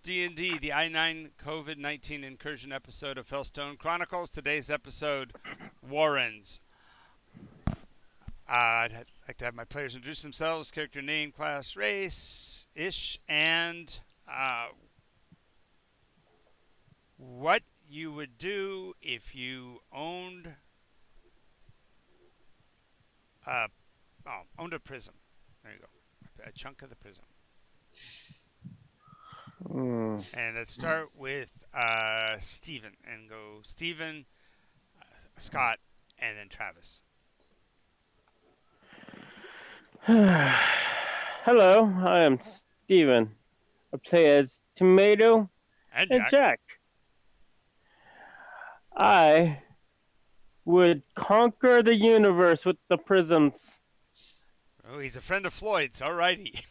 D&D, the I-9 COVID-19 incursion episode of Fellstone Chronicles. Today's episode, Warrens. I'd like to have my players introduce themselves, character name, class, race-ish, and what you would do if you owned owned a prism. There you go. A chunk of the prism. And let's start with Steven and go Steven, Scott, and then Travis. Hello, I am Steven. I play as Tomato And and Jack. Jack. I would conquer the universe with the prisms. Oh, he's a friend of Floyd's. Alrighty.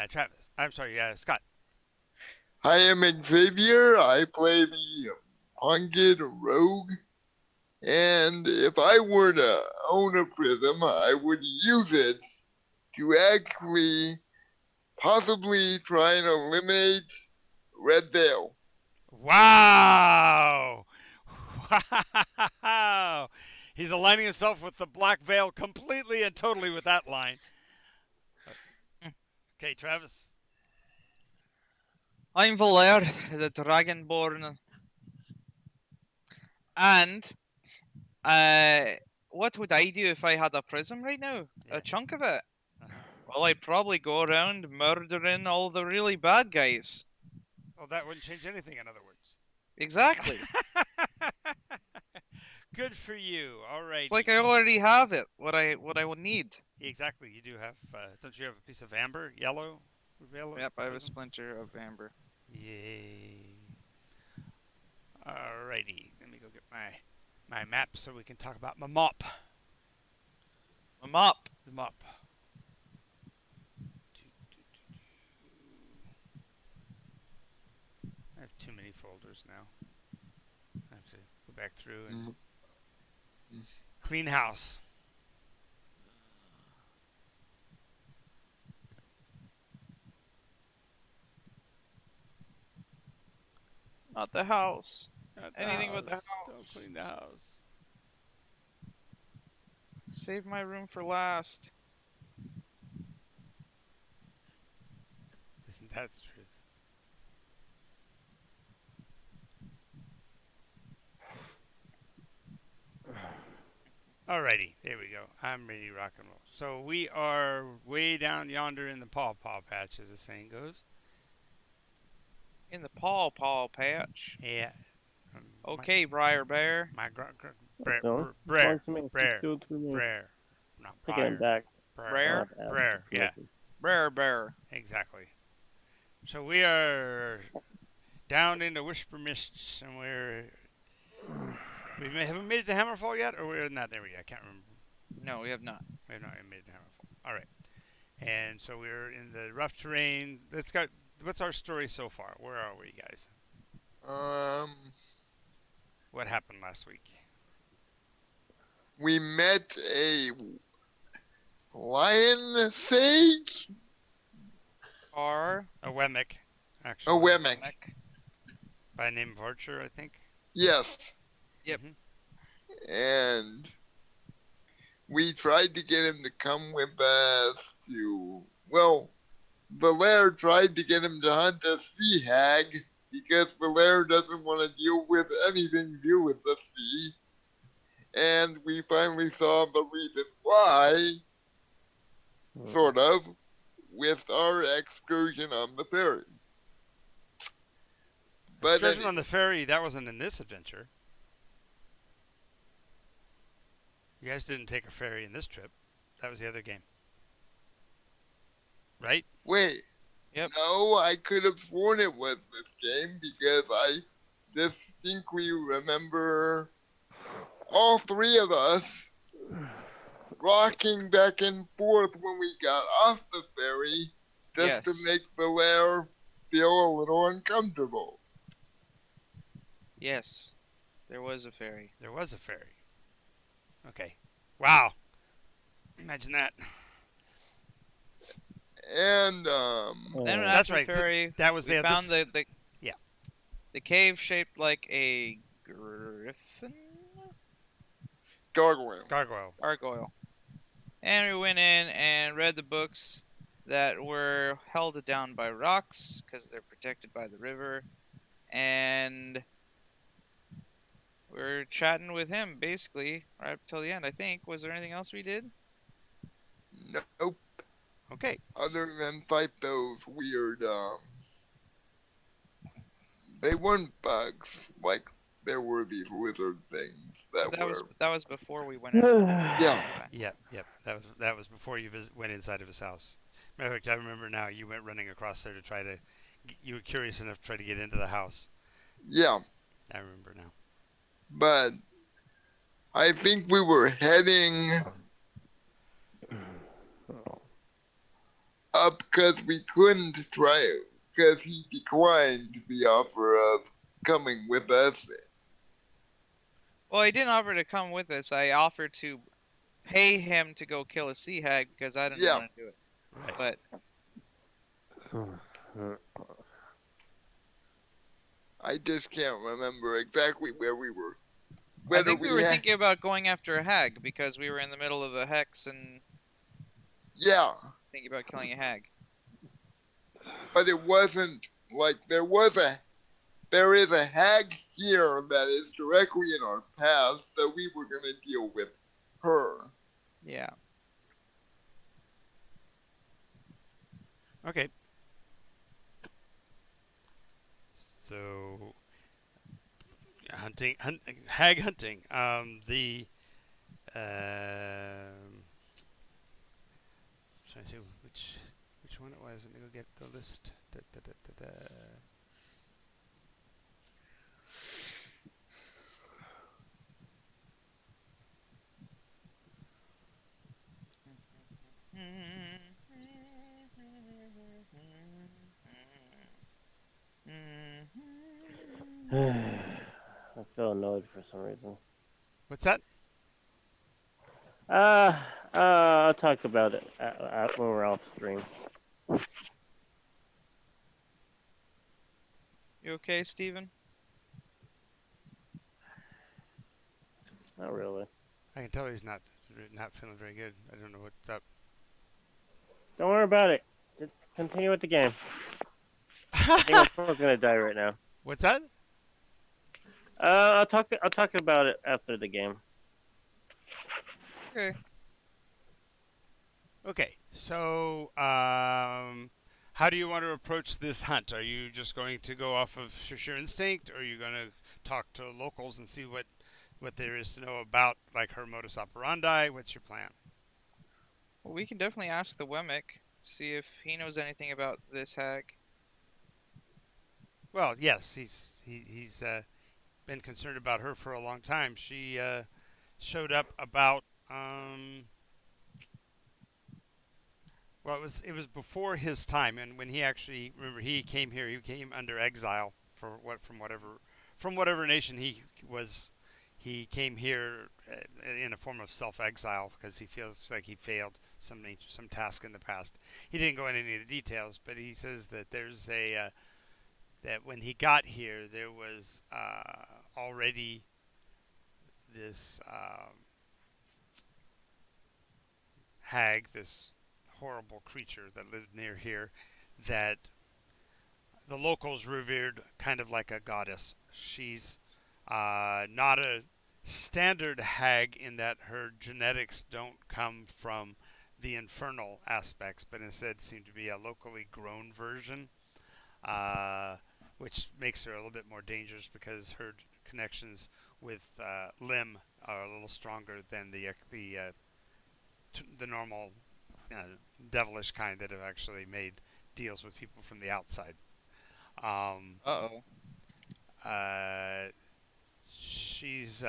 Travis. I'm sorry, Scott. I am Xavier. I play the Pungid Rogue. And if I were to own a prism, I would use it to actually possibly try and eliminate Red Veil. Wow! Wow! He's aligning himself with the Black Veil completely and totally with that line. Okay, Travis. I'm Valer, the Dragonborn. And what would I do if I had a prism right now? Yeah. A chunk of it? Well, I'd probably go around murdering all the really bad guys. Oh, that wouldn't change anything, in other words. Exactly. Good for you. All right. It's like I already have it. What I would need. Exactly. You do have. Don't you have a piece of amber, yellow? Yep, I have a splinter of amber. Yay. Alrighty. Let me go get my map so we can talk about my mop. A mop. The mop. I have too many folders now. I have to go back through and clean house. Not the house. Not Anything but the Don't house. clean the house. Save my room for last. Isn't that the truth? Alrighty, there we go. I'm ready to rock and roll. So we are way down yonder in the paw patch, as the saying goes. In the paw patch. Yeah. Okay, Briar Bear. My Don't. Brer. Want to make Brer. it for me. Brer. Not Take it Briar. back. Brer? Brer, yeah. Briar Bear. Exactly. So we are down into Whisper Mists, and haven't made it to Hammerfall yet, or we're in that area. I can't remember. No, we have not. We have not even made it to Hammerfall. All right. And so we're in the rough terrain. What's our story so far? Where are we, guys? What happened last week? We met a lion sage? Or A Wemmick, A actually. Wemmick. By name of Archer, I think. Yes. Yep. And we tried to get him to come with us to, well, Valer tried to get him to hunt a sea hag because Valer doesn't want to deal with anything to do with the sea. And we finally saw the reason why, sort of, with our excursion on the ferry. But Excursion on the ferry, that wasn't in this adventure. You guys didn't take a ferry in this trip. That was the other game. Right? wait, Yep. no, I could have sworn it was this game because I distinctly remember all three of us rocking back and forth when we got off the ferry just to Yes. make Valer feel a little uncomfortable. yes, there was a fairy. There was a ferry. Okay. Wow. Imagine that. And Then That's after right. ferry, That was we the found this, the cave shaped like a griffin gargoyle. gargoyle, and we went in and read the books that were held down by rocks because they're protected by the river, and we're chatting with him basically right up till the end. I think. Was there anything else we did? Nope. Okay. Other than fight those weird, they weren't bugs. Like, there were these lizard things that were. That was before we went in. Yeah. Yep. That was before you went inside of his house. Matter of fact, I remember now. You went running across there to try to. You were curious enough to try to get into the house. Yeah. I remember now. But I think we were heading up because we couldn't try it because he declined the offer of coming with us. Well, I didn't offer to come with us. I offered to pay him to go kill a sea hag because I didn't Yeah. want to do it. Right. But I just can't remember exactly where we were. I Whether think we were thinking about going after a hag because we were in the middle of a hex and Yeah, thinking about killing a hag. but it wasn't like there is a hag here that is directly in our path, so we were gonna deal with her. Yeah. Okay. So, hag hunting. Trying to see which one it was. Let me go get the list. I feel annoyed for some reason. What's that? I'll talk about it when we're off stream. You okay, Steven? Not really. I can tell he's not feeling very good. I don't know what's up. Don't worry about it. Just continue with the game. I think I'm probably gonna die right now. What's that? I'll talk about it after the game. Okay. Okay, so how do you want to approach this hunt? Are you just going to go off of sheer instinct, or are you going to talk to locals and see what there is to know about, like, her modus operandi? What's your plan? Well, we can definitely ask the Wemmick, see if he knows anything about this hag. Well, yes, he's been concerned about her for a long time. She showed up about well, it was before his time, and when he actually, remember, he came here. He came under exile from whatever nation he was. He came here in a form of self-exile because he feels like he failed some task in the past. He didn't go into any of the details, but he says that there's that when he got here, there was already this hag, this horrible creature that lived near here, that the locals revered kind of like a goddess. She's not a standard hag in that her genetics don't come from the infernal aspects, but instead seem to be a locally grown version, which makes her a little bit more dangerous because her connections with Lim are a little stronger than the normal devilish kind that have actually made deals with people from the outside. Uh-oh. She's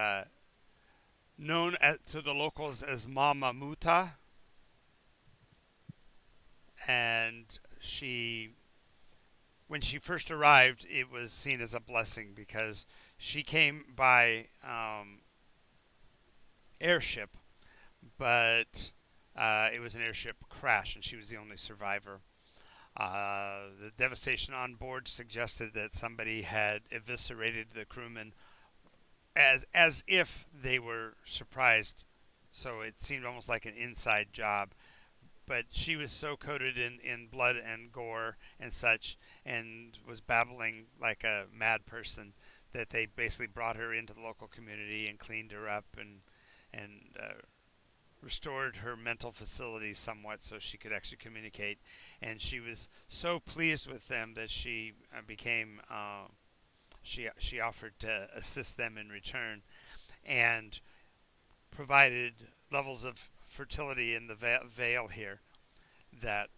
known to the locals as Mama Muta, and when she first arrived, it was seen as a blessing because she came by airship, but it was an airship crash, and she was the only survivor. The devastation on board suggested that somebody had eviscerated the crewmen as if they were surprised. So it seemed almost like an inside job. But she was so coated in blood and gore and such, and was babbling like a mad person, that they basically brought her into the local community and cleaned her up and restored her mental facilities somewhat so she could actually communicate. And she was so pleased with them that she became she offered to assist them in return, and provided levels of fertility in the Vale here that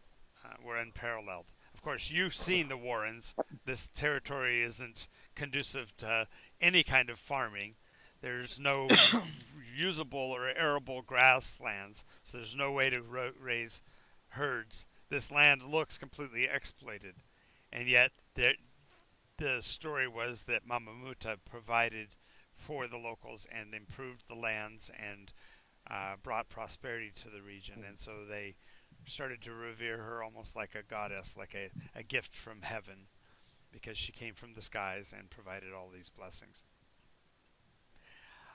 were unparalleled. Of course, you've seen the Warrens. This territory isn't conducive to any kind of farming. There's no usable or arable grasslands, so there's no way to raise herds. This land looks completely exploited, and yet the story was that Mama Muta provided for the locals and improved the lands and brought prosperity to the region, and so they started to revere her almost like a goddess, like a gift from heaven, because she came from the skies and provided all these blessings.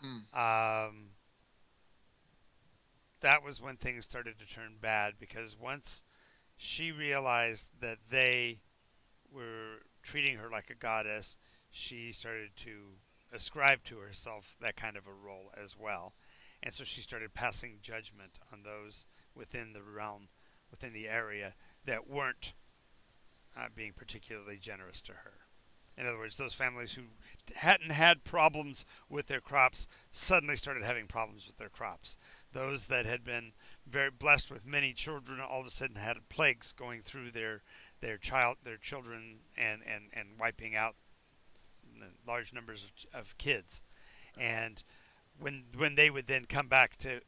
Hmm. That was when things started to turn bad, because once she realized that they were treating her like a goddess, she started to ascribe to herself that kind of a role as well. And so she started passing judgment on those within the realm, within the area, that weren't being particularly generous to her. In other words, those families who hadn't had problems with their crops suddenly started having problems with their crops. Those that had been very blessed with many children all of a sudden had plagues going through their children, and wiping out large numbers of kids. And when they would then come back to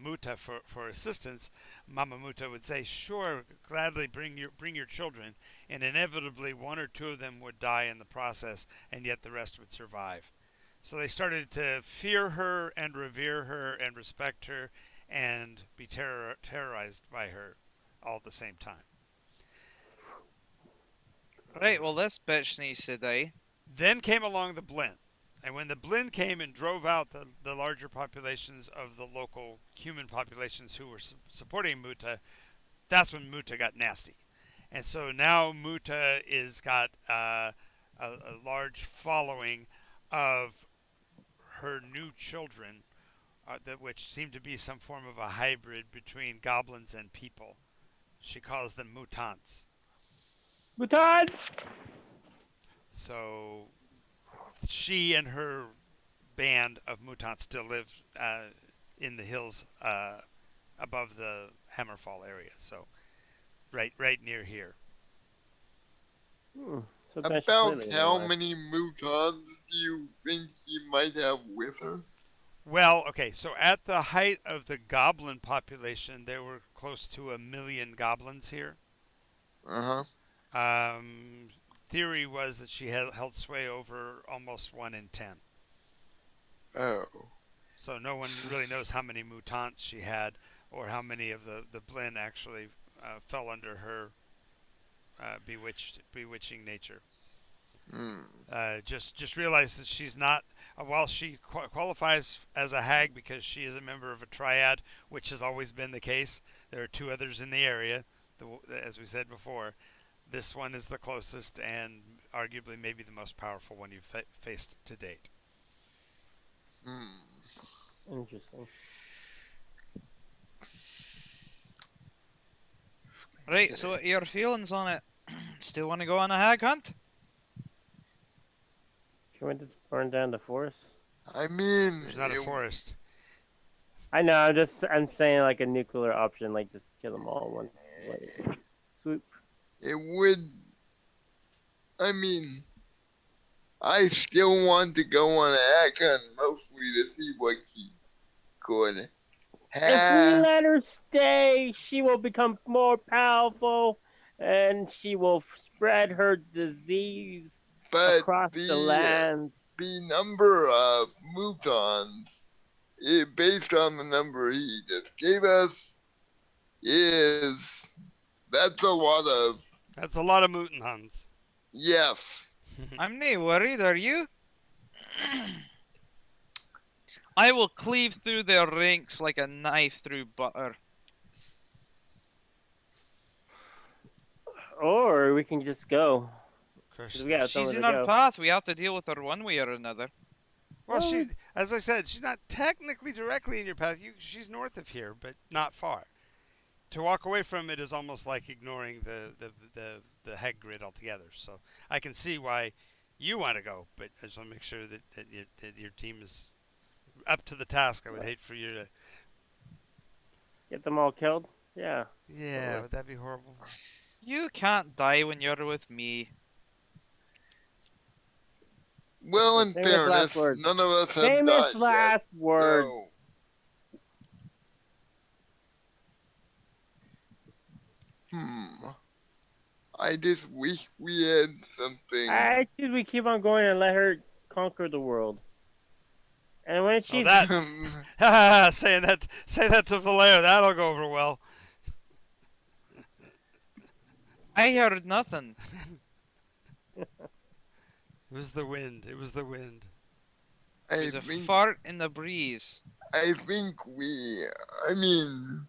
Muta for assistance, Mama Muta would say, "Sure, gladly bring your children," and inevitably one or two of them would die in the process, and yet the rest would survive. So they started to fear her and revere her and respect her and be terrorized by her all at the same time. Right, well, this bitch needs to die. Then came along the Blinn. And when the Blinn came and drove out the larger populations of the local human populations who were supporting Muta, that's when Muta got nasty. And so now Muta is got a large following of her new children, which seem to be some form of a hybrid between goblins and people. She calls them mutants. Mutants! So she and her band of mutants still live in the hills above the Hammerfall area. So right near here. So then she's About clearly how alive. many mutants do you think he might have with her? Well, okay, so at the height of the goblin population, there were close to 1 million goblins here. Uh-huh. Theory was that she held sway over almost 1 in 10. Oh. So no one really knows how many mutants she had, or how many of the Blinn actually fell under her bewitching nature. Just realize that she's not. While she qualifies as a hag because she is a member of a triad, which has always been the case. There are 2 others in the area, as we said before. This one is the closest and arguably maybe the most powerful one you've faced to date. Interesting. Right, so what are your feelings on it? Still want to go on a hag hunt? Can we just burn down the forest? I mean, There's not a forest. I know. I'm saying like a nuclear option, like just kill them all in one swoop. it would. I mean, I still want to go on a hack hunt, mostly to see what he could If we have. let her stay, she will become more powerful, and she will spread her disease But across the land. the number of mutons, based on the number he just gave us, that's a lot of That's a lot of Mutenhuns. Yes. I'm nae worried, are you? I will cleave through their ranks like a knife through butter. Or we can just go. Of 'Cause course, we got She's somewhere in to our go. path. We have to deal with her one way or another. well, Well, she, as I said, she's not technically directly in your path. She's north of here, but not far. To walk away from it is almost like ignoring the head grid altogether. So I can see why you want to go, but I just want to make sure that your team is up to the task. I would hate for you to. get them all killed. Yeah. Yeah, would that be horrible? You can't die when you're with me. Well, in Famous last fairness, words. none of us have Famous died yet. last words. So, I just wish we had something. I choose we keep on going and let her conquer the world. And when Oh, she's that say that to Valera. That'll go over well. I heard nothing. It was the wind. It was the wind. It I was a think. fart in the breeze. I think we. I mean,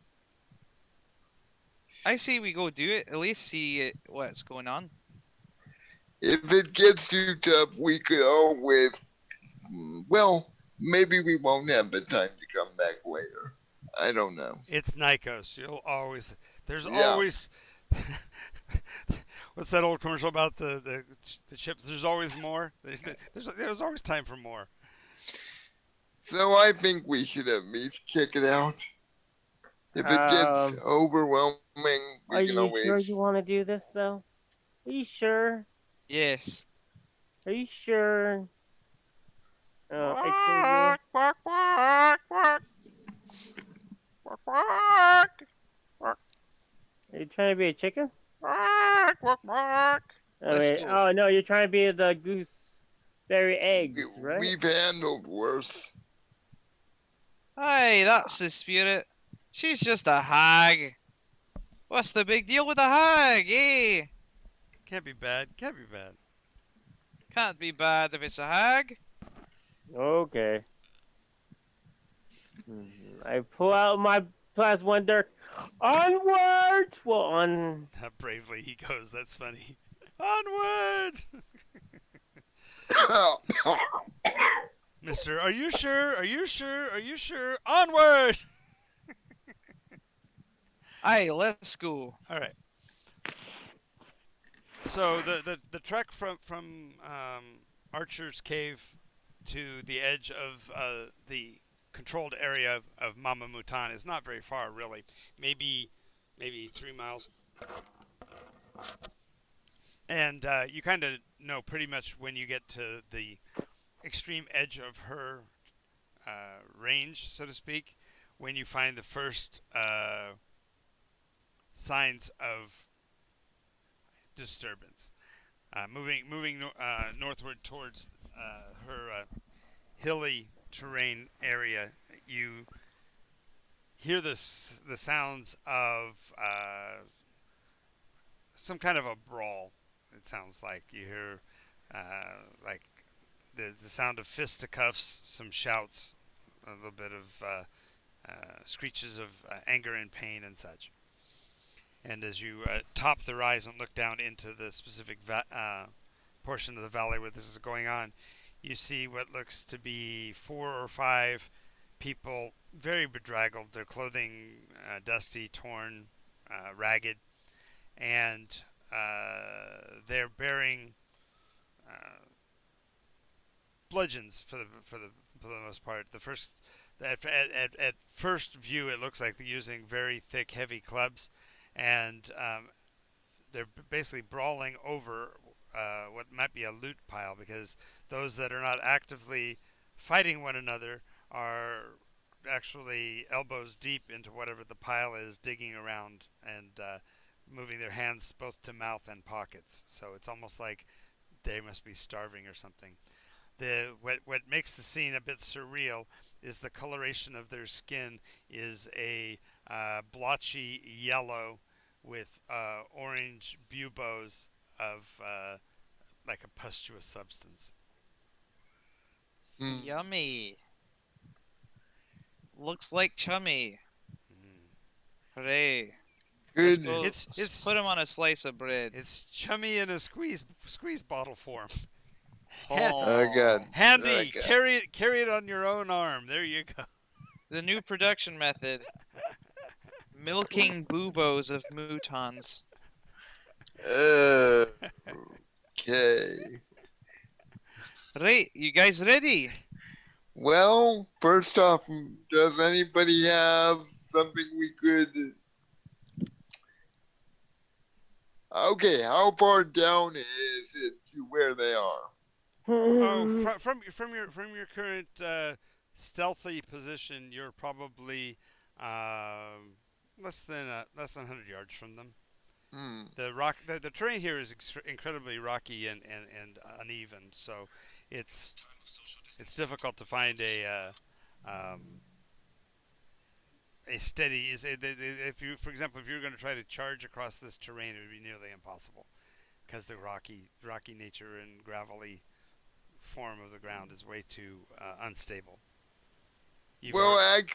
I say we go do it. At least see what's going on. if it gets too tough, we could always. Well, maybe we won't have the time to come back later. I don't know. It's Nycos. You'll always. There's Yeah. always. What's that old commercial about the chips? There's always more. There's always time for more. So I think we should at least kick it out. If it gets overwhelming, Are we can you always. sure you want to do this though? Are you sure? Yes. Are you sure? Quack, Xavier? quack, quack, quack. Quack, quack. Are you trying to be a chicken? Quack, quack, quack. Oh, Let's wait. go. Oh no, you're trying to be the gooseberry eggs, right? We've handled worse. Hey, that's the spirit. She's just a hag. What's the big deal with a hag, eh? Can't be bad. Can't be bad. Can't be bad if it's a hag. Okay. I pull out my +1 dirk. Onward! Well, on. How bravely he goes. That's funny. Onward, Mister. Are you sure? Are you sure? Are you sure? Onward. Aye, let's go. All right. So the trek from Archer's Cave to the edge of the controlled area of Mama Mutan is not very far, really. Maybe 3 miles. And you kind of know pretty much when you get to the extreme edge of her range, so to speak, when you find the first signs of disturbance. Moving northward towards her hilly terrain area, you hear the sounds of some kind of a brawl. It sounds like you hear like the sound of fisticuffs, some shouts, a little bit of screeches of anger and pain and such. And as you top the rise and look down into the specific portion of the valley where this is going on, you see what looks to be 4 or 5 people, very bedraggled, their clothing dusty, torn, ragged, and they're bearing bludgeons for the most part. At first view, it looks like they're using very thick, heavy clubs, and they're basically brawling over what might be a loot pile, because those that are not actively fighting one another are actually elbows deep into whatever the pile is, digging around and moving their hands both to mouth and pockets. So it's almost like they must be starving or something. What makes the scene a bit surreal is the coloration of their skin is a blotchy yellow with orange buboes of like a pustulous substance. Hmm. Yummy. Looks like chummy. Mm. Hooray. Let's go Goodness. It's put him on a slice of bread. it's chummy in a squeeze bottle form. Oh God. Oh. Handy, Okay. carry it on your own arm. There you go. The new production method. Milking boobos of mutons. Okay. Right, you guys ready? Well, first off, does anybody have something we could? Okay, how far down is it to where they are? Oh, from your current stealthy position, you're probably less than 100 yards from them. Hmm. The terrain here is incredibly rocky and uneven, so it's it's difficult to find a steady. If you, for example, if you're going to try to charge across this terrain, it would be nearly impossible because the rocky nature and gravelly form of the ground is way too unstable. You've Well, already,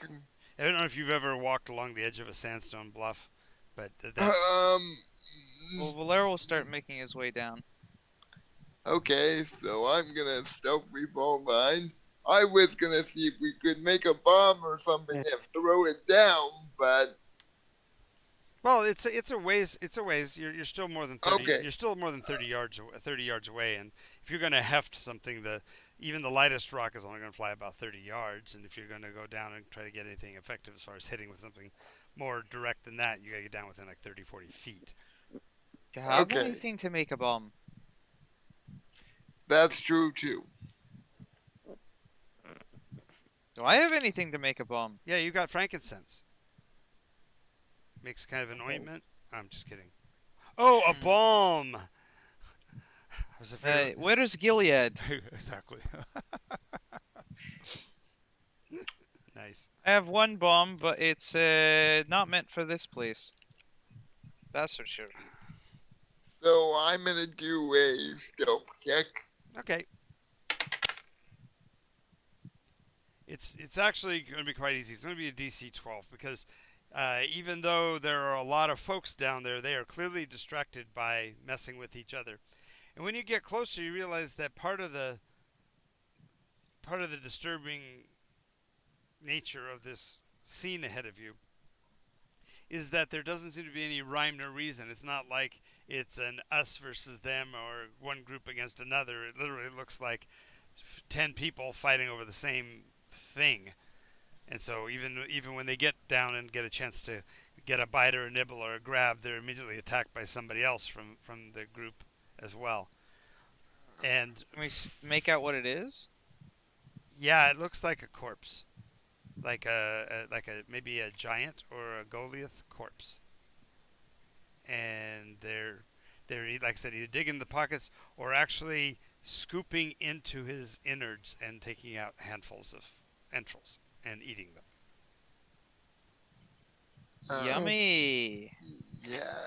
I I don't know if you've ever walked along the edge of a sandstone bluff, but that um. Well, Valero will start making his way down. Okay, so I'm gonna stealthily fall behind. I was gonna see if we could make a bomb or something and throw it down, but well, it's a ways. You're still more than 30. okay, You're still more than 30 yards away, and if you're going to heft something, even the lightest rock is only going to fly about 30 yards, and if you're going to go down and try to get anything effective as far as hitting with something more direct than that, you got to get down within like 30, 40 feet. Do you have Okay. anything to make a bomb? that's true too. Do I have anything to make a bomb? Yeah, you got frankincense. Makes kind of an ointment. I'm just kidding. Oh, a Hmm. bomb! I was afraid. Where's Gilead? Exactly. Nice. I have one bomb, but it's not meant for this place. That's for sure. So I'm gonna do a stealth check. Okay. It's actually going to be quite easy. It's going to be a DC 12 because even though there are a lot of folks down there, they are clearly distracted by messing with each other. And when you get closer, you realize that part of the disturbing nature of this scene ahead of you is that there doesn't seem to be any rhyme or reason. It's not like it's an us versus them or one group against another. It literally looks like 10 people fighting over the same thing. And so even when they get down and get a chance to get a bite or a nibble or a grab, they're immediately attacked by somebody else from the group as well. And Can we make out what it is? yeah, it looks like a corpse, like a maybe a giant or a Goliath corpse. And they're like I said, either digging the pockets or actually scooping into his innards and taking out handfuls of entrails and eating them. Yummy. Yeah.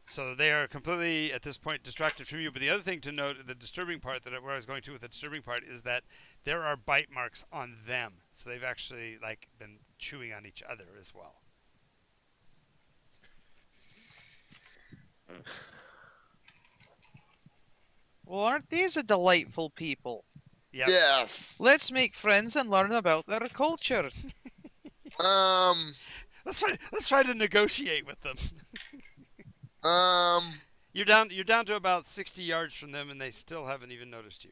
So they are completely at this point distracted from you. But the other thing to note, the disturbing part where I was going to with the disturbing part is that there are bite marks on them. So they've actually like been chewing on each other as well. Well, aren't these a delightful people? Yep. Yes. Let's make friends and learn about their culture. Um. Let's try to negotiate with them. Um. You're down to about 60 yards from them, and they still haven't even noticed you.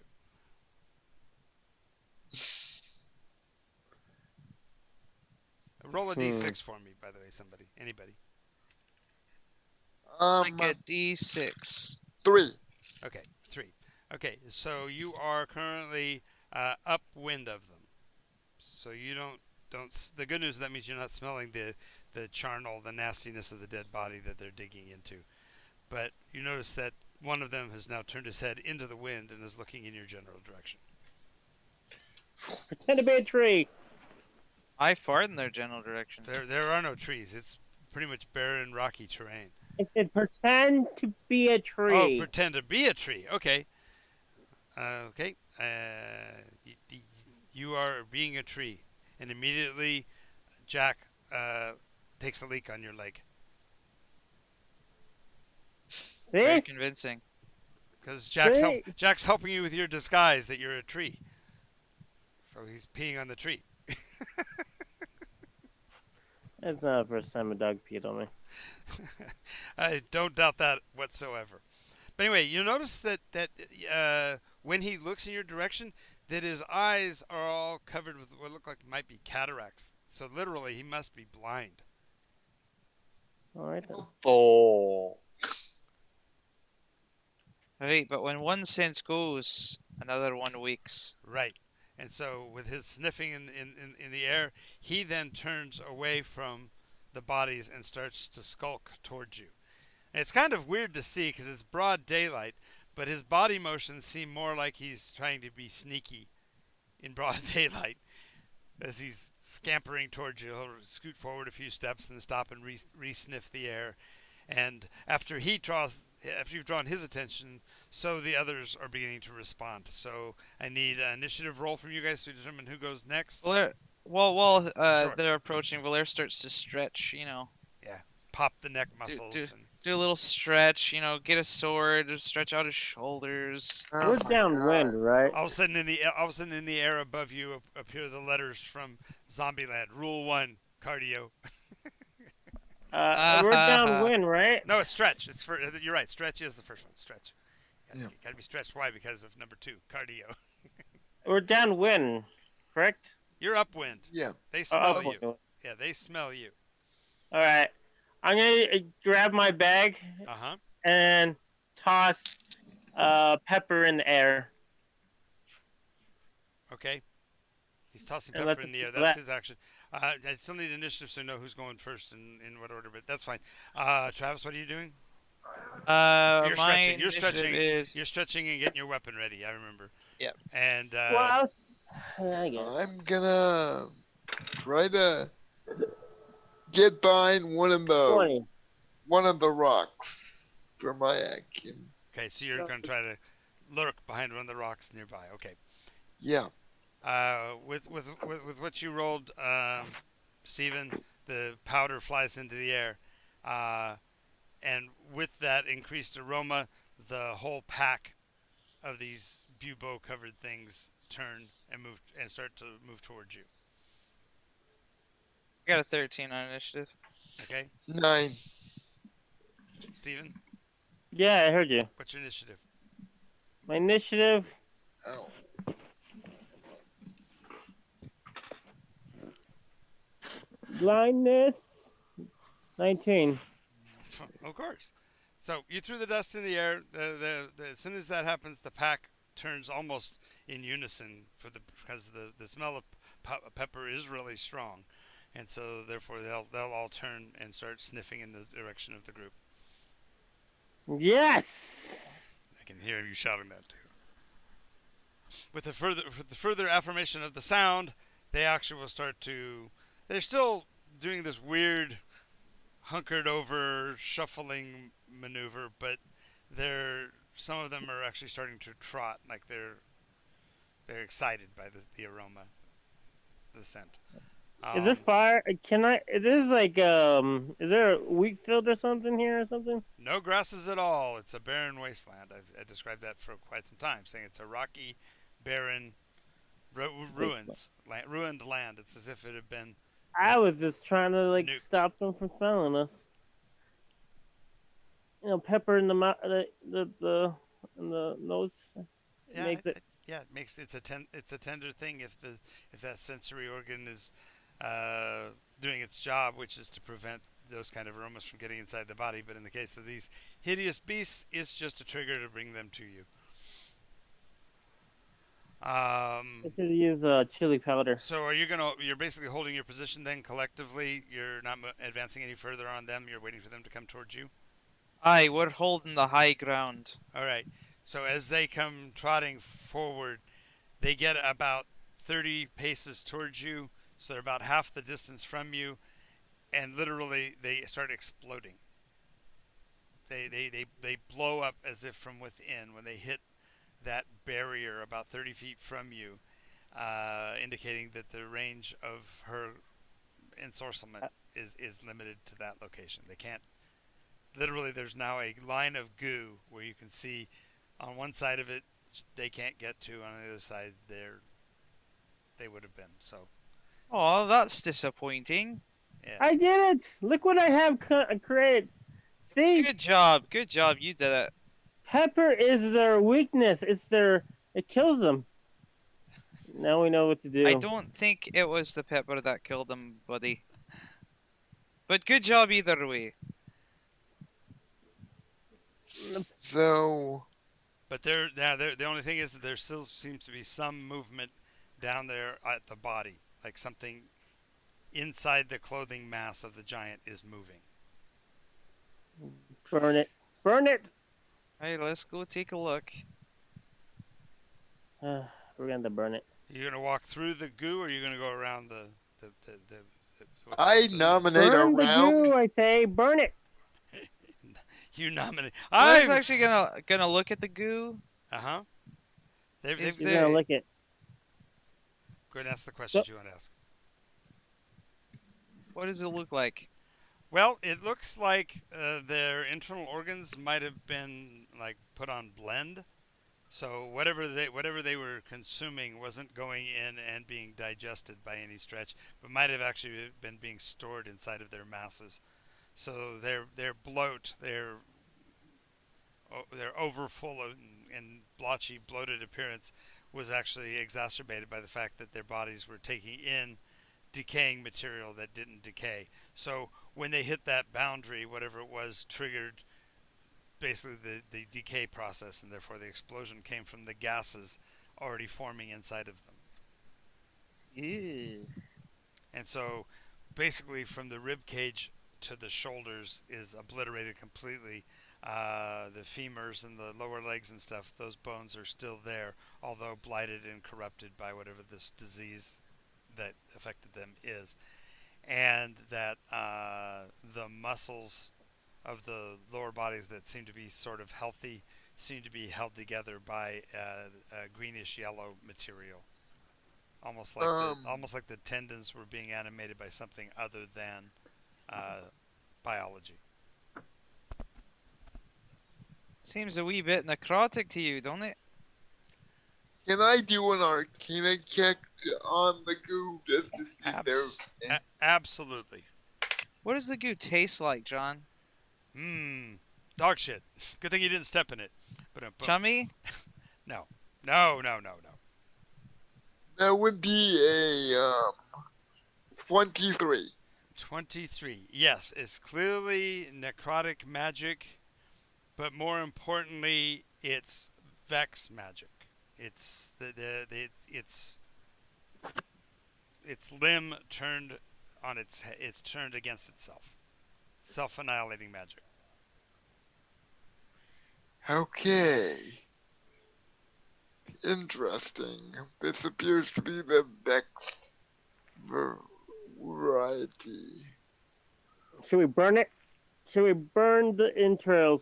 Roll a d6 for me, by the way. Anybody? Like a D6. 3. Okay, 3. Okay, so you are currently upwind of them. So you don't. The good news is that means you're not smelling the charnel, the nastiness of the dead body that they're digging into. But you notice that one of them has now turned his head into the wind and is looking in your general direction. Pretend to be a tree. I fart in their general direction. There are no trees. It's pretty much barren, rocky terrain. I said pretend to be a Oh, tree. pretend to be a tree. Okay. Okay. You are being a tree, and immediately Jack takes a leak on your leg Very See? convincing. because See? Jack's helping you with your disguise that you're a tree. So he's peeing on the tree. That's not the first time a dog peed on me. I don't doubt that whatsoever. But anyway, you notice that when he looks in your direction, that his eyes are all covered with what look like might be cataracts. So literally, he must be blind. Alright then. Oh. Right, but when one sense goes, another one wakes. Right. And so with his sniffing in the air, he then turns away from the bodies and starts to skulk towards you. And it's kind of weird to see because it's broad daylight, but his body motions seem more like he's trying to be sneaky in broad daylight. As he's scampering towards you, he'll scoot forward a few steps and stop and re-sniff the air. And after you've drawn his attention, so the others are beginning to respond. So I need an initiative roll from you guys to determine who goes next. Valer, while Sure. they're approaching, Valer starts to stretch. Yeah, pop the neck Do, muscles. do, And do a little stretch. Get a sword, stretch out his shoulders. Oh We're my downwind, God. right? all of a sudden, in the air above you appear the letters from Zombieland. Rule 1: cardio. We're downwind, right? No, it's stretch. You're right. Stretch is the first one. Stretch. Yeah. Got to be stretched. Why? Because of number 2, cardio. We're downwind, correct? You're upwind. Yeah. They smell Upwind. you. Yeah, they smell you. Alright. I'm gonna grab my bag Uh huh. and toss pepper in the air. Okay. He's tossing And pepper let in the air. the- That's his action. I still need initiative so I know who's going first and in what order, but that's fine. Travis, what are you doing? You're My stretching. You're initiative stretching. is You're stretching and getting your weapon ready. I remember. Yep. And Well, I guess. I'm gonna try to get behind one of 20. the rocks for my action. okay, so you're going to try to lurk behind one of the rocks nearby. Okay. Yeah. With what you rolled, Steven, the powder flies into the air, and with that increased aroma, the whole pack of these bubo-covered things turn and move and start to move towards you. I got a 13 on initiative. Okay, 9. Steven, Yeah, I heard you. what's your initiative? My initiative. Ow. Blindness. 19. Of course. So you threw the dust in the air. As soon as that happens, the pack turns almost in unison because the smell of pepper is really strong, and so therefore they'll all turn and start sniffing in the direction of the group. Yes! I can hear you shouting that too. With the further affirmation of the sound, they actually will start to. They're still doing this weird, hunkered over, shuffling maneuver, but some of them are actually starting to trot, like they're excited by the aroma, the scent. Is there fire? Can I? Is this like Is there a wheat field or something here or something? No grasses at all. It's a barren wasteland. I described that for quite some time, saying it's a rocky, barren, ruined land. It's as if it had been. I was just trying to Nuked. stop them from smelling us. Pepper in the mouth, in the nose Yeah, makes it. it makes it's a tender thing if that sensory organ is doing its job, which is to prevent those kind of aromas from getting inside the body. But in the case of these hideous beasts, it's just a trigger to bring them to you. I should use chili powder. So you're basically holding your position then collectively. You're not advancing any further on them. You're waiting for them to come towards you. Aye, we're holding the high ground. All right. So as they come trotting forward, they get about 30 paces towards you. So they're about half the distance from you, and literally they start exploding. they blow up as if from within when they hit that barrier about 30 feet from you, indicating that the range of her ensorcelment is limited to that location. They can't. Literally, there's now a line of goo where you can see on one side of it they can't get to, on the other side they would have been. So Oh, that's disappointing. yeah. I did it! Look what I have created. See, Good job. Good job. You did it. pepper is their weakness. It kills them. Now we know what to do. I don't think it was the pepper that killed him, buddy. But good job either way. So, But the only thing is that there still seems to be some movement down there at the body, like something inside the clothing mass of the giant is moving. Burn it. Burn it! Alright, let's go take a look. We're gonna have to burn it. You're gonna walk through the goo, or you're gonna go around the what's I left of it? nominate Burn the around. goo, I say. Burn it. You nominate. I was I. actually gonna look at the goo. Uh-huh. They've Is You're there- gonna lick it. go ahead and ask the questions you want to ask. What does it look like? Well, it looks like their internal organs might have been like put on blend. So whatever they were consuming wasn't going in and being digested by any stretch, but might have actually been being stored inside of their masses. So their bloat, their overfull and blotchy, bloated appearance was actually exacerbated by the fact that their bodies were taking in decaying material that didn't decay. So when they hit that boundary, whatever it was, triggered basically the decay process, and therefore the explosion came from the gases already forming inside of them. Ew. And so basically from the rib cage to the shoulders is obliterated completely. The femurs and the lower legs and stuff, those bones are still there, although blighted and corrupted by whatever this disease that affected them is. And that the muscles of the lower body that seem to be sort of healthy seem to be held together by a greenish yellow material, almost like almost like the tendons were being animated by something other than biology. Seems a wee bit necrotic to you, don't it? Can I do an Arcana check on the goo just to see their Absolutely. What does the goo taste like, John? Dog shit. Good thing you didn't step in it. But Chummy? no. That would be a 23. 23. Yes, it's clearly necrotic magic, but more importantly, it's vex magic. It's its limb turned on it's turned against itself. Self-annihilating magic. Okay. Interesting. This appears to be the Vex variety. Should we burn it? Should we burn the entrails?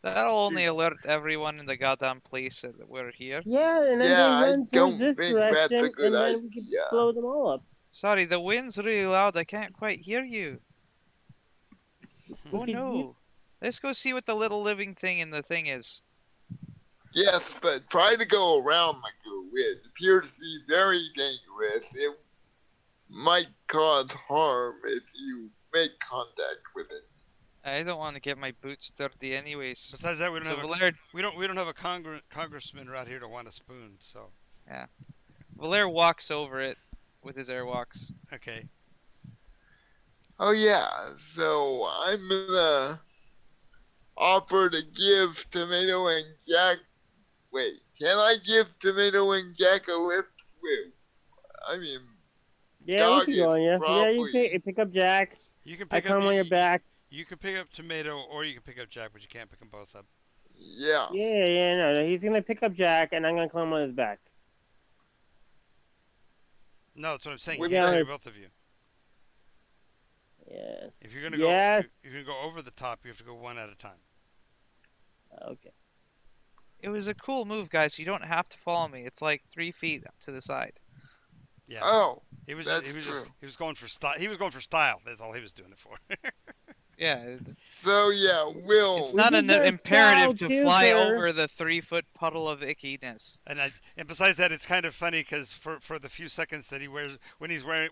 That'll only alert everyone in the goddamn place that we're here. Yeah, and then Yeah, I they run don't towards this think that's a direction, good and then we can idea. blow them all up. Sorry, the wind's really loud. I can't quite hear you. Oh Okay, no. Let's go see what the little living thing in the thing is. Yes, but try to go around the goo. It appears to be very dangerous. It might cause harm if you make contact with it. I don't want to get my boots dirty anyways. Besides that, we don't So have Valère, we don't have a congressman right here to want a spoon. So Valère walks over it with his airwalks. okay. Oh yeah, so I'm gonna offer to give Tomato and Jack. Wait, can I give Tomato and Jack a lift? I mean, Yeah, Dog we can go is on you. Yeah, you probably- pick up Jack. You can I pick come up on your back. You can pick up Tomato or you can pick up Jack, but you can't pick them both up. yeah. Yeah, no. He's gonna pick up Jack, and I'm gonna climb on his back. No, that's what I'm saying. With You can that- carry both of you. Yes. If you're gonna go, Yes. if you're gonna go over the top, you have to go one at a time. Okay. It was a cool move, guys. You don't have to follow me. It's like 3 feet to the side. Yeah. Oh, He was that's true. he was going for style. He was going for style. That's all he was doing it for. Yeah, it's, So yeah, it's Will. not We an did go imperative style to too, fly sir. over the 3-foot puddle of ickiness. And besides that, it's kind of funny because for the few seconds that he wears when he's wearing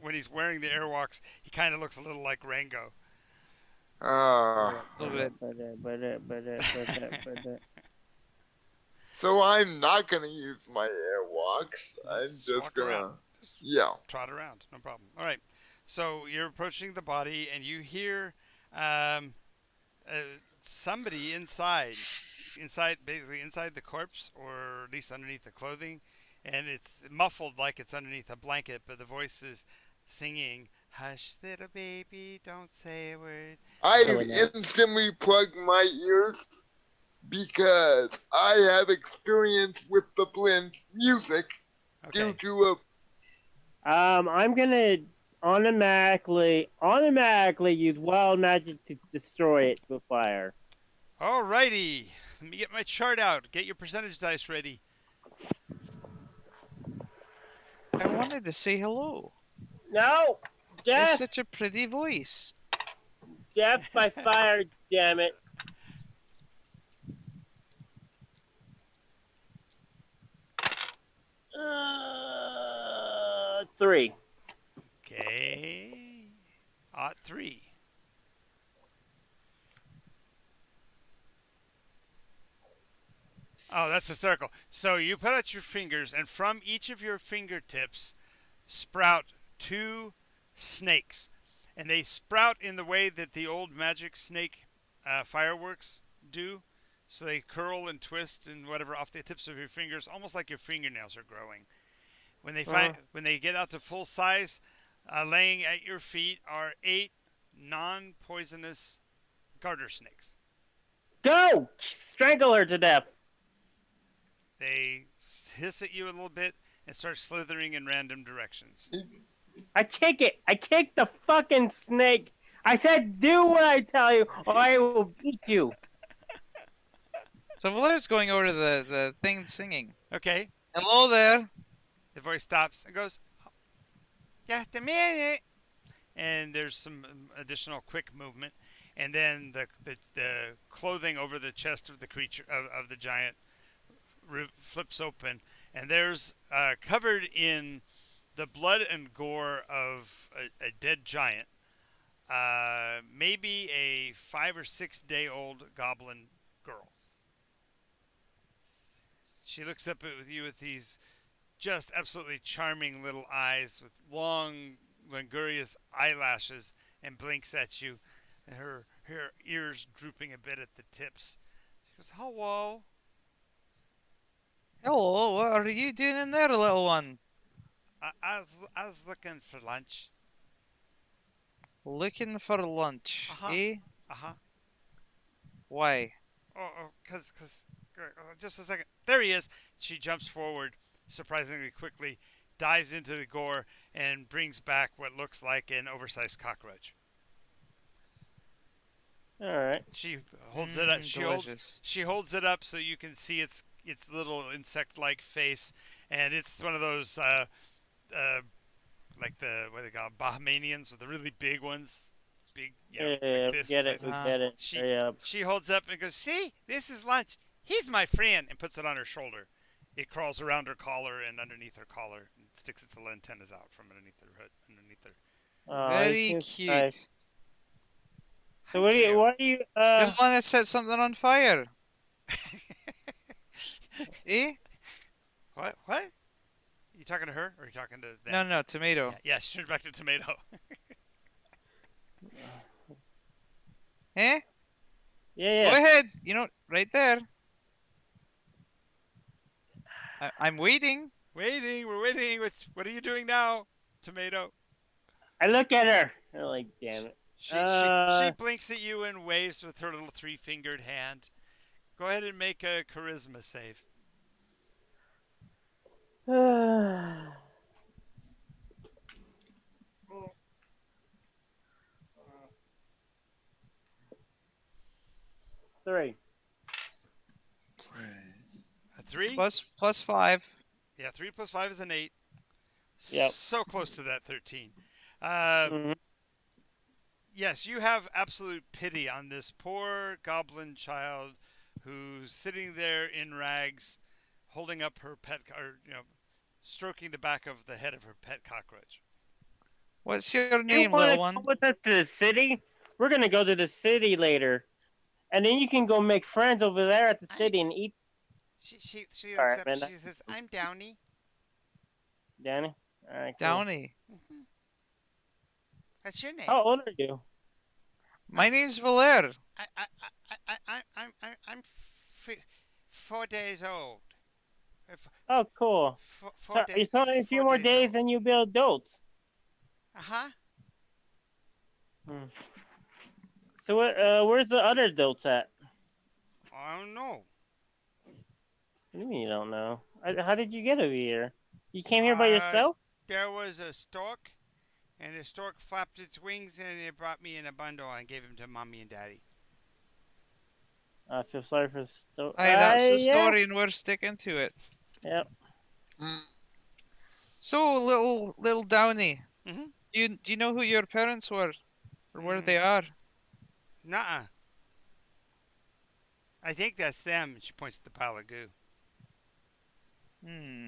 the airwalks, he kind of looks a little like Rango. Uh, A little bit. so I'm not gonna use my airwalks. I'm just walk gonna, around. Just yeah. trot around, no problem. All right. So you're approaching the body, and you hear um, somebody basically inside the corpse, or at least underneath the clothing, and it's muffled like it's underneath a blanket, but the voice is singing, "Hush, little baby, don't say a word." I Really not. instantly plug my ears because I have experience with the blend music due Okay. to I'm gonna automatically use wild magic to destroy it with fire. Alrighty. Let me get my chart out. Get your percentage dice ready. I wanted to say hello. No, It's death, such a pretty voice. death by fire. Damn it. Three. Okay. Ot 3. Oh, that's hysterical. So you put out your fingers, and from each of your fingertips sprout two snakes. And they sprout in the way that the old magic snake fireworks do. So they curl and twist and whatever off the tips of your fingers, almost like your fingernails are growing. When they get out to full size, laying at your feet are 8 non-poisonous garter snakes. Go! Strangle her to death. They hiss at you a little bit and start slithering in random directions. I kick it. I kick the fucking snake. I said, do what I tell you, or I will beat you. So Valera's going over to the thing singing. Okay, Hello there. the voice stops and goes, "Just a minute." And there's some additional quick movement, and then the clothing over the chest of the creature of the giant flips open, and there's covered in the blood and gore of a dead giant, maybe a 5 or 6 day old goblin girl. She looks up at you with these just absolutely charming little eyes with long, luxurious eyelashes and blinks at you, and her ears drooping a bit at the tips. She goes, "Hello." Hello, what are you doing in there, little one? I was looking for lunch. Looking for lunch, Uh-huh. eh? Uh huh. Why? Cause, just a second. There he is. She jumps forward surprisingly quickly, dives into the gore, and brings back what looks like an oversized cockroach. All right. She holds it up. Delicious. She holds it up so you can see its little insect-like face, and it's one of those like the what they call it, Bahamians with the really big ones, big Yeah, like we this get it. size. We Ah. get it. She Hurry up. she holds up and goes, "See, this is lunch. He's my friend," and puts it on her shoulder. It crawls around her collar and underneath her collar and sticks its little antennas out from underneath her hood, underneath her. Very seems cute. nice. So Thank you. what do you? Still want to set something on fire, eh? What? What? You talking to her or are you talking to them? No, no, tomato. Yeah, she turned back to tomato. Eh? Yeah. Go ahead. You know, right there. I'm waiting. Waiting, we're waiting. What are you doing now, tomato? I look at her. I'm like, damn it. She blinks at you and waves with her little 3-fingered hand. Go ahead and make a charisma save. 3. A 3? Plus 5. Yeah, 3 plus 5 is an 8. Yep. So close to that 13. Uh, Hmm. yes, you have absolute pity on this poor goblin child who's sitting there in rags, holding up her pet, or stroking the back of the head of her pet cockroach. What's your You name, want little to go one? with us to the city? We're gonna go to the city later, and then you can go make friends over there at the I city and eat. she All looks right, up. man. She says, "I'm Downy." Danny. All right, cool. Downy. What's your name? How old are you? My name's Valer. I'm 4 days old. Oh, cool. Four So day, it's only a few four more days days old. and you'll be adults. Uh-huh. Hmm. So where's the other adults at? I don't know. What do you mean you don't know? How did you get over here? You came here by Uh, yourself? there was a stork, and the stork flapped its wings, and it brought me in a bundle and gave him to mommy and daddy. I feel sorry for the story. Aye, that's the Yeah. story, and we're sticking to it. Yep. Mm, So, little Downy, Mm-hmm. do you know who your parents were, or where they Mm, are? nuh-uh. I think that's them. She points at the pile of goo. Hmm.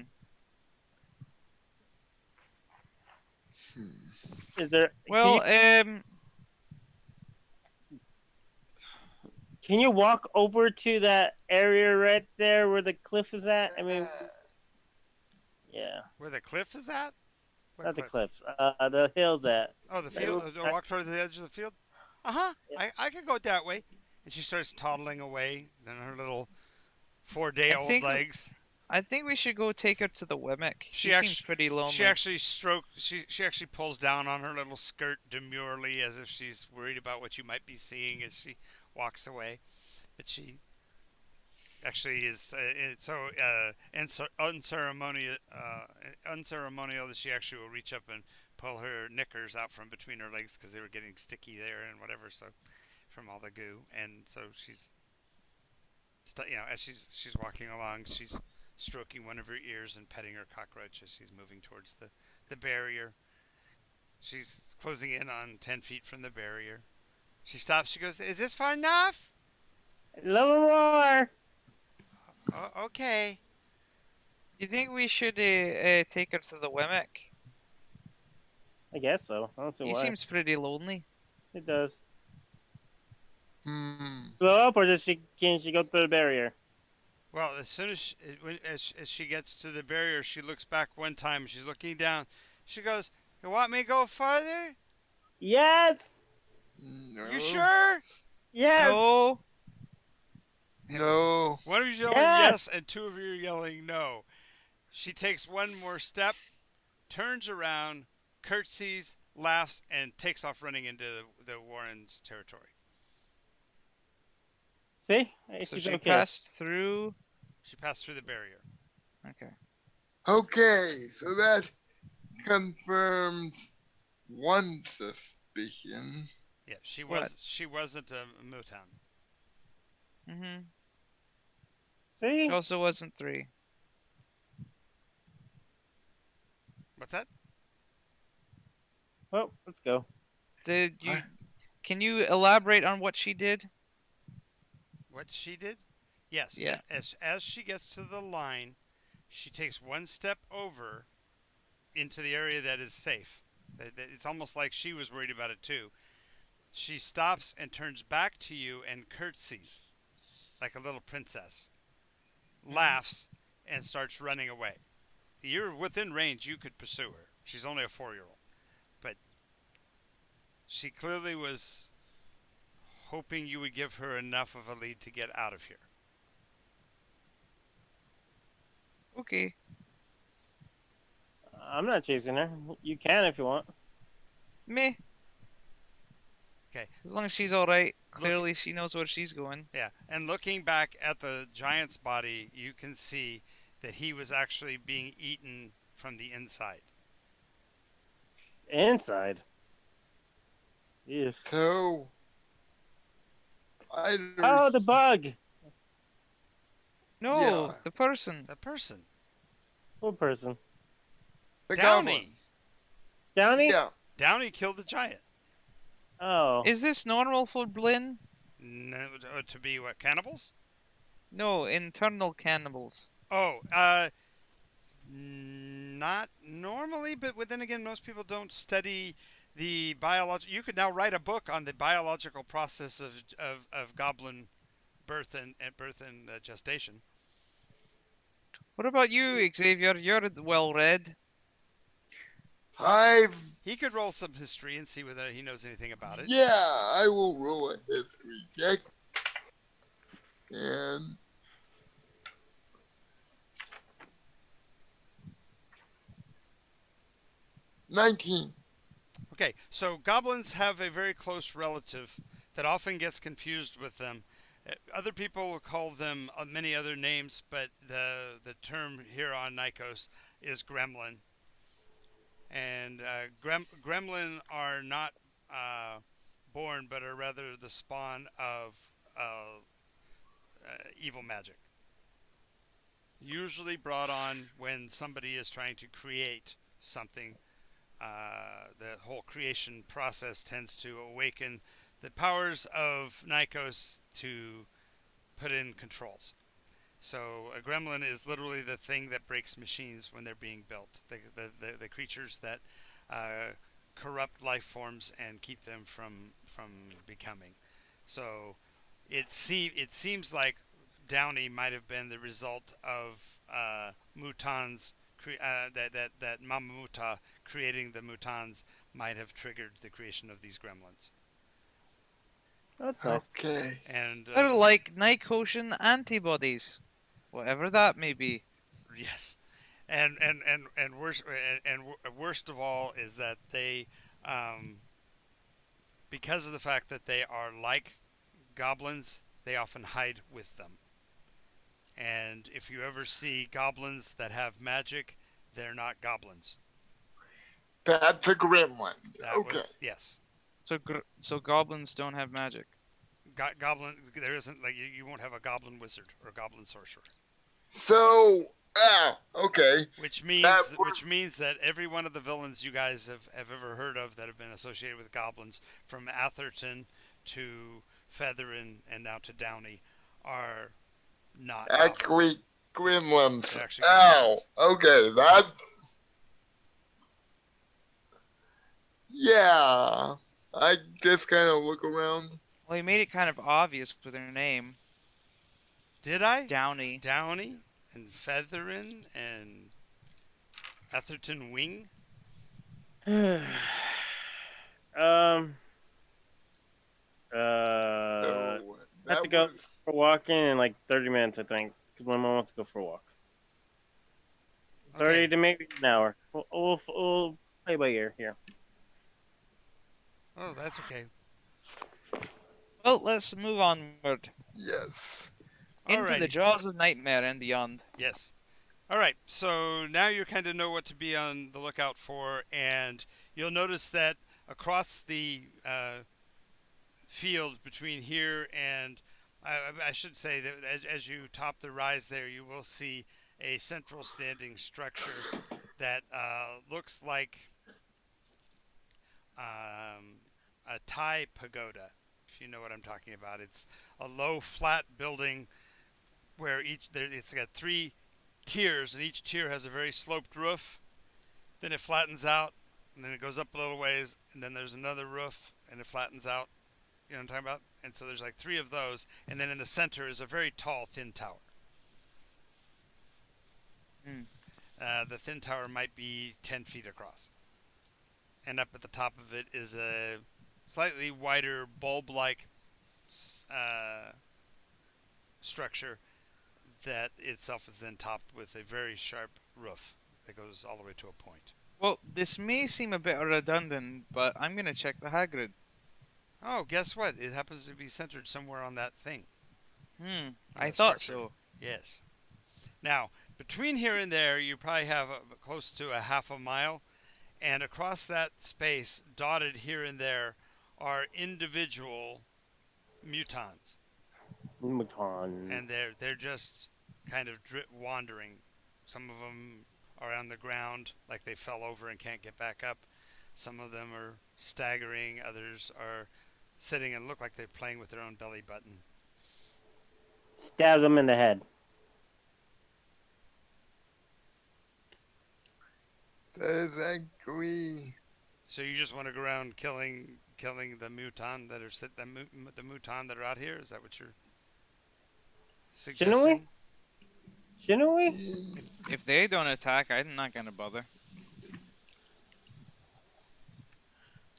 hmm. Is there? Well, Can you walk over to that area right there where the cliff is at? I mean, yeah, Where the cliff is at? What not the cliff? cliff. The hills at. Oh, the Right field. Walk toward the edge of the field. Uh-huh. yeah. I could go that way. And she starts toddling away. Then her little I 4-day-old think legs. I think we should go take her to the Wemmick. She She seems actually pretty lonely. she actually stroke she actually pulls down on her little skirt demurely as if she's worried about what you might be seeing as she walks away. But she actually is unceremonial that she actually will reach up and pull her knickers out from between her legs because they were getting sticky there and whatever. So from all the goo, and so she's as she's walking along, she's stroking one of her ears and petting her cockroach as she's moving towards the barrier. She's closing in on 10 feet from the barrier. She stops. She goes, "Is this far enough?" A little more. Oh, okay. You think we should take her to the Wemmick? I guess so. I don't see He why. seems pretty lonely. It does. Hmm. Blow up, or can she go through the barrier? Well, as soon as as she gets to the barrier, she looks back one time. She's looking down. She goes, "You want me to go farther? Yes. You No. sure?" Yes. No. No. One of you's yelling Yes. yes, and two of you are yelling no. She takes one more step, turns around, curtsies, laughs, and takes off running into the Warrens' territory. See, So she's she okay. passed through. She passed through the barrier. Okay. Okay, so that confirms one suspicion. Yeah, What? she wasn't a Motown. Mm-hmm. See. She also wasn't 3. What's that? Well, let's go. Did you? What? Can you elaborate on what she did? What she did? Yes. Yeah. As she gets to the line, she takes one step over into the area that is safe. It's almost like she was worried about it too. She stops and turns back to you and curtsies like a little princess, laughs, and starts running away. You're within range. You could pursue her. She's only a 4-year-old. But she clearly was hoping you would give her enough of a lead to get out of here. Okay. I'm not chasing her. You can if you want. Meh. Okay. As long as she's all right. Clearly, she knows where she's going. Yeah. And looking back at the giant's body, you can see that he was actually being eaten from the inside. Inside. Yes. So Oh, the spiders. bug. No, Yeah, the person. That person. What person? the goblin. Downey. Downey? Yeah, Downey killed the giant. Oh. Is this normal for Blinn? No, to be what, cannibals? No, internal cannibals. Oh, not normally, but then again, most people don't study the biology. You could now write a book on the biological process of goblin birth and gestation. What about you, Xavier? You're well read. I've. He could roll some history and see whether he knows anything about it. Yeah, I will roll a history check. And 19. Okay, so goblins have a very close relative that often gets confused with them. Other people will call them many other names, but the term here on Nycos is gremlin. And gremlin are not uh, born, but are rather the spawn of evil magic. Usually brought on when somebody is trying to create something. The whole creation process tends to awaken the powers of Nycos to put in controls. So a gremlin is literally the thing that breaks machines when they're being built. The creatures that corrupt life forms and keep them from becoming. So it seems like Downey might have been the result of Mutan's that Mama Muta creating the Mutans might have triggered the creation of these gremlins. That's nice. Okay. And They're like Nycosian antibodies, whatever that may be. yes, and worst of all is that they, because of the fact that they are like goblins, they often hide with them. And if you ever see goblins that have magic, they're not goblins. That's a gremlin. That Okay. was yes. So goblins don't have magic. Goblin. There isn't like you won't have a goblin wizard or a goblin sorcerer. So, okay. Which means That which means that every one of the villains you guys have ever heard of that have been associated with goblins, from Atherton to Featherin and now to Downey, are not goblins. Actually, gremlins. They're actually Ow. gremlins. Okay, that. Yeah. I just kind of look around. Well, you made it kind of obvious with their name, Did I? Downey. Downey and Featherin and Atherton Wing. um. So, have that to go was. for walking in like 30 minutes, I think, because my mom wants to go for a walk. 30 Okay. to maybe an hour. We'll play by ear here. Oh, that's okay. Well, let's move onward Yes. into the Alrighty. jaws of nightmare and beyond. Yes. All right. So now you kind of know what to be on the lookout for, and you'll notice that across the field between here and I should say that as you top the rise there, you will see a central standing structure that looks like a Thai pagoda, if you know what I'm talking about. It's a low, flat building where it's got three tiers, and each tier has a very sloped roof. Then it flattens out, and then it goes up a little ways, and then there's another roof, and it flattens out. You know what I'm talking about? And so there's like three of those, and then in the center is a very tall, thin tower. Hmm. The thin tower might be 10 feet across. And up at the top of it is a slightly wider bulb-like structure that itself is then topped with a very sharp roof that goes all the way to a point. Well, this may seem a bit redundant, but I'm gonna check the Hagrid. Oh, guess what? It happens to be centered somewhere on that thing. I that thought structure. so. Yes. Now, between here and there, you probably have close to a half a mile, and across that space, dotted here and there, are individual mutons. Mouton. and they're just kind of wandering. Some of them are on the ground, like they fell over and can't get back up. Some of them are staggering. Others are sitting and look like they're playing with their own belly button. Stabs him in the head. Exactly. So you just want to go around killing the muton that are the muton that are out here? Is that what you're Shouldn't we? suggesting? Shouldn't we? If they don't attack, I'm not gonna bother.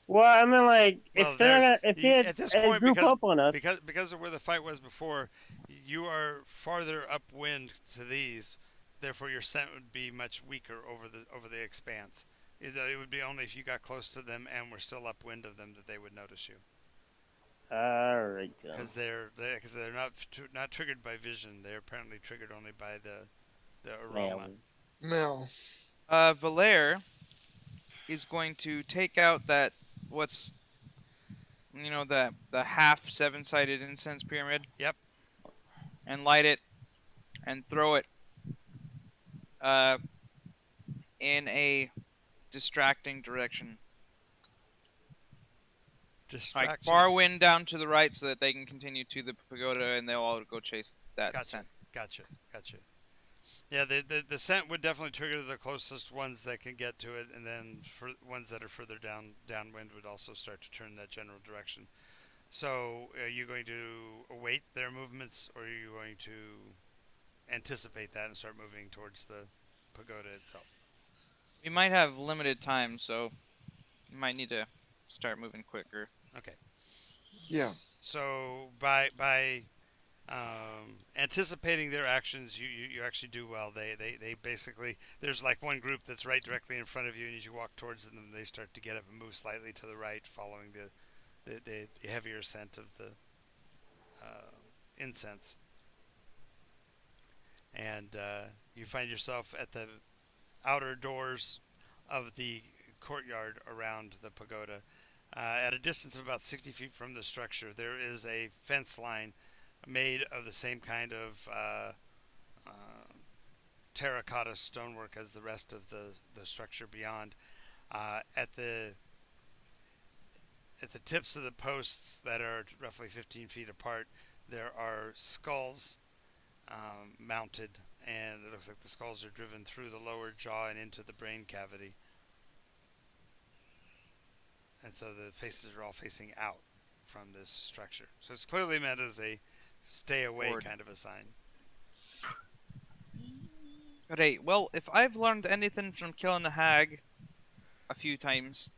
Well, I mean, like, Well, if they're not gonna, if they at this point, group up on us, because of where the fight was before, you are farther upwind to these. Therefore, your scent would be much weaker over the expanse. It would be only if you got close to them and were still upwind of them that they would notice you. all right. Because they're not triggered by vision. They're apparently triggered only by the aroma. No. Valere is going to take out that what's the half seven-sided incense pyramid. Yep. And light it and throw it in a distracting direction. Distraction. Like far wind down to the right so that they can continue to the pagoda and they'll all go chase that scent. Gotcha. Yeah, the scent would definitely trigger the closest ones that can get to it, and then for ones that are further downwind would also start to turn that general direction. So, are you going to await their movements, or are you going to anticipate that and start moving towards the pagoda itself? We might have limited time, so you might need to start moving quicker. Okay. Yeah. So by anticipating their actions, you actually do well. They basically, there's like one group that's right directly in front of you, and as you walk towards them, they start to get up and move slightly to the right, following the heavier scent of the incense. And you find yourself at the outer doors of the courtyard around the pagoda. At a distance of about 60 feet from the structure, there is a fence line made of the same kind of terracotta stonework as the rest of the structure beyond. At the tips of the posts that are roughly 15 feet apart, there are skulls mounted, and it looks like the skulls are driven through the lower jaw and into the brain cavity. And so the faces are all facing out from this structure. So it's clearly meant as a stay away kind of a sign. Right, well, if I've learned anything from killing a hag a few times,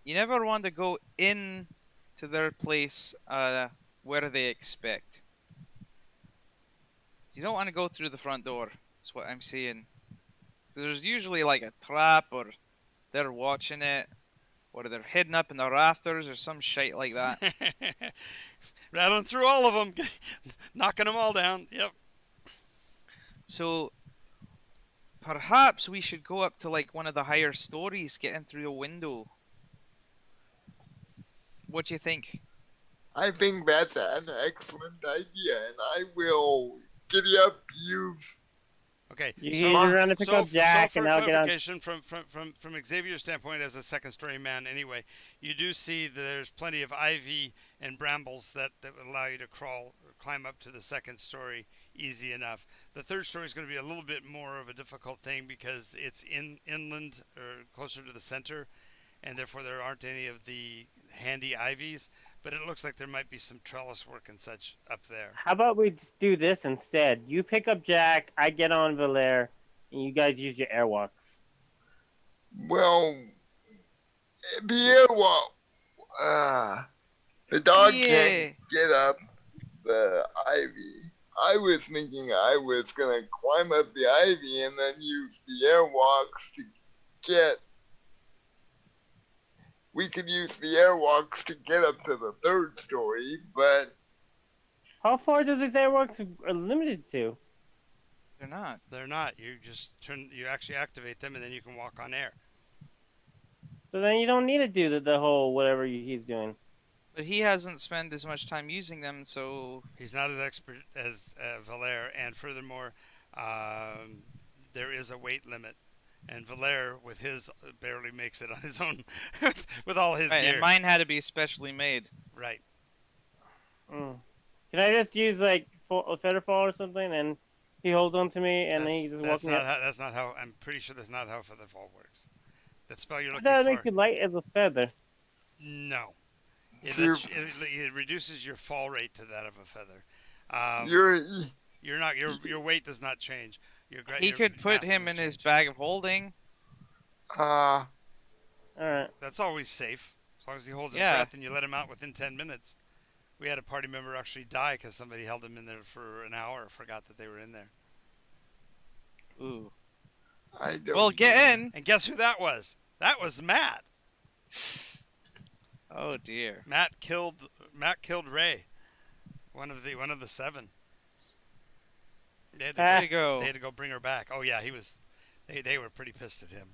you never want to go in to their place where they expect. You don't want to go through the front door, is what I'm saying. There's usually like a trap, or they're watching it, or they're hidden up in the rafters or some shit like that. Rattling through all of them, knocking them all down. Yep. So perhaps we should go up to like one of the higher stories, get in through a window. What do you think? I think that's an excellent idea, and I will giddy up use. Okay. You're going to pick up Jack, for and I'll get on. clarification from Xavier's standpoint as a second story man, anyway, you do see that there's plenty of ivy and brambles that would allow you to climb up to the second story easy enough. The third story is going to be a little bit more of a difficult thing because it's inland or closer to the center, and therefore there aren't any of the handy ivies. But it looks like there might be some trellis work and such up there. How about we just do this instead? You pick up Jack, I get on Valere, and you guys use your airwalks. Well, the airwalk. The dog can't get up the ivy. I was thinking I was going to climb up the ivy and then use the airwalks to get... We could use the airwalks to get up to the third story, but... How far does these airwalks limited to? They're not. They're not. You just you actually activate them, and then you can walk on air. So then you don't need to do the whole whatever he's doing. But he hasn't spent as much time using them, so He's not as expert as Valere, and furthermore, um, there is a weight limit. And Valere, with his, barely makes it on his own with all his right, gear. and mine had to be specially made. Right. Mm. Can I just use like a feather fall or something, and he holds on to me, and then he just walks me up? That's not how. I'm pretty sure that's not how feather fall works. That spell you're I looking thought it for. makes you light as a feather. No. See, It reduces your fall rate to that of a feather. you're You're not your weight does not change. He your could put mass him doesn't in his change. bag of holding. uh Alright. That's always safe as long as he holds his Yeah. breath and you let him out within 10 minutes. We had a party member actually die because somebody held him in there for an hour, forgot that they were in there. Ooh. I don't. Well, get in. And guess who that was? That was Matt. Oh dear. Matt killed Ray, one of the 7. They had to Way go, to go. they had to go bring her back. Oh yeah, he was. They were pretty pissed at him.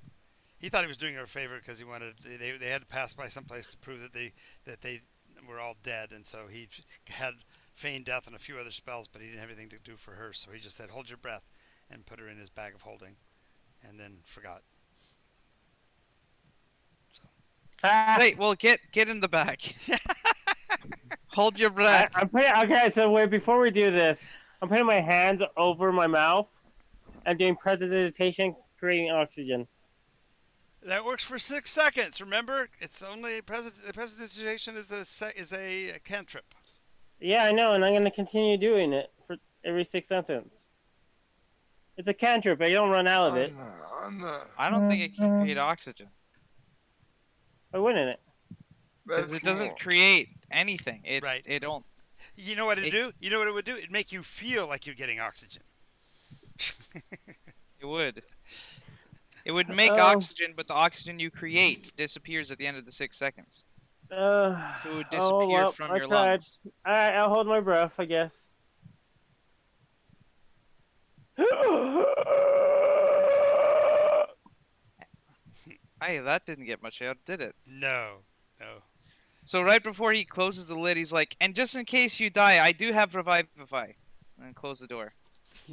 He thought he was doing her a favor because he wanted. They had to pass by someplace to prove that they were all dead, and so he had feigned death and a few other spells, but he didn't have anything to do for her. So he just said, "Hold your breath," and put her in his bag of holding, and then forgot. Right. Well, get in the back. Hold your breath. I'm putting, okay, so wait, before we do this, I'm putting my hands over my mouth and doing prestidigitation, creating oxygen. That works for 6 seconds. Remember, it's only prestidigitation is a cantrip. Yeah, I know, and I'm going to continue doing it for every 6 seconds. It's a cantrip, but you don't run out of it. I don't think it can create oxygen Why wouldn't it? because that's it doesn't more- create anything. It Right. It don't. You know what it'd do? You know what it would do? It'd make you feel like you're getting oxygen. It would. It would make Oh. oxygen, but the oxygen you create disappears at the end of the 6 seconds. It would disappear well, from I your tried. lungs. Alright, I'll hold my breath, I guess. Hey, that didn't get much out, did it? No. So right before he closes the lid, he's like, "And just in case you die, I do have Revivify." And close the door.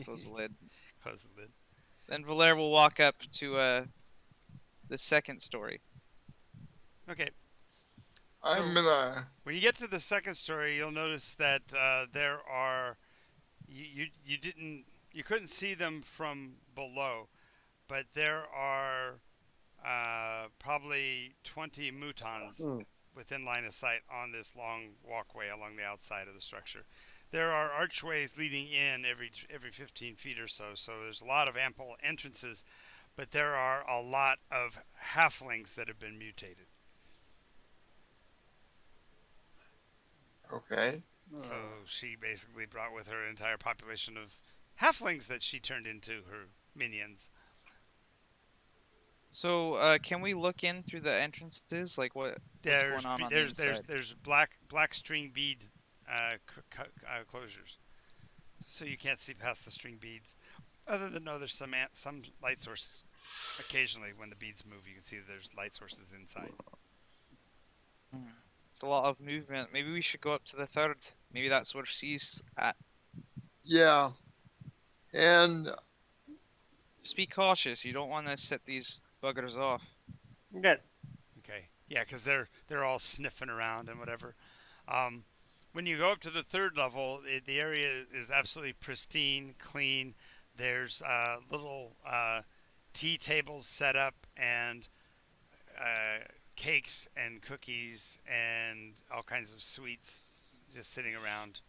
Close the lid. Close the lid. Then Valere will walk up to the second story. Okay. I'm gonna. When you get to the second story, you'll notice that there are you couldn't see them from below, but there are probably 20 mutons within line of sight on this long walkway along the outside of the structure. There are archways leading in every 15 feet or so, so there's a lot of ample entrances, but there are a lot of halflings that have been mutated. Okay. So she basically brought with her an entire population of halflings that she turned into her minions. So can we look in through the entrances? Like what's going on the inside? There's black string bead closures, so you can't see past the string beads. Other than there's some light sources. Occasionally, when the beads move, you can see that there's light sources inside. It's a lot of movement. Maybe we should go up to the third. Maybe that's where she's at. Yeah. And Just be cautious. You don't want to set these buggers off. Good. Okay. Yeah, because they're all sniffing around and whatever. When you go up to the third level, the area is absolutely pristine, clean. There's little tea tables set up and cakes and cookies and all kinds of sweets just sitting around.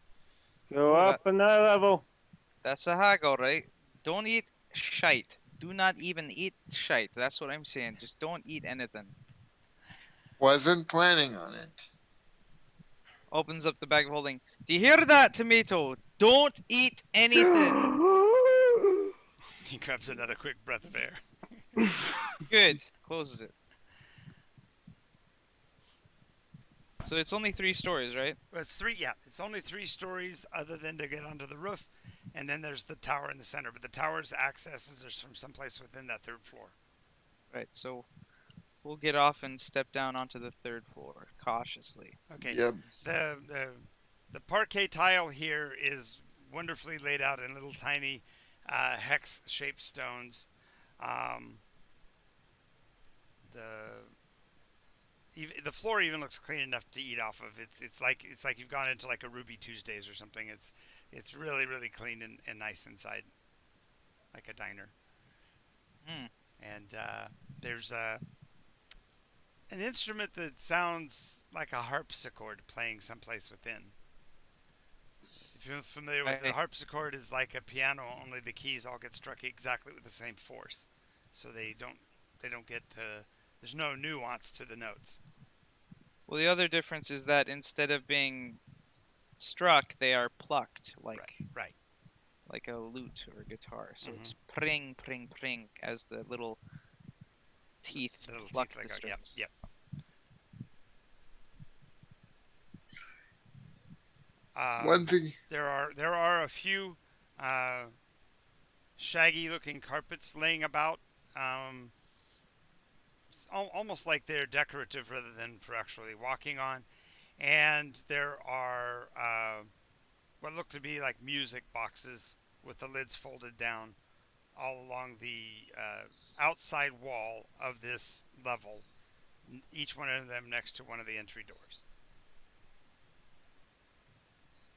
Go up another level. That's a hag, alright. Don't eat shite. Do not even eat shite. That's what I'm saying. Just don't eat anything. wasn't planning on it. Opens up the bag of holding. Do you hear that, tomato? Don't eat anything. He grabs another quick breath of air. Good. Closes it. So it's only 3 stories, right? Well, it's 3, yeah. It's only 3 stories other than to get onto the roof. And then there's the tower in the center. But the tower's accesses are from someplace within that 3rd floor. Right. So We'll get off and step down onto the third floor cautiously. Okay. Yep. The parquet tile here is wonderfully laid out in little tiny hex-shaped stones. Um, the the floor even looks clean enough to eat off of. It's like you've gone into like a Ruby Tuesdays or something. It's really clean and nice inside, like a diner. Hmm. And there's an instrument that sounds like a harpsichord playing someplace within. If you're familiar with it, a harpsichord, is like a piano, only the keys all get struck exactly with the same force, so they don't get there's no nuance to the notes. Well, the other difference is that instead of being struck, they are plucked Right. like a lute or a guitar. So Mhm. it's pring, pring, pring as the little teeth The little pluck teeth, like the yep, strings. yep. One thing. There are a few shaggy-looking carpets laying about, um, almost like they're decorative rather than for actually walking on. And there are what look to be like music boxes with the lids folded down all along the outside wall of this level, each one of them next to one of the entry doors.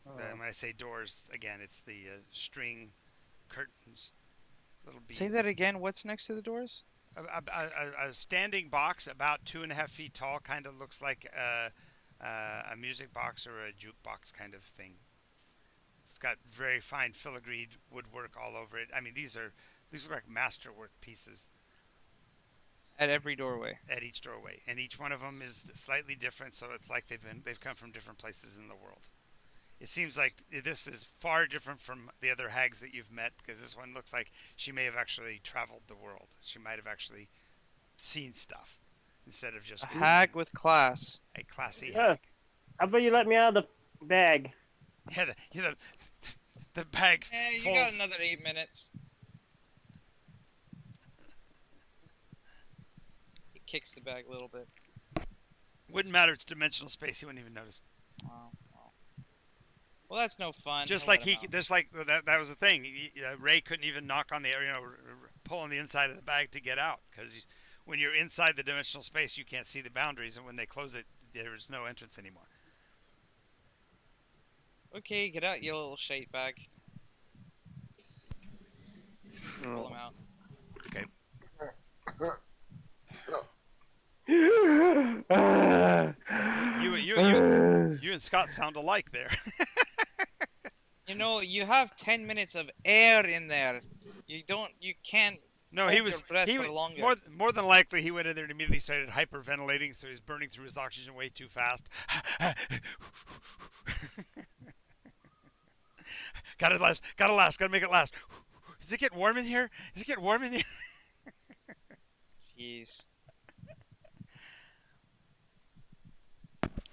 When I say doors, again, it's the string curtains, little beads. Say that again. What's next to the doors? A standing box about 2.5 feet tall, kind of looks like a music box or a jukebox kind of thing. It's got very fine filigreed woodwork all over it. I mean, these look like masterwork pieces At every doorway. at each doorway, and each one of them is slightly different. So it's like they've come from different places in the world. It seems like this is far different from the other hags that you've met, because this one looks like she may have actually traveled the world. She might have actually seen stuff instead of just A hag with class. a classy Yeah. hag. How about you let me out of the bag? Yeah, the bags You folds. got another 8 minutes. He kicks the bag a little bit. Wouldn't matter. It's dimensional space. He wouldn't even notice. Wow. Well, that's no fun. Just He'll like let him out. just like that was the thing. Ray couldn't even knock on the, pull on the inside of the bag to get out, because when you're inside the dimensional space, you can't see the boundaries, and when they close it, there is no entrance anymore. Okay, get out, you little shite bag. Pull him out. Okay. You and Scott sound alike there. You know, you have 10 minutes of air in there. You can't No, hold he was your breath for longer. more than likely he went in there and immediately started hyperventilating, so he's burning through his oxygen way too fast. Gotta make it last. Is it getting warm in here? Jeez.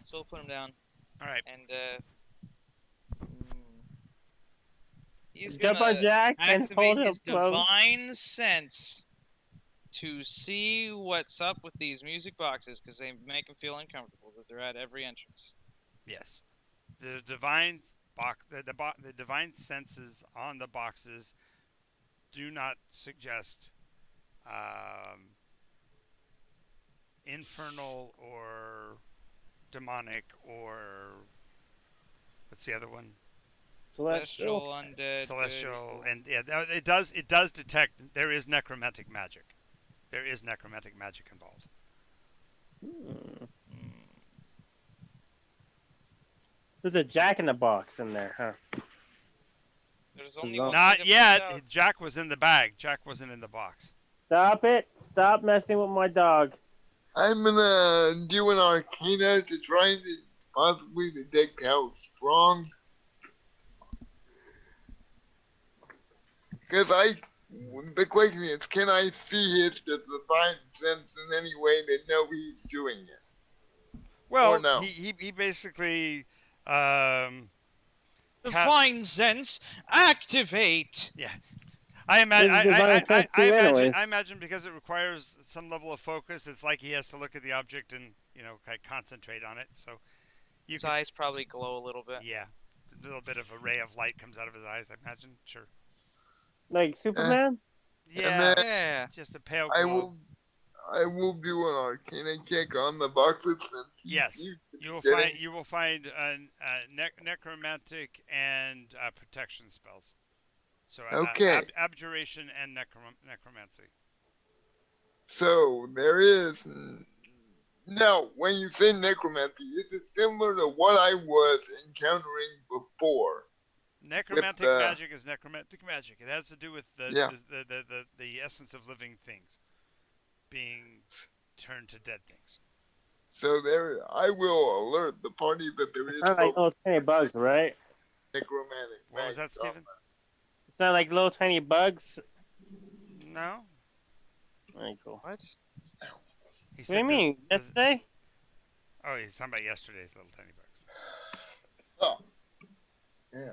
So we'll put him down, All right. and he's Jump on gonna Jack and hold activate him his close. divine sense to see what's up with these music boxes, because they make him feel uncomfortable that they're at every entrance. Yes. The divine the divine senses on the boxes do not suggest infernal or demonic or what's the other one? Celestial, undead, Celestial, good. and yeah, it does detect there is necromantic magic. There is necromantic magic involved. There's a Jack in the Box in there, huh? There's only Not one Not way to yet. find out. Jack was in the bag. Jack wasn't in the box. Stop it! Stop messing with my dog. I'm gonna do an arcana to try to possibly detect how strong. Because the question is, can I see his divine sense in any way to know he's doing it? Well, Or no. he basically Divine sense, activate! yeah. I imagine. It's designed to test you anyways. I imagine because it requires some level of focus. It's like he has to look at the object and kind of concentrate on it. So you His could, eyes probably glow a little bit. yeah, a little bit of a ray of light comes out of his eyes. I imagine. Sure. Like Eh, Superman? and then Yeah, Yeah. just a pale I glow. will I will do an arcana check on the boxes since he Yes, seems to be you getting will find necromantic and protection spells. So okay. abjuration and necromancy. So there is now when you say necromancy, is it similar to what I was encountering before? Necromantic the- magic is necromantic magic. It has to do with Yeah. the essence of living things being turned to dead things. So there, I will alert the party that there is It's not like no little tiny bugs, right? necromantic What was that, magic. Stephen? It's not like little tiny bugs. No, Alright, cool. What? he What do said. you mean? Yesterday? Oh, he's talking about yesterday's little tiny bugs. Oh, yeah.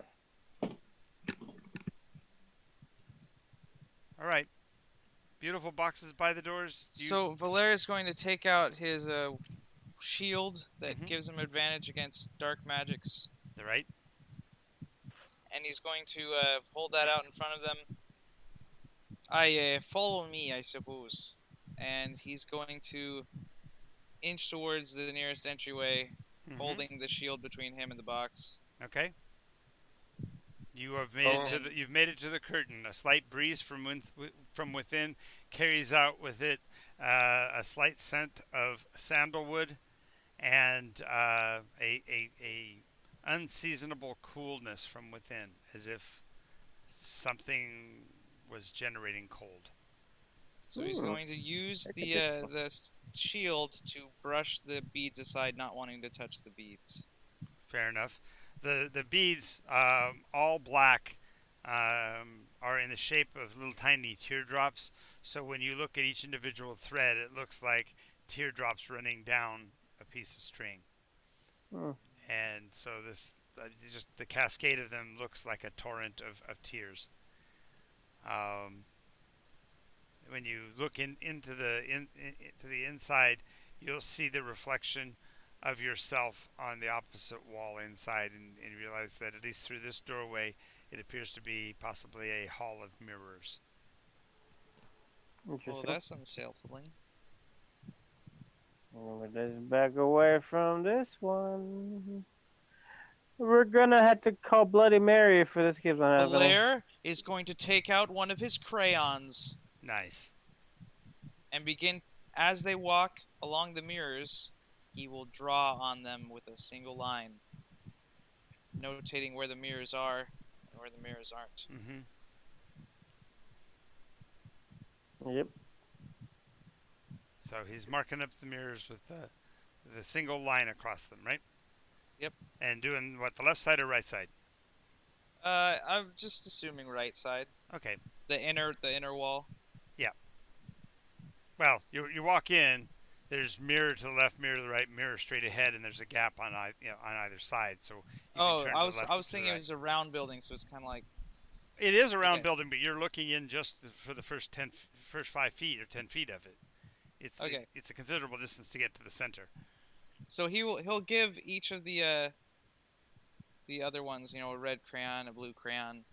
All right, beautiful boxes by the doors. So Valeria's going to take out his shield that Mhm. gives him advantage against dark magics, right. and he's going to hold that out in front of them. Follow me, I suppose. And he's going to inch towards the nearest entryway, Mhm. holding the shield between him and the box. Okay. You have made it to Um, you've made it to the curtain. A slight breeze from within carries out with it a slight scent of sandalwood and a unseasonable coolness from within, as if something was generating cold. So he's Ooh. going to use That's a the good shield to brush the beads aside, not wanting to touch the beads. Fair enough. The beads, all black, are in the shape of little tiny teardrops. So when you look at each individual thread, it looks like teardrops running down a piece of string. Hmm. And so this, just the cascade of them looks like a torrent of tears. When you look into the inside, you'll see the reflection of yourself on the opposite wall inside, and realize that at least through this doorway, it appears to be possibly a hall of mirrors. Well, Interesting. that's unsettling. Let's back away from this one. We're gonna have to call Bloody Mary if this keeps on happening. Valer is going to take out one of his crayons Nice. and begin, as they walk along the mirrors, he will draw on them with a single line, notating where the mirrors are and where the mirrors aren't. Mm-hmm. Yep. So he's marking up the mirrors with the single line across them, right? Yep. And doing what, the left side or right side? I'm just assuming right side, Okay. the inner wall. Well, you walk in. There's mirror to the left, mirror to the right, mirror straight ahead, and there's a gap on on either side. So you Oh, can turn I to was the left I or was to the thinking it right. was a round building, so it's kind of like It is a round Okay. building, but you're looking in just for the first 5 feet or 10 feet of it. Okay. It's a considerable distance to get to the center. so he'll give each of the other ones, a red crayon, a blue crayon.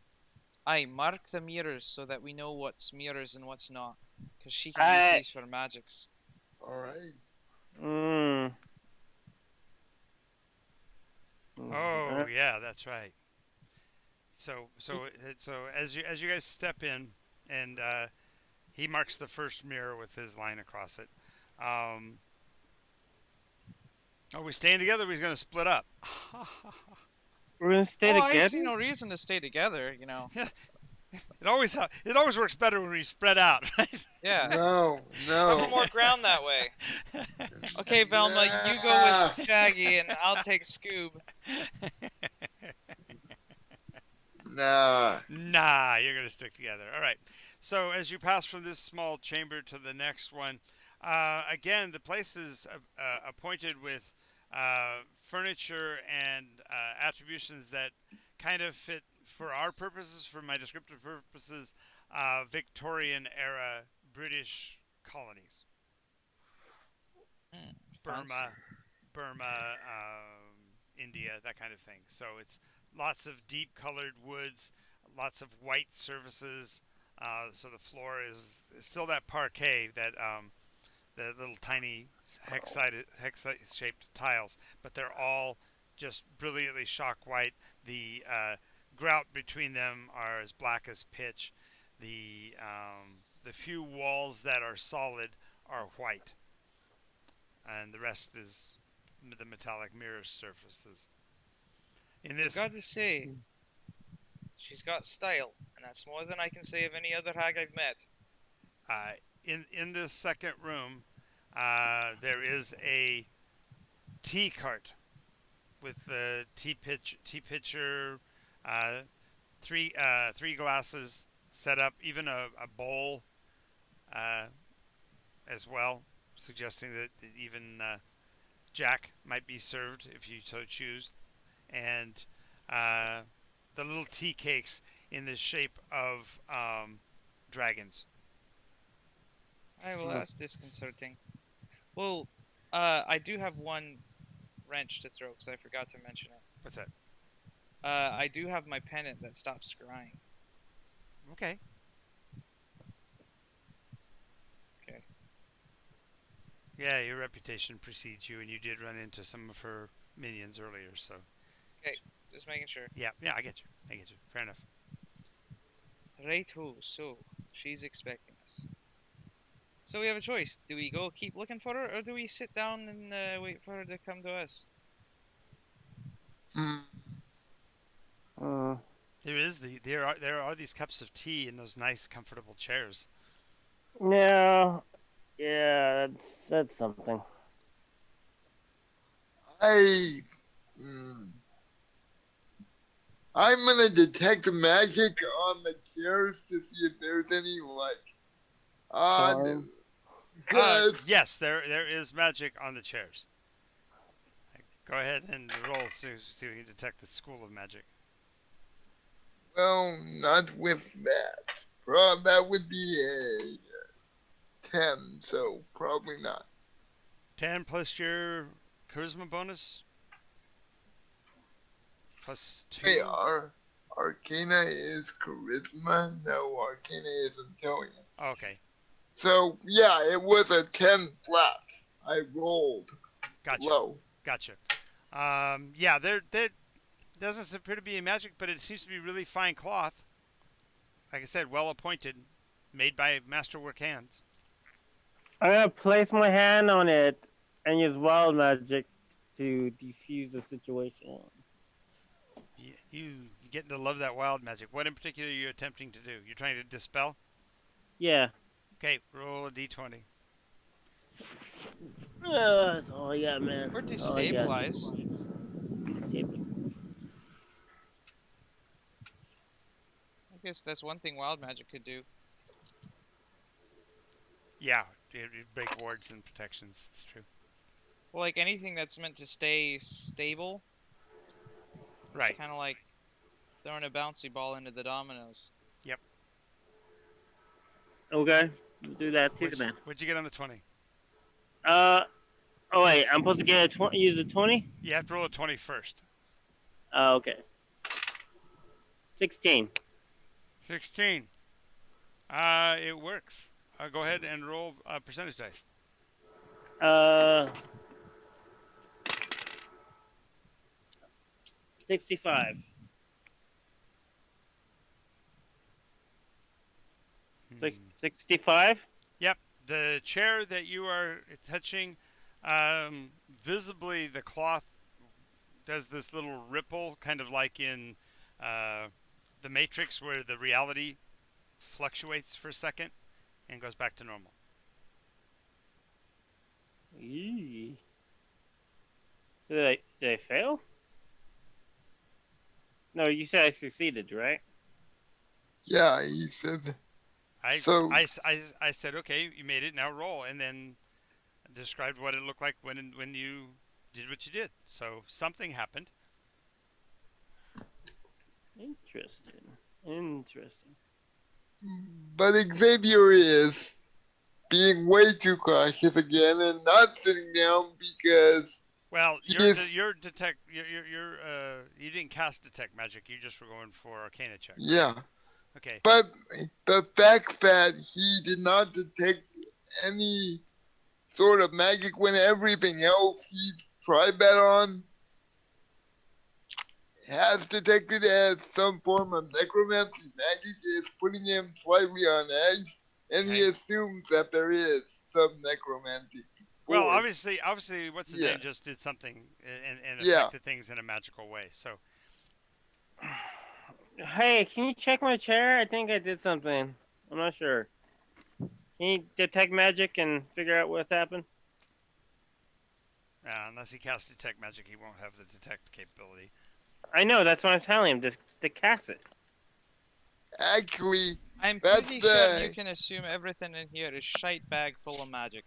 I mark the mirrors so that we know what's mirrors and what's not, because she can use Aye. these for magics. All right. Mm. Oh yeah, that's right. So as you guys step in, and he marks the first mirror with his line across it. Are we staying together? Or are we going to split up? We're gonna stay I together. see no reason to stay together. It always works better when we spread out, right? Yeah. No, Cover no. more ground that way. Okay, Velma, you go with Shaggy, and I'll take Scoob. Nah. Nah, you're going to stick together. All right. So as you pass from this small chamber to the next one, again, the place is appointed with furniture and attributions that kind of fit for our purposes, for my descriptive purposes, Victorian era British colonies. Fancy. Burma, Burma, India, that kind of thing. So it's lots of deep colored woods, lots of white surfaces. So the floor is still that parquet, that the little tiny hex shaped tiles, but they're all just brilliantly shock white. The grout between them are as black as pitch. The few walls that are solid are white, and the rest is the metallic mirror surfaces. In I've this, got to say, she's got style, and that's more than I can say of any other hag I've met. uh, in this second room, there is a tea cart with the tea pitcher, uh, three glasses set up, even a bowl uh, as well, suggesting that even Jack might be served if you so choose, and uh, the little tea cakes in the shape of dragons. Alright, well, Hmm. that's disconcerting. Well, I do have one wrench to throw because I forgot to mention it. What's that? I do have my pennant that stops scrying. Okay. Okay. Yeah, your reputation precedes you, and you did run into some of her minions earlier. So Okay, just making sure. yeah, I get you. I get you. Fair enough. Righto, so she's expecting us. So we have a choice. Do we go keep looking for her, or do we sit down and wait for her to come to us? Hmm. Uh, There are these cups of tea in those nice, comfortable chairs. yeah, yeah, that's something. I. Hmm. I'm gonna detect magic on the chairs to see if there's any like odd. Charm. Cause Yes, there is magic on the chairs. Go ahead and roll to see if you can detect the school of magic. well, not with that. That would be a 10, so probably not. 10 plus your charisma bonus plus Wait, 2. Arcana is charisma? No, Arcana is intelligence. Okay, So, yeah, it was a 10 flat. I rolled gotcha, low. gotcha. Yeah, there doesn't appear to be magic, but it seems to be really fine cloth. Like I said, well appointed, made by masterwork hands. I'm gonna place my hand on it and use wild magic to defuse the situation. You getting to love that wild magic. What in particular are you attempting to do? You're trying to dispel? Yeah. Okay, roll a d20. That's all I got, man. Or That's all I got. destabilize. I guess that's one thing wild magic could do. Yeah, it break wards and protections. It's true. Well, like anything that's meant to stay stable. Right. It's kind of like throwing a bouncy ball into the dominoes. Yep. Okay. We'll do that too, man. What'd you get on the 20? Oh wait, I'm supposed to get a 20. Use a 20. You have to roll a 20 first. Okay. 16. 16. It works. Go ahead and roll percentage dice. Uh. 65. Hmm. 65. Yep. The chair that you are touching, visibly the cloth does this little ripple, kind of like in the Matrix, where the reality fluctuates for a second and goes back to normal. Eee. Did I fail? No, you said I succeeded, right? Yeah, he said. I, So- I said, okay, you made it, now roll, and then described what it looked like when you did what you did. So something happened. Interesting. Interesting. But Xavier is being way too cautious again and not sitting down because Well, he your is, your detect your you didn't cast detect magic. You just were going for Arcana check. Right? yeah. Okay. But the fact that he did not detect any sort of magic when everything else he's tried that on has detected as some form of necromancy magic is putting him slightly on edge, and he Okay. assumes that there is some necromantic Well, force. obviously, what's his Yeah, name just did something and yeah. affected things in a magical way. So, Hey, can you check my chair? I think I did something. I'm not sure. Can you detect magic and figure out what's happened? unless he casts detect magic, he won't have the detect capability. I know, that's what I'm telling him, just to cast it. Actually, I'm that's pretty sure you the can assume everything in here is shite bag full of magic.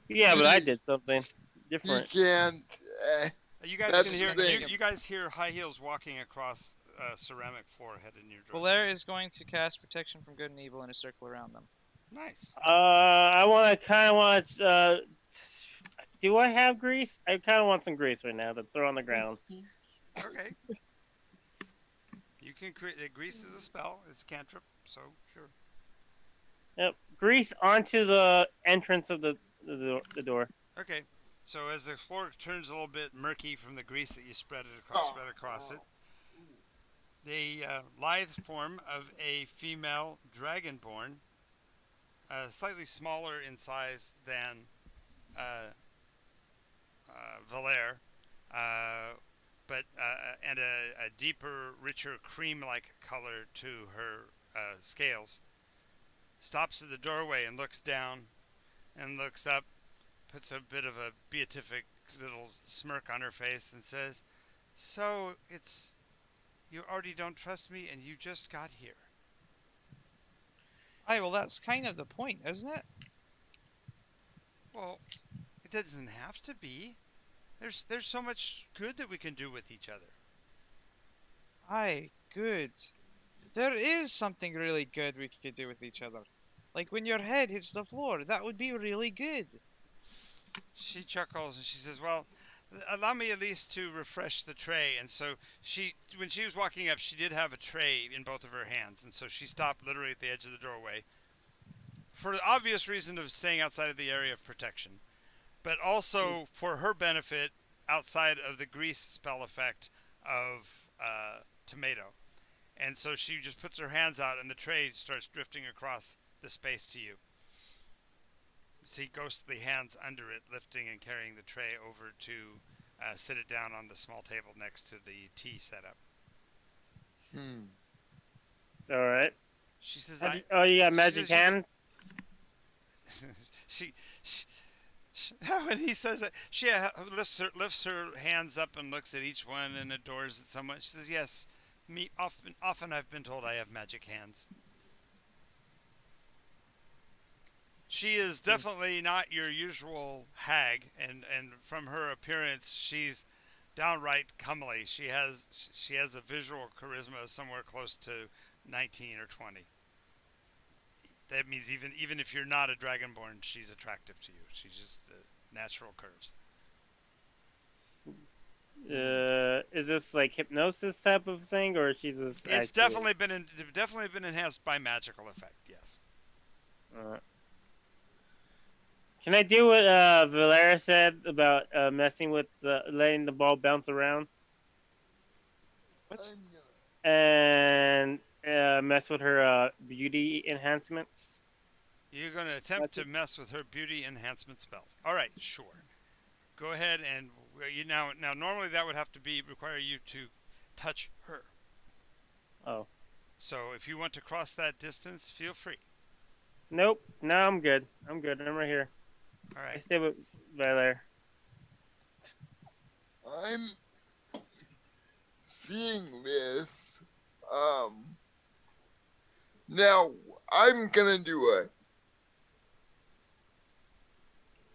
Yeah, but I he did something he different. can't. You guys That's can the hear gonna make thing. him. you guys hear high heels walking across ceramic floor headed in your Blair direction. is going to cast protection from good and evil in a circle around them. Nice. I want to kind of want. Do I have grease? I kind of want some grease right now to throw on the ground. Okay. You can create. Grease is a spell. It's a cantrip. So sure. Yep, grease onto the entrance of the door. Okay. So as the floor turns a little bit murky from the grease that you spread across it, the lithe form of a female dragonborn, slightly smaller in size than uh, Valere, uh, but and a deeper, richer, cream-like color to her scales, stops at the doorway and looks down and looks up, puts a bit of a beatific little smirk on her face, and says, "So it's you already don't trust me, and you just got here." Aye, well that's kind of the point, isn't it? Well, it doesn't have to be. There's so much good that we can do with each other. Aye, good. There is something really good we could do with each other. Like when your head hits the floor, that would be really good. She chuckles and she says, "Well, allow me at least to refresh the tray." And so when she was walking up, she did have a tray in both of her hands, and so she stopped literally at the edge of the doorway for the obvious reason of staying outside of the area of protection, but also for her benefit outside of the grease spell effect of tomato. And so she just puts her hands out, and the tray starts drifting across the space to you. See ghostly hands under it, lifting and carrying the tray over to sit it down on the small table next to the tea setup. Hmm. All right. She says, Oh, you got she magic says, hand? she, she, when he says that, she lifts her hands up and looks at each one and adores it somewhat. She says, "Yes, me often I've been told I have magic hands." She is definitely not your usual hag, and from her appearance, she's downright comely. She has a visual charisma somewhere close to 19 or 20. That means even if you're not a dragonborn, she's attractive to you. She's just natural curves. Is this like hypnosis type of thing, or she's just It's actually? definitely been enhanced by magical effect. Yes. Uh, can I do what Valera said about messing with letting the ball bounce around What? and mess with her beauty enhancements? You're going to attempt to mess with her beauty enhancement spells. All right, sure. Go ahead and you now normally that would have to be require you to touch her. Oh, So if you want to cross that distance, feel free. nope. No, I'm good. I'm good. I'm right here. All I right. stay with Valera. I'm seeing this. Um. Now I'm gonna do a.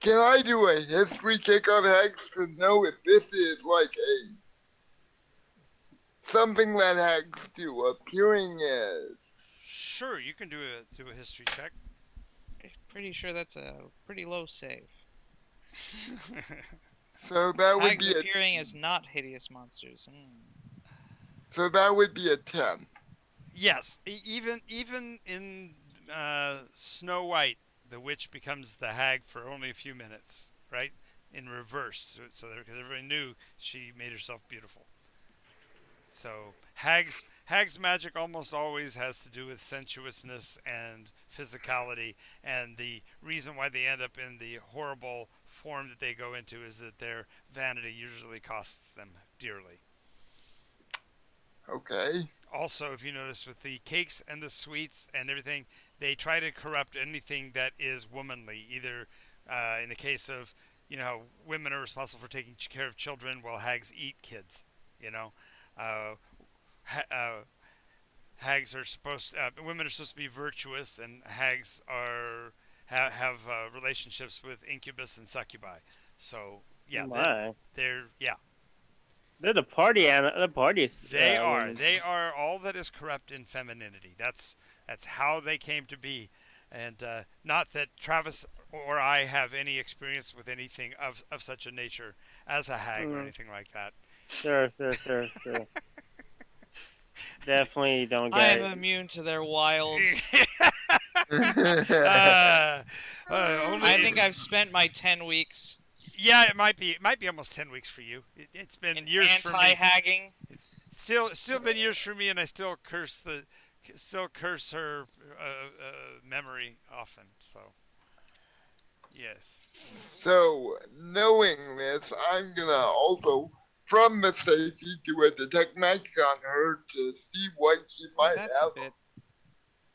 Can I do a history check on Hex to know if this is like a something that Hex do appearing as sure, you can do a history check. Pretty sure that's a pretty low save. So that would Hags be appearing as not hideous monsters. a 10. Yes, even in Snow White, the witch becomes the hag for only a few minutes, right? In reverse, so because everybody knew she made herself beautiful. So hags magic almost always has to do with sensuousness and physicality, and the reason why they end up in the horrible form that they go into is that their vanity usually costs them dearly. Okay. Also, if you notice with the cakes and the sweets and everything, they try to corrupt anything that is womanly. Either in the case of, women are responsible for taking care of children, while hags eat kids. You know, uh, ha- hags are women are supposed to be virtuous, and hags have relationships with incubus and succubi. So yeah, My. they're yeah. They're the party the parties. They are. Women. They are all that is corrupt in femininity. That's how they came to be, and not that Travis or I have any experience with anything of such a nature as a hag or Mm, anything like that. sure. Definitely don't I am get. immune to their wiles. uh, only I think I've spent my 10 weeks yeah, it might be. It might be almost 10 weeks for you. It's been in years for me. anti-hagging. Still been years for me, and I still curse her memory often. So yes. So, knowing this, I'm gonna also, from mistake, do a detect magic on her to see what she might That's have. a bit.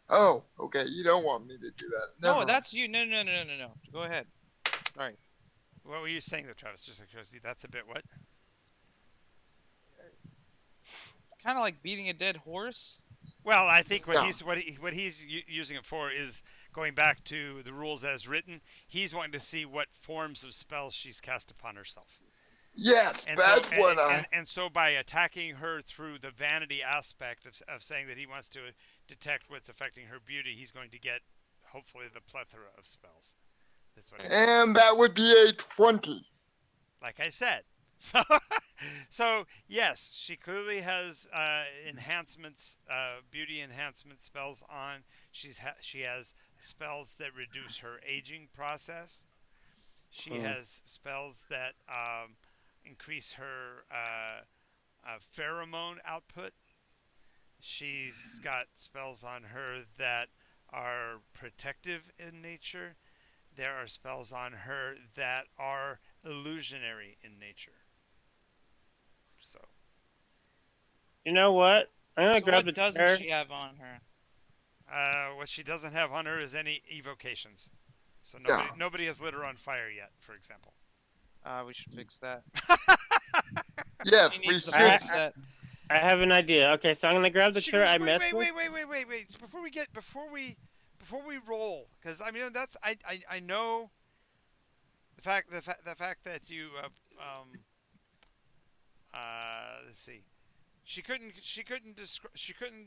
Oh, okay. You don't want me to do that. Never No, mind. that's you. No. Go ahead. Sorry. What were you saying, though, Travis? Just like curiosity, that's a bit what? Kind of like beating a dead horse. Well, I think Yeah. what he's using it for is going back to the rules as written. He's wanting to see what forms of spells she's cast upon herself. Yes, And that's so, what and so by attacking her through the vanity aspect of saying that he wants to detect what's affecting her beauty, he's going to get hopefully the plethora of spells. That's what. And that would be a 20. Like I said. So, so yes, she clearly has enhancements, beauty enhancement spells on. She has spells that reduce her aging process. She has spells that increase her pheromone output. She's got spells on her that are protective in nature. There are spells on her that are illusionary in nature. So, You know what? I'm gonna So grab the what doesn't chair. she have on her? what she doesn't have on her is any evocations. So Yeah. nobody has lit her on fire yet, for example. We should fix that. Yes, She we needs to should. fix that. I have an idea. Okay, so I'm gonna grab the She chair goes, I wait, messed wait, with. wait. Before we roll, because I mean I know the fact that you let's see. She couldn't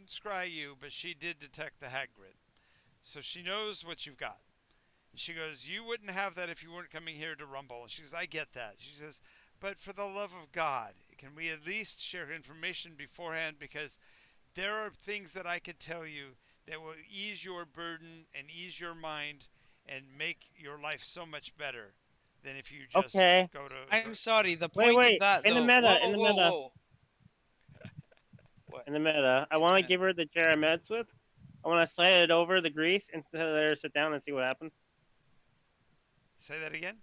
scry you, but she did detect the hag grid. So she knows what you've got. And she goes, "You wouldn't have that if you weren't coming here to rumble." And she goes, "I get that." She says, "But for the love of God, can we at least share information beforehand? Because there are things that I could tell you that will ease your burden and ease your mind and make your life so much better than if you just Okay. go to." I'm sorry. The Wait, point of wait. that, In the though. meta, Whoa, in the whoa, meta. whoa. What? In the meta, I In the want to meta. give her the chair I messed with. I want to slide it over the grease and let her sit down and see what happens. Say that again.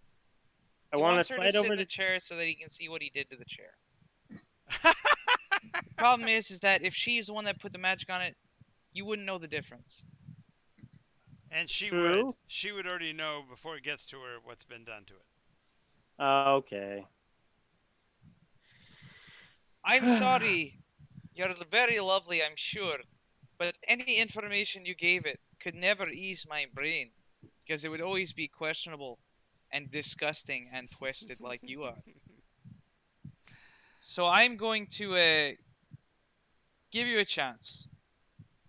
I He want wants to her to slide sit over in the the. chair so that he can see what he did to the chair. Problem is that if she's the one that put the magic on it, you wouldn't know the difference. And True. she would already know before it gets to her what's been done to it. Okay. I'm sorry. You're very lovely, I'm sure. But any information you gave it could never ease my brain. Because it would always be questionable and disgusting and twisted like you are. So I'm going to give you a chance.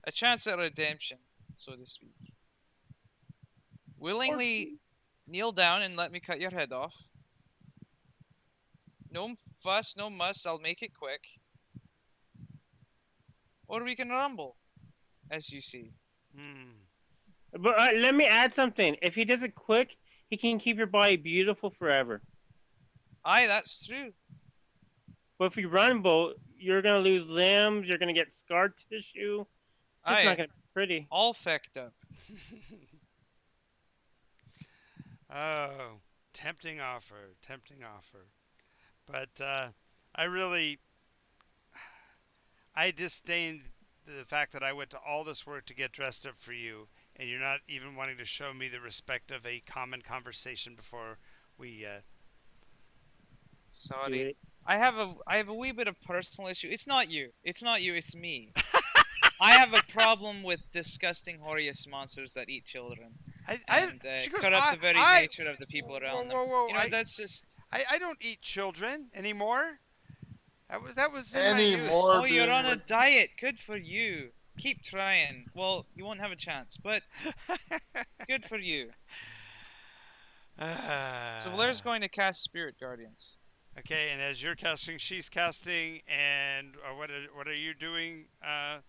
A chance at redemption. so to speak. Willingly kneel down and let me cut your head off. No fuss, no muss, I'll make it quick. Or we can rumble, as you see. Hmm. But let me add something. If he does it quick, he can keep your body beautiful forever. Aye, that's true. But if you rumble, you're gonna lose limbs. You're gonna get scar tissue. It's just not Aye, gonna be pretty. all fecked up. Oh, tempting offer, tempting offer. But I really, I disdain the fact that I went to all this work to get dressed up for you, and you're not even wanting to show me the respect of a common conversation before we. Sorry. I have a wee bit of personal issue. It's not you. It's not you, it's me. I have a problem with disgusting horrious monsters that eat children. And she goes, cut up the very I, nature of the people whoa, around whoa, them. whoa, You know, that's just I don't eat children anymore. That was in my youth. Anymore. Oh, you're on a diet. Good for you. Keep trying. Well, you won't have a chance, but good for you. So Blair's going to cast Spirit Guardians. Okay, and as you're casting, she's casting, and what are you doing, I'm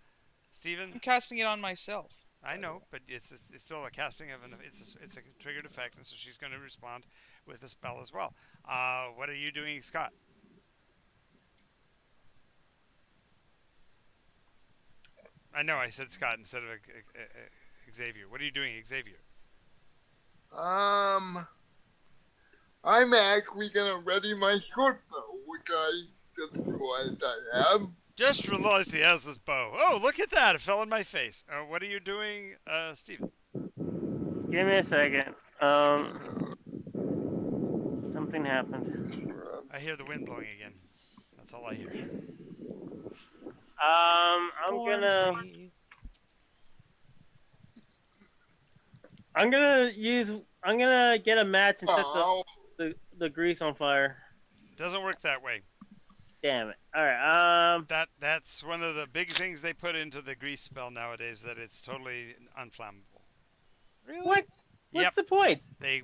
Steven? casting it on myself. I know, but it's still a casting of it's a triggered effect, and so she's going to respond with a spell as well. What are you doing, Scott? I know I said Scott instead of Xavier. What are you doing, Xavier? I'm actually gonna ready my short bow, which I just realized I have. Just realized he has this bow. Oh, look at that! It fell in my face. What are you doing, Steven? Give me a second. Something happened. I hear the wind blowing again. That's all I hear. I'm gonna get a match and set Oh, the grease on fire. Doesn't work that way. Damn it. Alright, That's one of the big things they put into the grease spell nowadays. That it's totally unflammable. Really? what's Yep. the point? They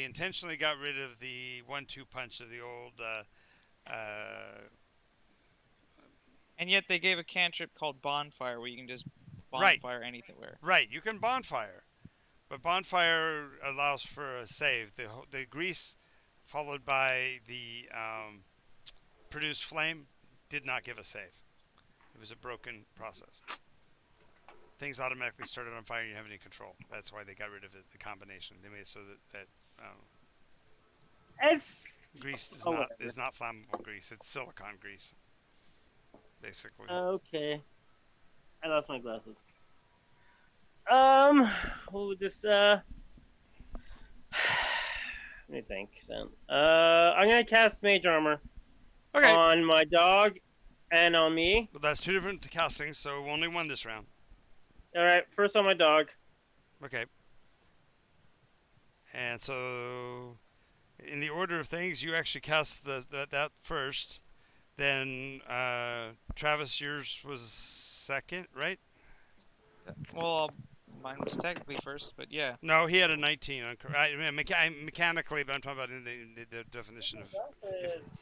intentionally got rid of the 1-2 punch of the old. And yet they gave a cantrip called Bonfire where you can just Right. bonfire anywhere. Right, you can bonfire, but bonfire allows for a save. The grease, followed by the produced flame, did not give a save. It was a broken process. Things automatically started on fire. And you didn't have any control. That's why they got rid of it. The combination they made it so that It's grease whatever. is not flammable grease. It's silicon grease, basically. Okay. I lost my glasses. What would this let me think then. I'm gonna cast Mage Armor Okay, on my dog and on me. well, that's two different castings, so only one this round. Alright, first on my dog. Okay. And so, in the order of things, you actually cast that first. Then, Travis, yours was second, right? Well, mine was technically first, but yeah. No, he had a 19. Mechanically, but I'm talking about in the definition of.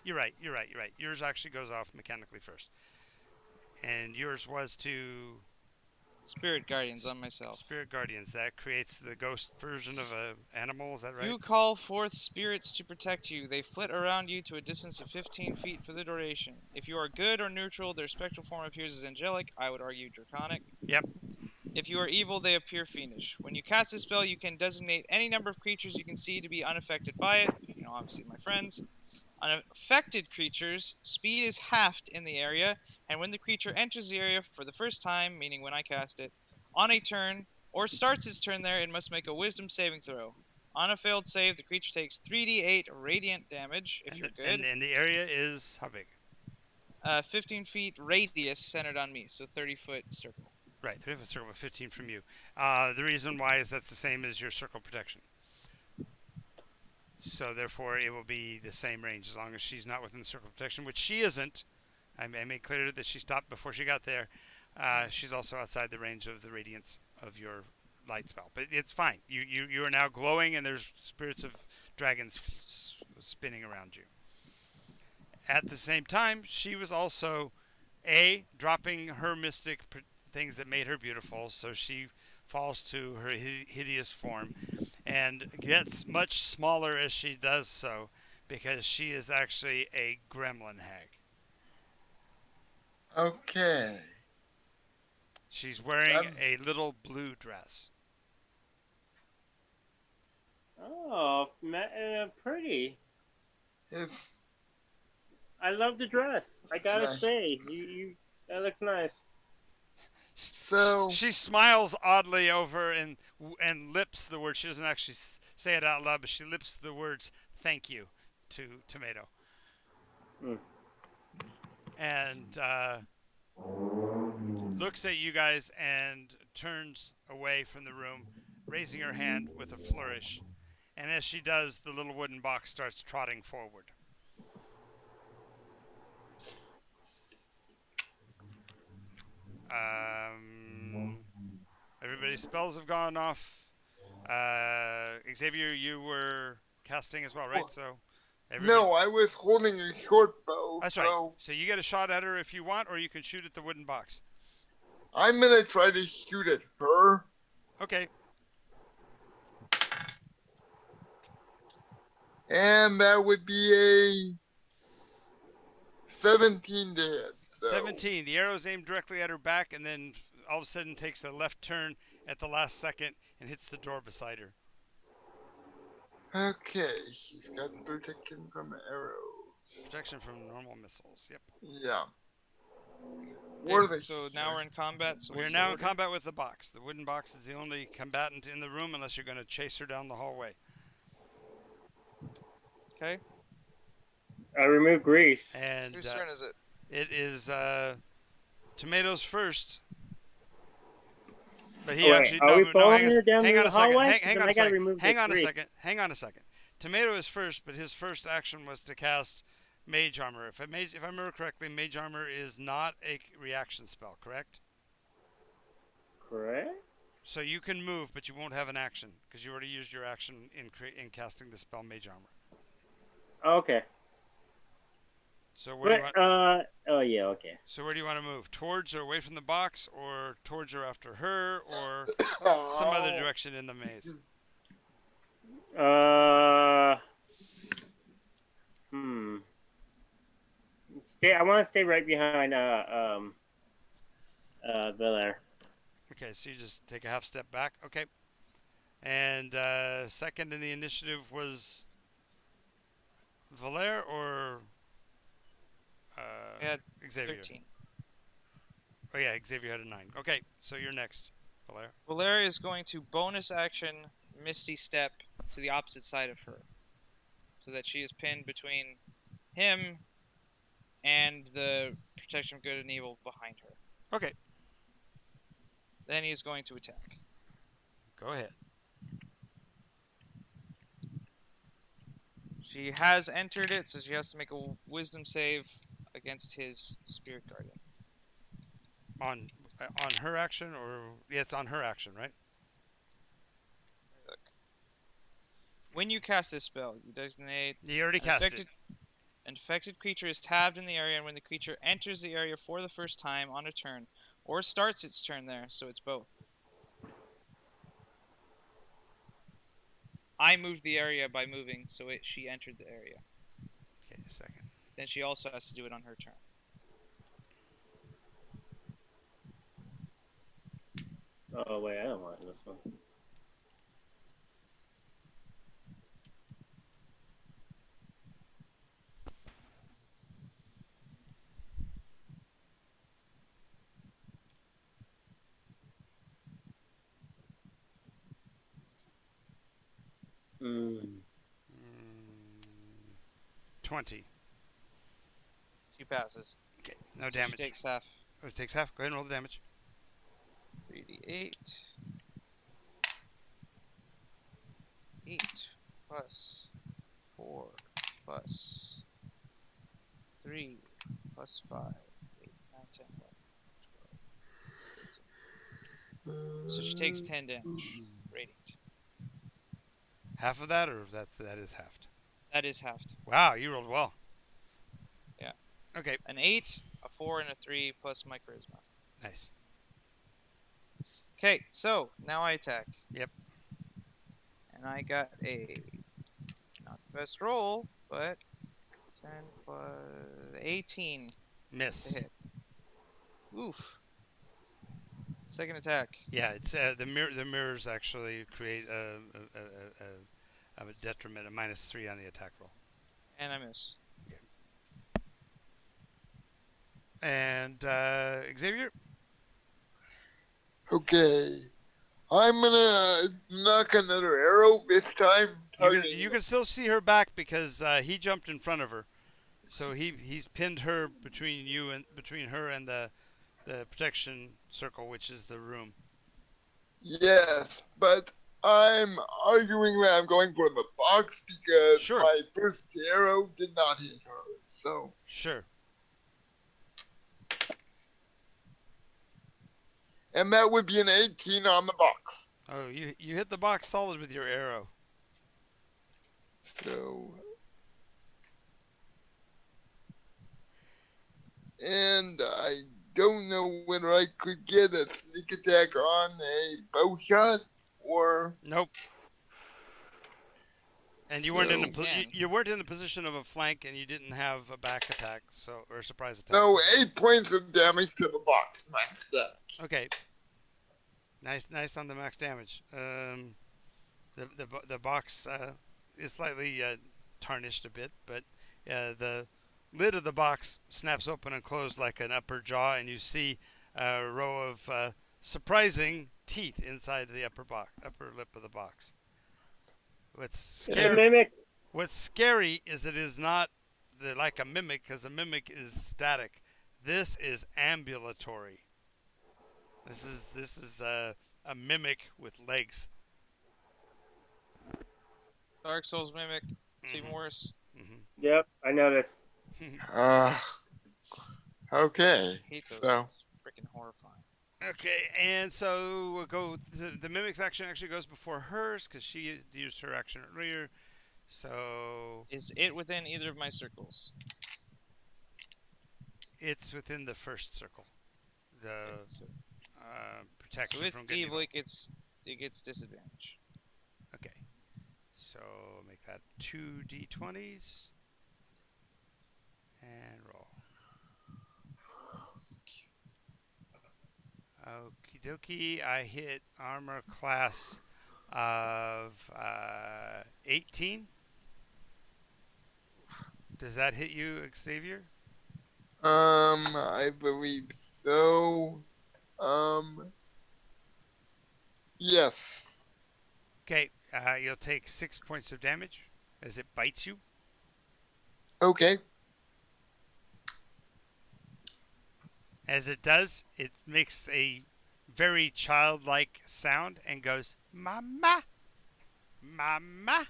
You're right. Yours actually goes off mechanically first. And yours was to Spirit Guardians on myself. Spirit Guardians. That creates the ghost version of a animal. Is that right? You call forth spirits to protect you. They flit around you to a distance of 15 feet for the duration. If you are good or neutral, their spectral form appears as angelic. I would argue draconic. Yep. If you are evil, they appear fiendish. When you cast a spell, you can designate any number of creatures you can see to be unaffected by it. You know, obviously my friends. Unaffected creatures, speed is halved in the area, and when the creature enters the area for the first time, meaning when I cast it, on a turn, or starts its turn there, it must make a wisdom saving throw. On a failed save, the creature takes 3d8 radiant damage, if you're good. And the area is how big? 15 feet radius centered on me, so 30-foot circle. Right, 30-foot circle, but 15 from you. The reason why is that's the same as your circle protection. So therefore, it will be the same range as long as she's not within the circle of protection, which she isn't. I made clear that she stopped before she got there. She's also outside the range of the radiance of your light spell. But it's fine. You are now glowing, and there's spirits of dragons spinning around you. At the same time, she was also dropping her mystic things that made her beautiful, so she falls to her hideous form and gets much smaller as she does so because she is actually a gremlin hag. Okay. She's wearing a little blue dress. Oh, pretty. If I love the dress. I gotta Right. say, you that looks nice. so, She smiles oddly over and lips the word. She doesn't actually say it out loud, but she lips the words "thank you" to Tomato. Hmm. And looks at you guys and turns away from the room, raising her hand with a flourish. And as she does, the little wooden box starts trotting forward. Everybody's spells have gone off. Xavier, you were casting as well, right? So, everybody. no, I was holding a short bow, That's so right. So you get a shot at her if you want, or you can shoot at the wooden box. I'm gonna try to shoot at her. Okay. And that would be a 17 to hit. So. 17. The arrow's aimed directly at her back, and then all of a sudden takes a left turn at the last second and hits the door beside her. Okay, she's got protection from arrows. Protection from normal missiles. Yep. Yeah. Okay, so now we're in combat. So We're now in combat with the box. The wooden box is the only combatant in the room unless you're going to chase her down the hallway. Okay. I remove grease. And Whose turn is it? it is Tomatoes first. But he Oh, wait, actually are we following hang, her down hang the on a second. hallway? Hang Then on I a gotta second. remove Hang the on a grease. second. Hang on a second. Tomato is first, but his first action was to cast Mage Armor. If I remember correctly, Mage Armor is not a reaction spell, correct? Correct? So you can move, but you won't have an action because you already used your action in casting the spell Mage Armor. Okay. So where do you want? Oh yeah, okay. So where do you want to move? Towards or away from the box, or towards or after her, or some other direction in the maze? I want to stay right behind Belair. Okay, so you just take a half step back. Okay. And second in the initiative was Valère or Yeah, Xavier? 13. Oh yeah, Xavier had a 9. Okay, so you're next, Valère. Valeria is going to bonus action Misty Step to the opposite side of her, so that she is pinned between him and the protection of good and evil behind her. Okay, Then he's going to attack. go ahead. She has entered it, so she has to make a wisdom save against his spirit guardian. On her action, or yeah, it's on her action, right? Look. When you cast this spell, you designate You already an cast it. infected creature is tabbed in the area, and when the creature enters the area for the first time on a turn, or starts its turn there, so it's both. I moved the area by moving, so she entered the area. Okay, a second. Then she also has to do it on her turn. Oh wait, I don't want this one. Mm. 20. She passes. Okay, no So damage. She takes half. Oh, it takes half. Go ahead and roll the damage. 3d8. 8 plus 4 plus 3 plus 5. 8, 9, 10, 11, 12, 13. So she takes 10 damage. Radiant. Half of that, or that is halved. That is halved. Wow, you rolled well. Yeah. Okay, An 8, a 4, and a 3 plus my charisma. nice. Okay, so now I attack. Yep. And I got a not the best roll, but 10 plus 18 Miss. to hit. Oof. Second attack. Yeah, it's the mirrors actually create a detriment, a -3 on the attack roll. And I miss. And Xavier, Okay. I'm gonna knock another arrow this time. you can still see her back because he jumped in front of her, so he's pinned her between her and the protection circle, which is the room. Yes, but I'm arguing that I'm going for the box because Sure. my first arrow did not hit her. So, Sure. and that would be an 18 on the box. Oh, you hit the box solid with your arrow. So, and I don't know whether I could get a sneak attack on a bow shot or Nope. And you weren't in So- you weren't in the position of a flank, and you didn't have a back attack, or a surprise attack. no 8 points of damage to the box, max that. Okay. Nice on the max damage. The box is slightly tarnished a bit, but the lid of the box snaps open and closed like an upper jaw, and you see a row of surprising teeth inside the upper lip of the box. It's a mimic. What's scary is it is not like a mimic, because a mimic is static. This is ambulatory. This is a mimic with legs. Dark Souls Mimic. It's even worse. Yep, I noticed. Okay. I hate those. So, It's freaking horrifying. Okay, and so we'll go. The mimic's action actually goes before hers because she used her action earlier. So Is it within either of my circles? it's within the first circle. The Okay, so protection it's from getting evil. It gets disadvantage. Okay, so make that 2d20s and roll. Okie dokie, I hit armor class of 18. Does that hit you, Xavier? I believe so. Yes. Okay, you'll take 6 points of damage as it bites you. Okay. As it does, it makes a very childlike sound and goes, "Mama, mama."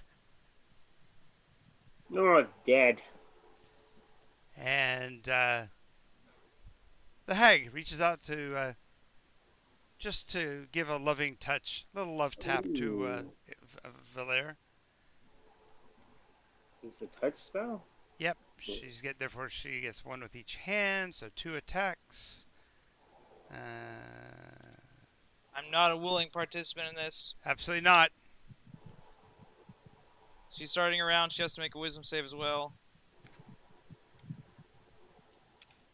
Oh, dead. And the hag reaches out to just to give a loving touch, little love tap to Valere. Is this a touch spell? Yep, therefore she gets 1 with each hand, so 2 attacks. I'm not a willing participant in this. Absolutely not. She's starting her round. She has to make a wisdom save as well.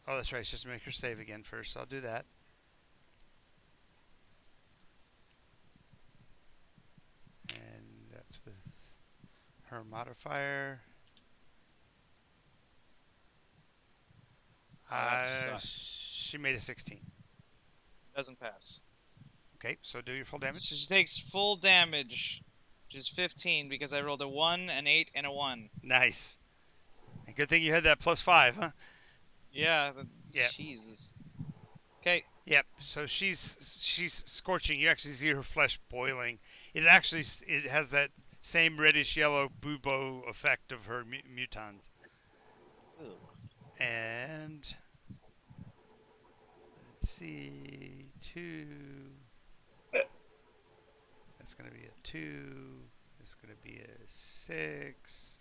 Oh, that's right. She has to make her save again first. So I'll do that. And that's with her modifier. Oh, that sucks. She made a 16. Doesn't pass. Okay, so do your full damage. So she takes full damage, which is 15 because I rolled a 1, an 8, and a 1. Nice. And good thing you had that +5, huh? Yeah. Yeah. Jesus. Okay. Yep. So she's scorching. You actually see her flesh boiling. It has that same reddish yellow bubo effect of her mutons. And let's see, 2, It's going to be a 2. It's going to be a 6.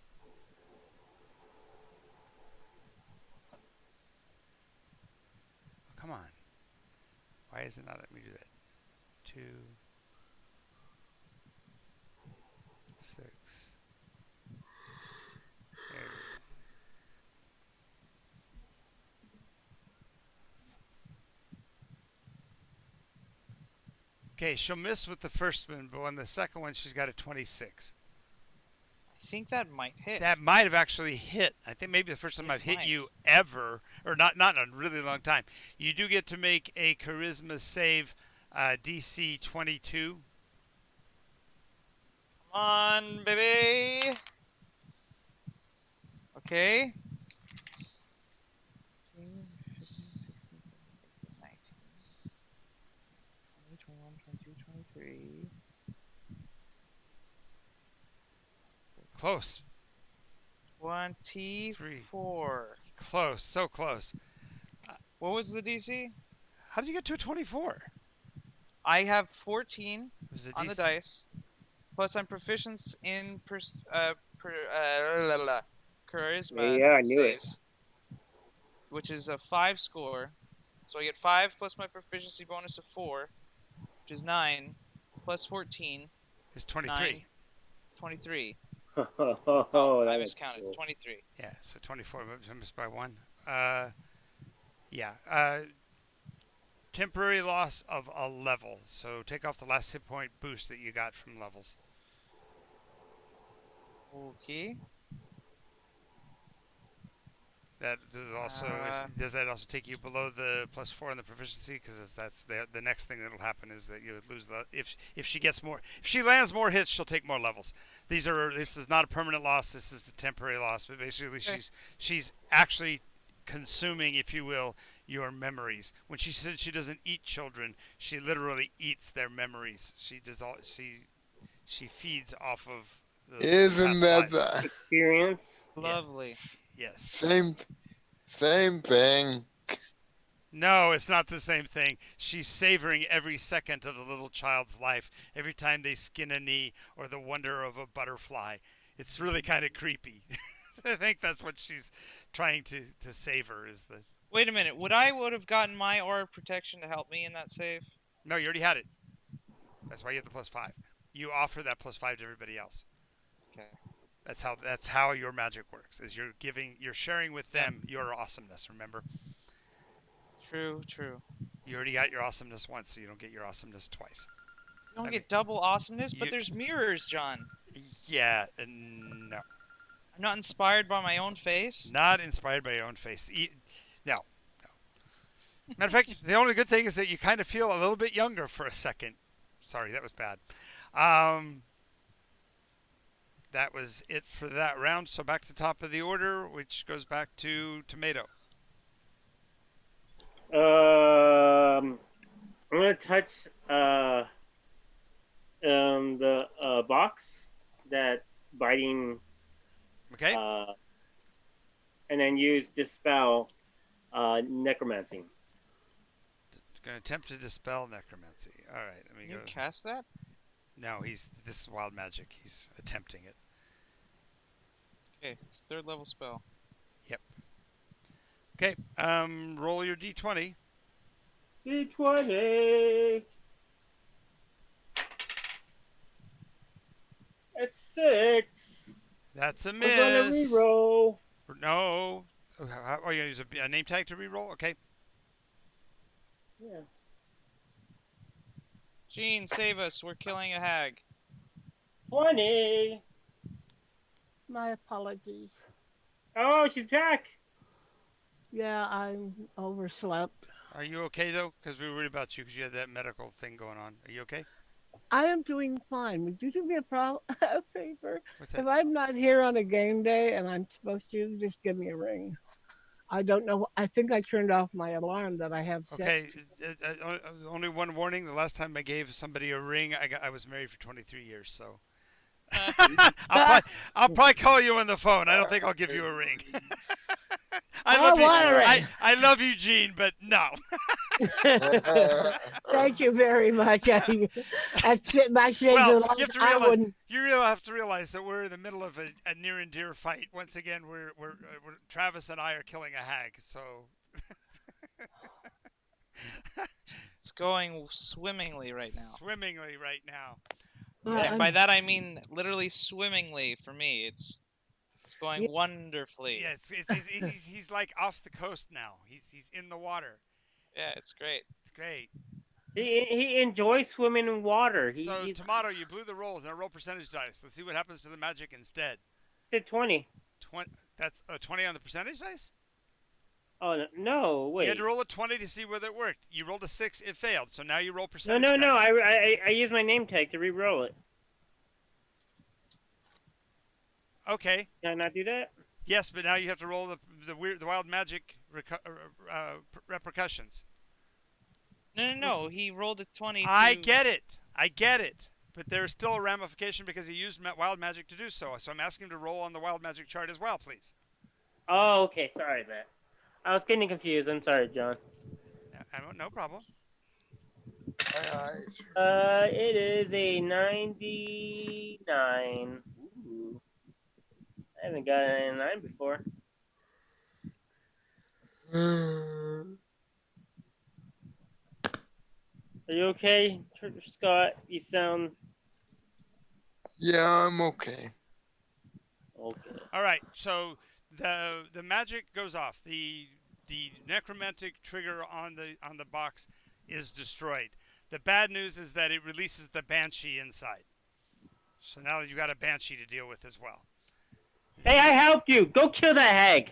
Oh, come on. Why is it not letting me do that? 2, 6. There we go. Okay, she'll miss with the first one, but on the second one, she's got a 26. I think that might hit. That might have actually hit. I think maybe the first time I've hit might. you ever, or not in a really long time. You do get to make a charisma save, DC 22. Come on, baby. Okay. 15, 16, 17, 18, 19, 20, 21, 22, 23. Close. 24. Close. So close. What was the DC? How did you get to a 24? I have 14 It was a on the DC. dice. Plus, I'm proficient in charisma Yeah, I knew it. saves, which is a 5 score. So I get 5 plus my proficiency bonus of 4, which is 9, plus 14, It's 23. 9, 23. Oh, I that miscounted. cool. 23. Yeah, so 24. I missed by 1. Yeah. Temporary loss of a level. So take off the last hit point boost that you got from levels. Okay. That also does that also take you below the +4 in the proficiency? Because that's the next thing that'll happen is that you would lose the if she gets more, if she lands more hits, she'll take more levels. This is not a permanent loss. This is a temporary loss. But basically, Okay. she's actually consuming, if you will, your memories. When she said she doesn't eat children, she literally eats their memories. She does all she feeds off of the Isn't past that lives. the Experience. Lovely. Yes. same thing? No, it's not the same thing. She's savoring every second of the little child's life, every time they skin a knee or the wonder of a butterfly. It's really kind of creepy. I think that's what she's trying to savor is the... Wait a minute. Would have gotten my aura of protection to help me in that save? No, you already had it. That's why you have the +5. You offer that +5 to everybody else. Okay. That's how your magic works. Is you're sharing with them your awesomeness, remember? True. You already got your awesomeness once, so you don't get your awesomeness twice. You don't I get double awesomeness, but you- there's mirrors, John. Yeah, no. I'm not inspired by my own face. Not inspired by your own face. No. Matter of fact, the only good thing is that you kind of feel a little bit younger for a second. Sorry, that was bad. That was it for that round. So back to the top of the order, which goes back to Tomato. I'm gonna touch the box that's biting, Okay? and then use dispel necromancy. Going to attempt to dispel necromancy. All right, let me Can you go. cast that? No, this is wild magic. He's attempting it. Okay, it's 3rd level spell. Okay, roll your d20. D20. It's 6. That's a I'm gonna miss. reroll. No. Oh, you going to use a name tag to reroll? Okay. Yeah. Gene, save us. We're killing a hag. 20. My apologies. Oh, she's back. Yeah, I'm overslept. Are you okay, though? Because we were worried about you because you had that medical thing going on. Are you okay? I am doing fine. Would you do me a favor? What's If that? I'm not here on a game day and I'm supposed to, just give me a ring. I don't know. I think I turned off my alarm that I have set. Okay, only one warning. The last time I gave somebody a ring, I was married for 23 years, so... I'll probably call you on the phone. I don't think I'll give you a ring. I Oh, love you. watering. I love you, Gene, but no. Thank you very much. That saves a Well, lot. you have to I realize wouldn't. you really have to realize that we're in the middle of a near and dear fight. Once again, we're Travis and I are killing a hag. So It's going swimmingly right now. swimmingly right now. And by that I mean literally swimmingly for me. It's going Yeah. wonderfully. Yeah, he's like off the coast now. He's in the water. Yeah, it's great. It's great. he enjoys swimming in water. So He's Tomato, you blew the rolls. Now roll percentage dice. Let's see what happens to the magic instead. at 20. 20. That's a 20 on the percentage dice. Oh no! You Wait. had to roll a 20 to see whether it worked. You rolled a 6, it failed. So now you roll No, percentage no, dice. no! I used my name tag to re-roll it. Okay. Can I not do that? Yes, but now you have to roll the wild magic repercussions. No. He rolled a 20. I get it. But there's still a ramification because he used wild magic to do so. So I'm asking him to roll on the wild magic chart as well, please. Oh, okay. Sorry, Matt. I was getting confused. I'm sorry, John. No problem. It is a 99. Ooh. I haven't got a 99 before. Are you okay, Scott? You sound Yeah, I'm okay. okay. All right. So the magic goes off. The necromantic trigger on the box is destroyed. The bad news is that it releases the banshee inside. So now you got a banshee to deal with as well. Hey, I helped you. Go kill that hag.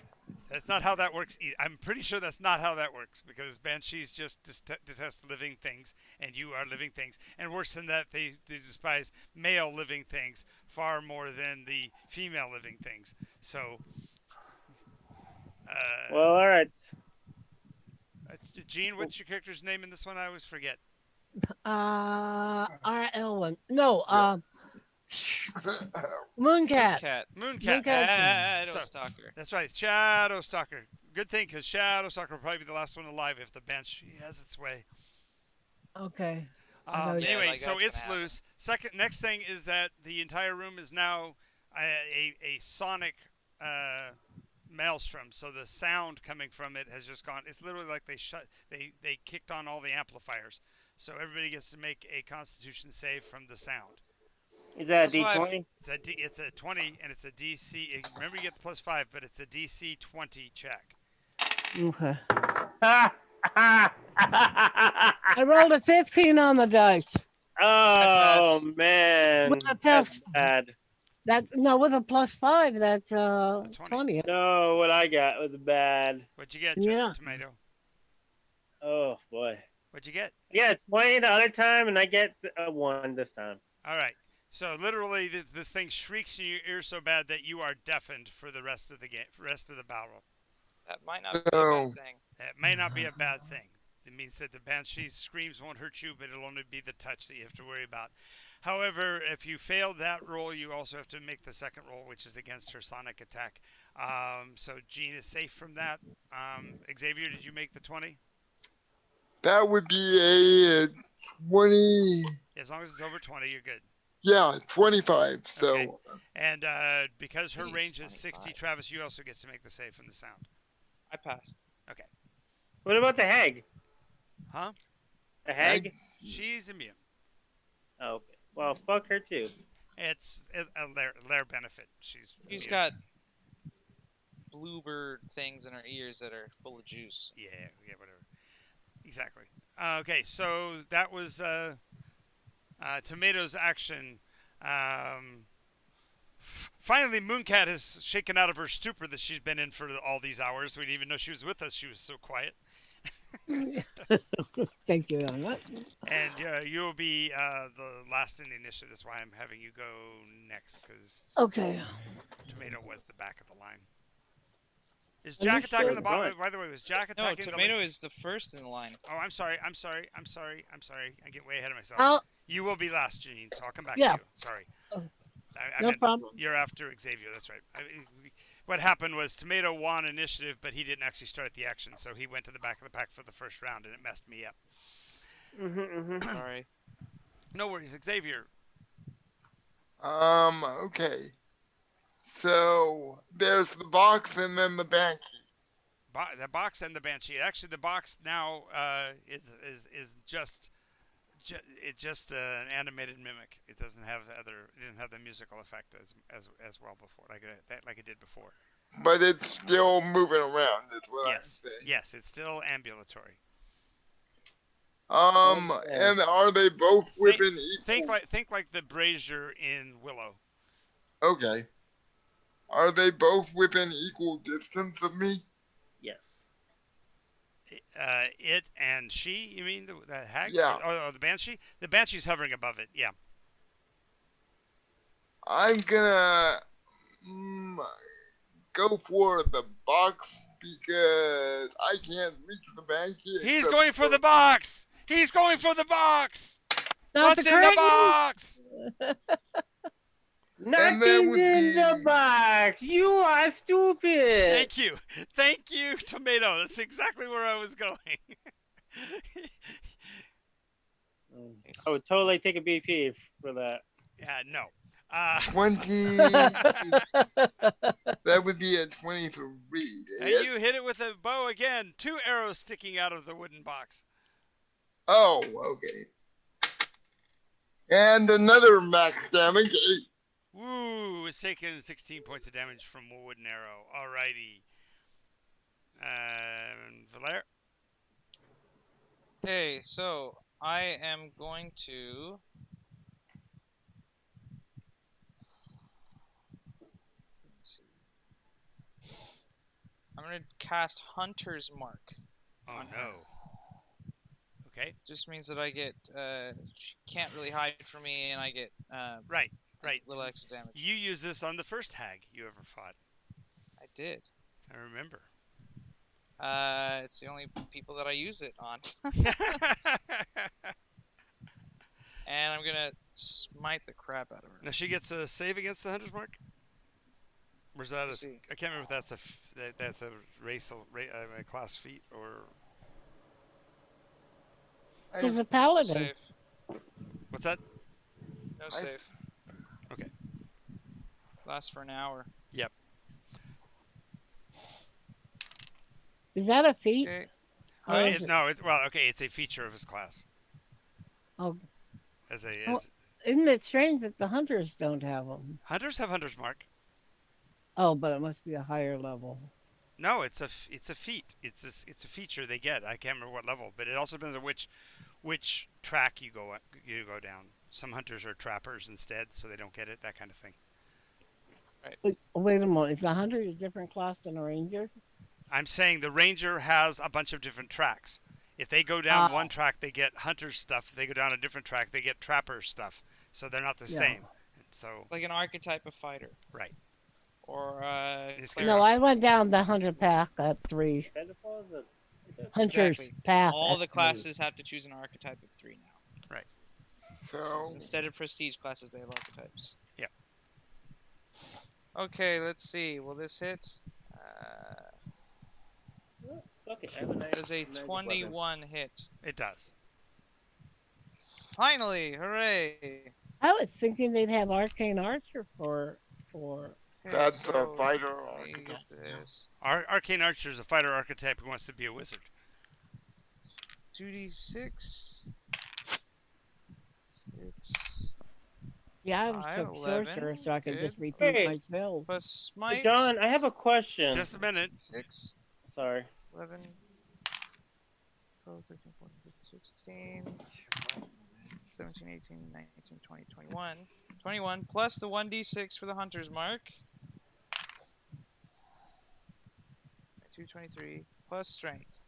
That's not how that works. I'm pretty sure that's not how that works because banshees just detest living things, and you are living things. And worse than that, they despise male living things far more than the female living things. So, Well, all right. Gene, what's your character's name in this one? I always forget. R.L. No, Mooncat. Cat. Mooncat. Shadow So- Stalker. That's right, Shadow Stalker. Good thing, because Shadow Stalker will probably be the last one alive if the banshee has its way. Okay. I know Yeah, Anyway, like so that's it's gonna happen. loose. Next thing is that the entire room is now a sonic maelstrom. So the sound coming from it has just gone. It's literally like they kicked on all the amplifiers. So everybody gets to make a Constitution save from the sound. Is that a Plus five. D20? It's a 20 and it's a DC. Remember, you get the +5, but it's a DC 20 check. Okay. Ha! Ha! I rolled a 15 on the dice. Oh pass. man, With a that's pass. bad. With a +5, that's 20. 20. No, what I got was bad. What'd you get, Yeah. Tomato? Oh boy. What'd you get? Yeah, 20 the other time, and I get a 1 this time. All right. So literally, this thing shrieks in your ear so bad that you are deafened for the rest of the game, rest of the battle. That might not be a No. bad thing. That may not be a bad thing. It means that the banshee's screams won't hurt you, but it'll only be the touch that you have to worry about. However, if you failed that roll, you also have to make the second roll, which is against her sonic attack. So Jean is safe from that. Xavier, did you make the 20? That would be a 20. As long as it's over 20, you're good. Yeah, 25. So Okay. And because her Jeez, range is 60, 25. Travis, you also get to make the save from the sound. I passed. What about the hag? Huh? The hag? She's immune. Oh, okay. Well, fuck her too. It's a lair benefit. She's She's immune. got bluebird things in her ears that are full of juice. Yeah, whatever. Exactly. Okay, so that was Tomato's action. Finally, Mooncat has shaken out of her stupor that she's been in for all these hours. We didn't even know she was with us. She was so quiet. Thank you on that. And you'll be the last in the initiative. That's why I'm having you go next, because Okay. Tomato was the back of the line. Is Jack attacking the bottom? By the way, was Jack No, attacking Tomato the... is the first in the line. Oh, I'm sorry. I get way ahead of myself. I'll, You will be last, Janine, so I'll come back Yeah. to you. Sorry. Oh, I no meant problem. you're after Xavier, that's right. what happened was Tomato won initiative, but he didn't actually start the action, so he went to the back of the pack for the first round, and it messed me up. Sorry. No worries, Xavier. Okay. So there's the box and then the banshee. The box and the banshee. Actually, the box now is just an animated mimic. It doesn't have It didn't have the musical effect as well before, like it did before. But it's still moving around. Is what I'm Yes, saying. yes, it's still ambulatory. And are they both within equal? Think like the brazier in Willow. Okay. Are they both within equal distance of me? Yes. It and she. You mean the hag? Yeah. Oh, the banshee. The banshee's hovering above it. Yeah. I'm gonna go for the box because I can't reach the banshee. He's going for the box. He's going for the box. Not What's the in the curtain! box? Nothing's would in the be- box. You are stupid. Thank you, Tomato. That's exactly where I was going. I would totally take a BP for that. Yeah, no. 20. That would be a 23. And you hit it with a bow again. 2 arrows sticking out of the wooden box. Oh, okay. And another max damage. 8. Woo! It's taking 16 points of damage from a wooden arrow. Alrighty. Valer? Okay, so I am going to. I'm going to cast Hunter's Mark. Oh on her. no. Okay. Just means that I get. She can't really hide from me, and I get. Right. A little extra damage. You used this on the first hag you ever fought. I did. I remember. It's the only people that I use it on. And I'm gonna smite the crap out of her. Now she gets a save against the hunter's mark. Or is that Let's see. I can't remember if that's a a class feat or He's a paladin. Save. what's that? No save. Okay. Lasts for an hour. Yep. Is that a feat? Okay. Or is it- It's a feature of his class. Oh, As isn't it strange that the hunters don't have them? hunters have hunter's mark. Oh, but it must be a higher level. No, it's a feat. It's a feature they get. I can't remember what level, but it also depends on which track you go down. Some hunters are trappers instead, so they don't get it. That kind of thing. Wait a moment. Is a hunter a different class than a ranger? I'm saying the ranger has a bunch of different tracks. If they go down one track, they get hunter stuff. If they go down a different track, they get trapper stuff. So they're not the same. So It's like an archetype of fighter. right. Or This case- No, I went down the hunter path at 3. Hunter's Exactly. path. all at the 3. classes have to choose an archetype of 3 now. So Instead of prestige classes, they have archetypes. Yep. Okay, let's see. Will this hit? Does a 21 hit? It does. Finally! Hooray! I was thinking they'd have arcane archer for. Okay, that's so a fighter let me archetype. get this. Arcane Archer is a fighter archetype who wants to be a wizard. 2d6. 6. Yeah, I was Five, took 11, sorcerer so I could good. just repeat Hey. my spells. Plus smite. John, I have a question. Just a minute. 6. Sorry. 11. 12, 13, 14, 15, 16. 17, 18, 19, 20, 21. 21 plus the 1d6 for the hunter's mark. 223 plus strength.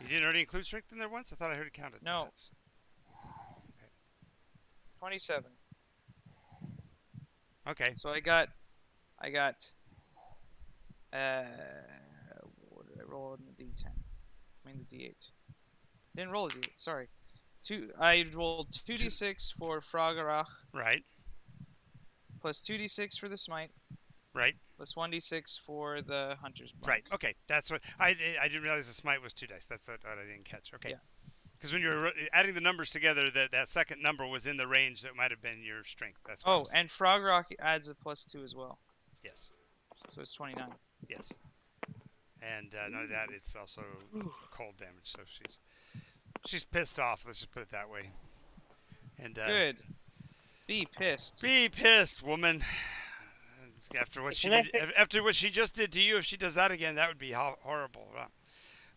You didn't already include strength in there once? I thought I heard it counted. No. 27. Okay. So I got what did I roll in the d10? I mean the d8. Didn't roll a d8, sorry. I rolled 2d6 for Fragarach Right. plus 2d6 for the smite Right. Plus 1d6 for the hunter's mark. Right. Okay. That's what I didn't realize the smite was 2 dice. That's what I didn't catch. Okay. Yeah. Because when you're adding the numbers together, that second number was in the range that might have been your strength. That's what I Oh, was- and Frog Rock adds a +2 as well, yes, so it's 29. yes. And not only that, it's also cold damage. So she's pissed off. Let's just put it that way. And Good. Be pissed. be pissed, woman. After what Can I after what she just did to you, if she does that again, that would be horrible.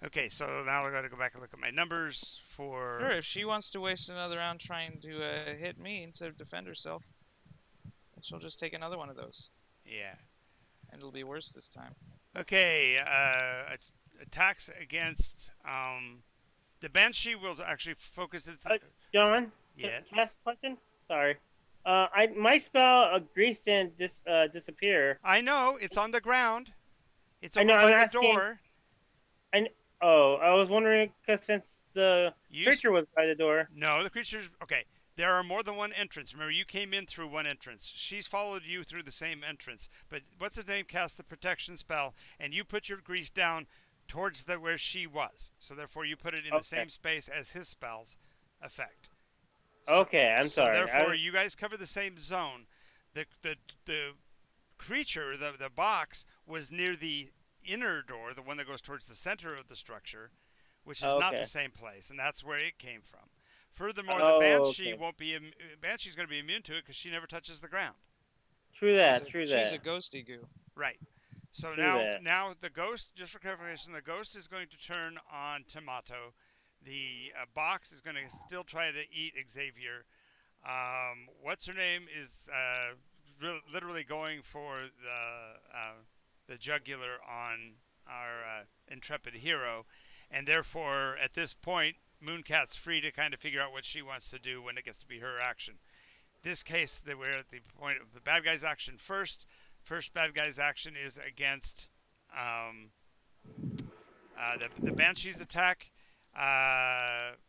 Okay, so now I got to go back and look at my numbers for. Sure, if she wants to waste another round trying to hit me instead of defend herself, then she'll just take another one of those, Yeah. and it'll be worse this time. Okay. Attacks against the Banshee will actually focus its. John, Yeah. can I ask a question? Sorry. My spell grease didn't disappear. I know it's on the ground. It's I over know, by I'm the asking- door. Oh, I was wondering because since the You creature was by the door. No, the creature's okay. There are more than one entrance. Remember, you came in through one entrance. She's followed you through the same entrance. But what's his name cast the protection spell, and you put your grease down towards where she was. So therefore, you put it in the Okay. same space as his spell's effect. So, Okay, I'm sorry. So therefore, you guys cover the same zone. The creature, the box, was near the inner door, the one that goes towards the center of the structure, which is not Okay. the same place, and that's where it came from. Furthermore, Oh, the Banshee okay. won't be. Banshee's going to be immune to it because she never touches the ground. True that. She's a ghosty goo. Right. So True now, that. now the ghost. Just for clarification, the ghost is going to turn on Tomato. The box is going to still try to eat Xavier. What's her name is literally going for the jugular on our intrepid hero, and therefore at this point Mooncat's free to kind of figure out what she wants to do when it gets to be her action. This case that we're at the point of the bad guy's action first. First bad guy's action is against the Banshee's attack.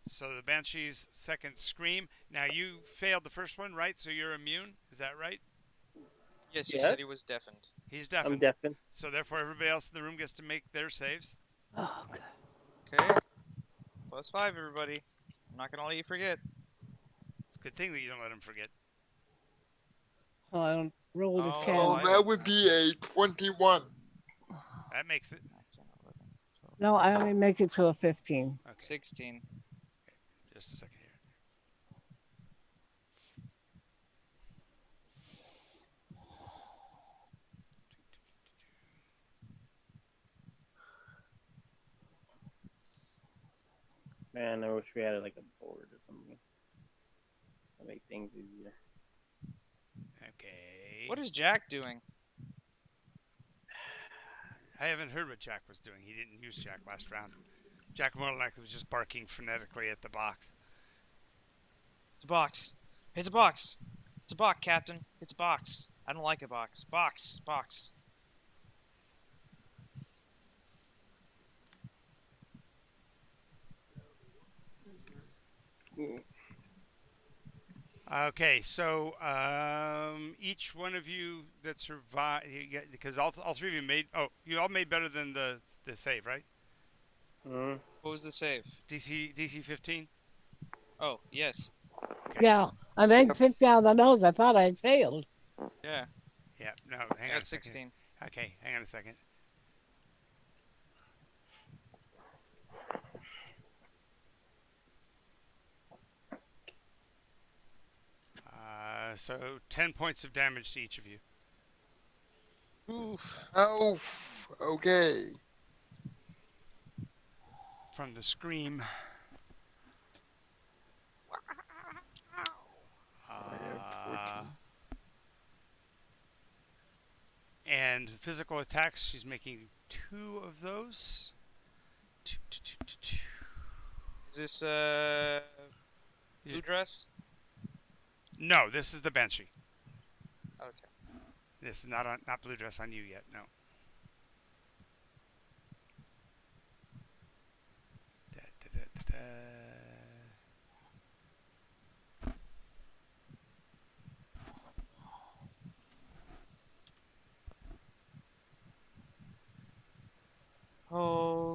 So the Banshee's second scream. Now you failed the first one, right? So you're immune. Is that right? Yes, you Yeah. said he was deafened. He's I'm deafened. deafened. So therefore, everybody else in the room gets to make their saves. Oh, okay. Okay. +5, everybody. I'm not gonna let you forget. It's a good thing that you don't let him forget. Oh, I don't roll the Oh, 10. Oh, I- that would be a 21. That makes it. 11, 12, No, I only make it to a 15. Okay, 16. just a second here. Man, I wish we had like a board or something to make things easier. Okay. What is Jack doing? I haven't heard what Jack was doing. He didn't use Jack last round. Jack more than likely was just barking frenetically at the box. It's a box. It's a box. It's a box, Captain. It's a box. I don't like a box. Box. Box. Okay, so each one of you that survived, because all three of you made. Oh, you all made better than the save, right? Mm. What was the save? DC 15. Oh, yes. Yeah, I made 50 out of the nose. I thought I had failed. Yeah. Yeah. No, hang I on. got a second. 16. Okay, hang on a second. So 10 points of damage to each of you. Oof. Oh, okay. From the scream. I have 14. And physical attacks, she's making 2 of those. Two. Is this blue dress? No, this is the Banshee. Okay. This is not blue dress on you yet. No. Da, da, da, da, da.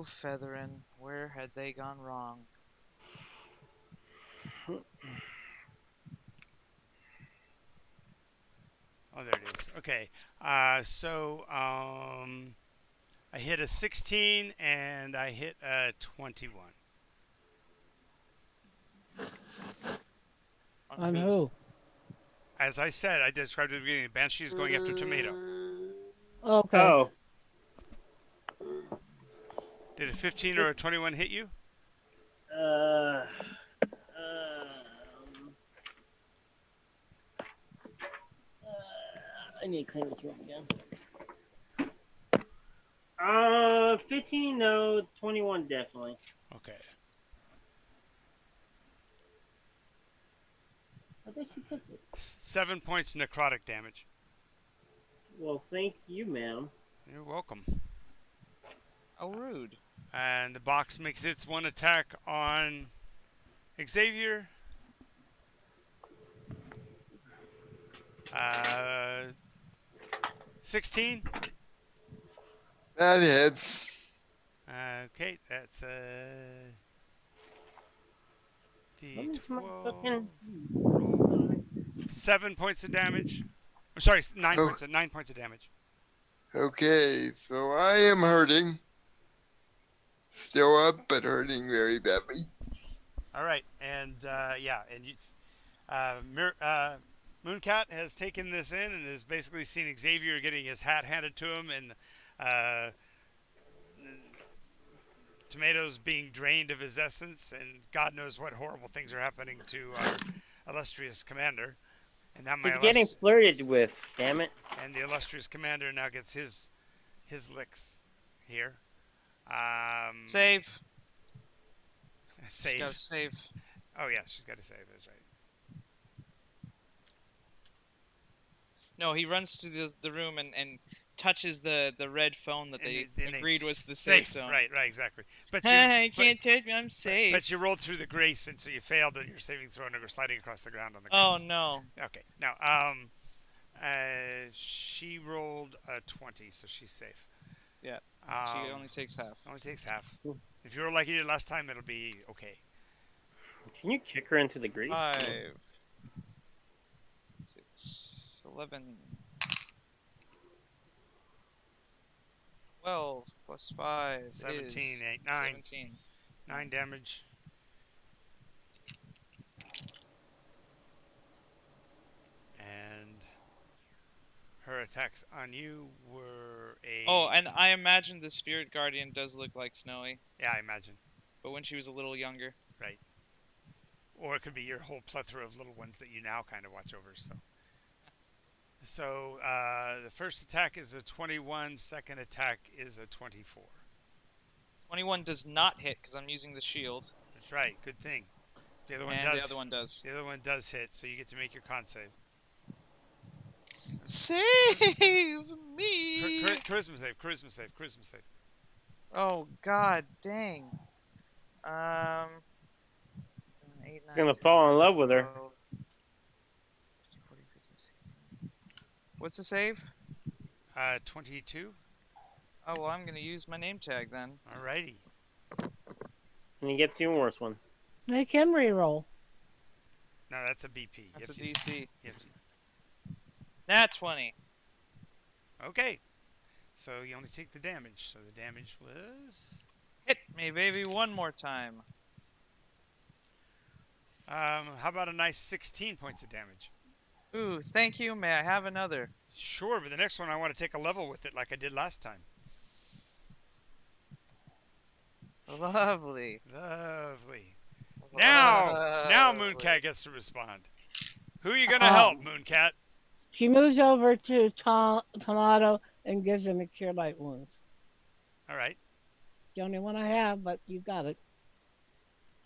Featherin, where had they gone wrong? Oh, there it is. Okay. I hit a 16 and I hit a 21. On who? As I said, I described at the beginning, the Banshee is going after Tomato. Okay. Oh, Did a 15 or a 21 hit you? um, I need to clean this room again. 15, no, 21 definitely. Okay. I bet you took this. 7 points necrotic damage. Well, thank you, ma'am. You're welcome. Oh, rude. And the box makes its one attack on Xavier. 16. That hits. Okay, that's a Motherfucking- D12. Roll 7 points of damage. I'm sorry, 9 Oh. points. 9 points of damage. Okay, so I am hurting. Still up, but hurting very badly. All right, and and you, Mooncat has taken this in and has basically seen Xavier getting his hat handed to him, and Tomatoes being drained of his essence, and God knows what horrible things are happening to our illustrious commander. And now He's getting flirted with, damn it. and the illustrious commander now gets his licks here. Save. Save. Go save. Oh yeah, she's got to save. That's right. No, he runs to the room and touches the red phone that they And agreed was the safe zone. Right, exactly. But You can't touch me, I'm safe. But you rolled through the grace, and so you failed on your saving throw, and you were sliding across the ground on the Oh grace. no. Okay. Now, she rolled a 20, so she's safe. Yeah. She only takes half. Only takes half. If you were like you did last time, it'll be okay. Can you kick her into the grease? 5, 6, 11, 12 plus 5 17, is 8, 9. 17. 9 damage. And her attacks on you were a... Oh, and I imagine the spirit guardian does look like Snowy, Yeah, I imagine. but when she was a little younger. Right. Or it could be your whole plethora of little ones that you now kind of watch over, So the first attack is a 21, second attack is a 24. 21 does not hit because I'm using the shield, That's right, good thing. The other one and does. the other one does. The other one does hit, so you get to make your con save. Save me! Charisma save, charisma save, charisma save. Oh god, dang. 8, 9, He's gonna fall in love with her. 12, 13, 14, 15, 16. What's the save? 22. Oh well, I'm gonna use my name tag then. Alrighty. And he gets the even worse one. They can reroll. No, that's a BP. That's a You have to- DC. you have to- Nat 20. Okay. So you only take the damage. So the damage was... Hit me, baby, one more time. how about a nice 16 points of damage? Ooh, thank you. May I have another? Sure, but the next one I want to take a level with it like I did last time. Lovely. Lovely. Now Lovely. Mooncat gets to respond. Who are you going to help, Mooncat? She moves over to Tomato and gives him a cure light wounds. All right. The only one I have, but you got it.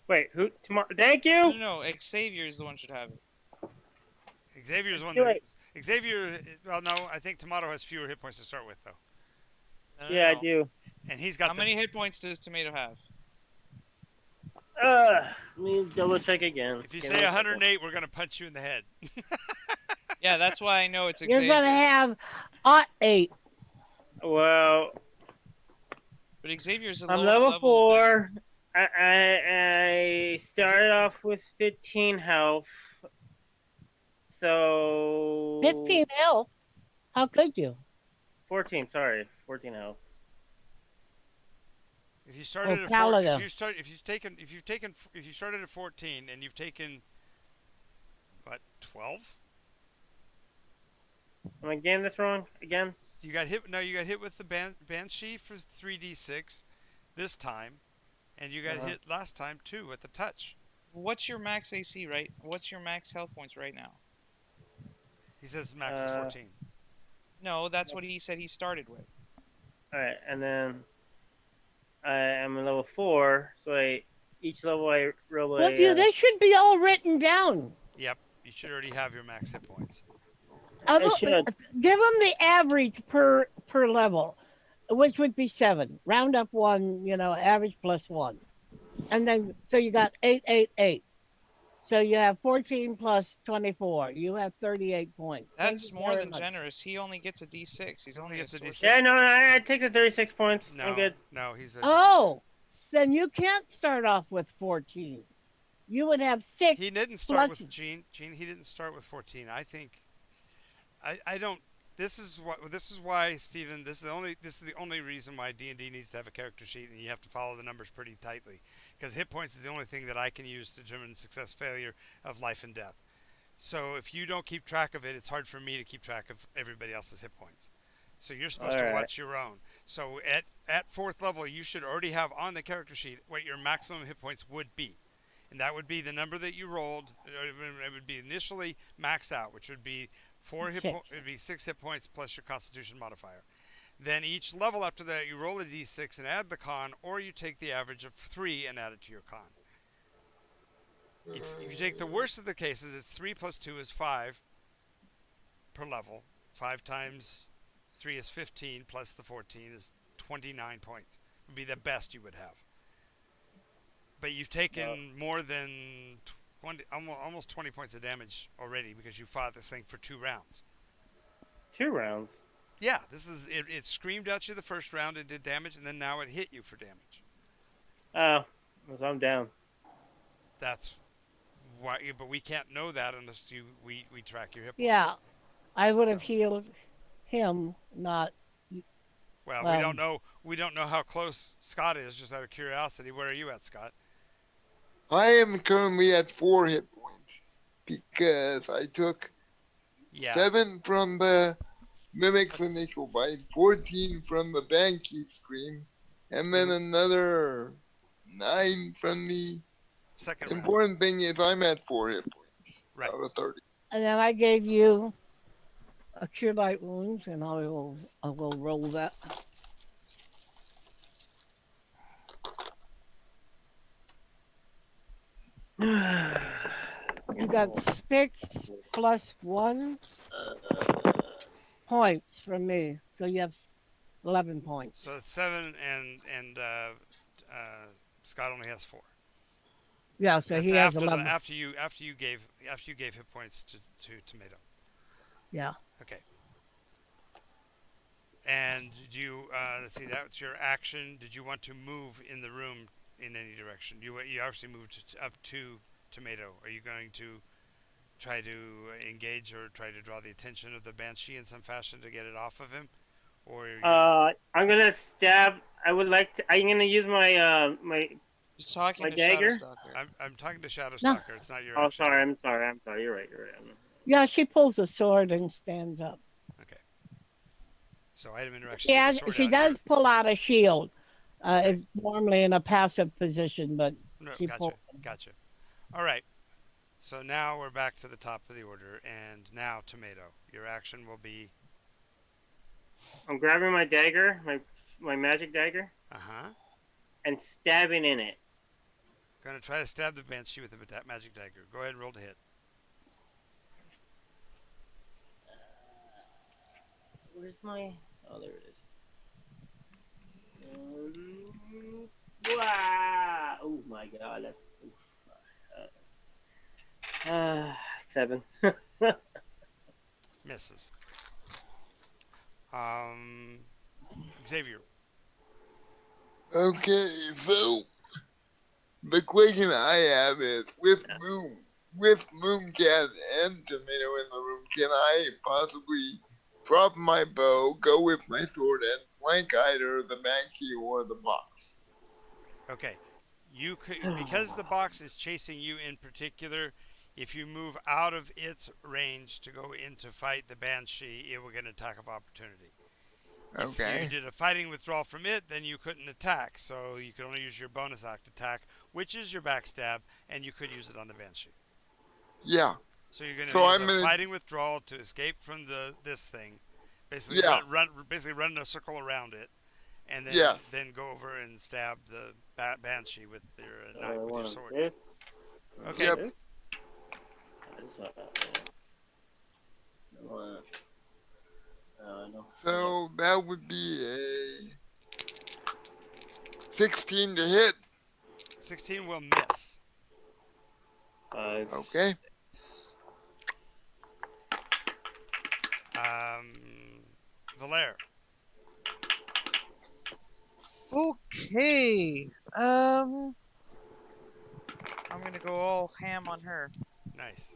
Wait, who? Tomorrow? Thank No, you. no, Xavier's the one should have it. Xavier's one do that... it. Xavier... Well, no, I think Tomato has fewer hit points to start with, though. No, no, Yeah, I no. do. And he's got How many hit points does Tomato have? Let me double check again. If you Give say me a second. 108, we're going to punch you in the head. Yeah, that's why I know it's You're Xavier. gonna have 8. Well, But Xavier's a I'm lower level level than 4. I started off with 15 health. So 15 health. How could you? 14. Sorry, 14 health. If you Oh, started at Paladin. if you started at 14 and you've taken what 12, Am I getting this wrong again? you got hit. No, you got hit with the banshee for 3d6 this time, and you got Uh-huh. hit last time too at the touch. What's your max AC, right? What's your max health points right now? He says max is 14. No, that's what he said he started with. All right, and then I am a level 4. So each level I roll Well, a. they should be all written down. Yep, you should already have your max hit points. I should. Give them the average per level, which would be 7. Round up 1, average plus 1. And then, so you got 8, 8, 8. So you have 14 plus 24. You have 38 points. Thank That's you more very than much. generous. He only gets a D6. He's He only only a gets a sorcerer. D6. Yeah, no, I take the 36 points. No, I'm good. no, he's a. Oh, then you can't start off with 14. You would have 6. He didn't start plus- with Gene. He didn't start with 14. I think. I don't. This is why Stephen. This is the only reason why D&D needs to have a character sheet, and you have to follow the numbers pretty tightly, because hit points is the only thing that I can use to determine success failure of life and death. So if you don't keep track of it, it's hard for me to keep track of everybody else's hit points. So you're supposed to watch your own. So at 4th level, you should already have on the character sheet what your maximum hit points would be. And that would be the number that you rolled. It would be initially maxed out, which would be it would be 6 hit points plus your Constitution modifier. Then each level after that, you roll a d6 and add the con, or you take the average of 3 and add it to your con. If you take the worst of the cases, it's 3 plus 2 is 5 per level. 5 times 3 is 15, plus the 14 is 29 points. Would be the best you would have. But you've taken more than 20, almost 20 points of damage already because you fought this thing for 2 rounds. 2 rounds? Yeah, this is it screamed at you the first round and did damage, and then now it hit you for damage. Oh, so I'm down. That's why, but we can't know that unless we track your hit points. Yeah, I would have healed him, not. Well, we don't know how close Scott is. Just out of curiosity, where are you at, Scott? I am currently at 4 hit points because I took 7 from the Mimic's initial bite, 14 from the Banshee Scream, and then another 9 from the second round. Important thing is I'm at 4 hit points out of 30. And then I gave you a Cure Light Wounds, and I will roll that. You got 6 plus 1 points from me, so you have 11 points. So it's 7, and Scott only has 4. Yeah, so that's he has 11. After you gave hit points to Tomato. Yeah. Okay. And do you let's see, that's your action. Did you want to move in the room in any direction? You obviously moved up to Tomato. Are you going to try to engage or try to draw the attention of the Banshee in some fashion to get it off of him? Or I'm gonna stab. I'm gonna use my He's talking my to dagger. Shadowstalker. I'm talking to Shadowstalker. It's not your Oh, action. sorry. I'm sorry. You're right. Yeah, she pulls a sword and stands up. Okay. So item interaction. Yeah, she does here. pull out a shield. It's normally in a passive position, but she pulls. Gotcha. All right. So now we're back to the top of the order, and now Tomato. Your action will be. I'm grabbing my dagger, my magic dagger, and stabbing in it. Gonna try to stab the Banshee with the magic dagger. Go ahead and roll to hit. Where's my? Oh, there it is. Wow! Oh my God, that's. 7. Misses. Xavier. Okay, so the question I have is with Mooncat and Tomato in the room, can I possibly drop my bow, go with my sword, and flank either the Banshee or the box? Okay. You could, because the box is chasing you in particular. If you move out of its range to go in to fight the Banshee, it will get an attack of opportunity. If you Okay. did a fighting withdrawal from it, then you couldn't attack, so you could only use your bonus act attack, which is your backstab, and you could use it on the Banshee. Yeah. So you're going to So use I'm a gonna. fighting withdrawal to escape from this thing, basically Yeah. basically run in a circle around it, and Yes. then go over and stab the Banshee with your knife with your One sword. this. Okay. Yep. This. That's, one. No. So that would be a 16 to hit. 16 will miss. 5. Okay. Valere. Okay. I'm gonna go all ham on her. Nice.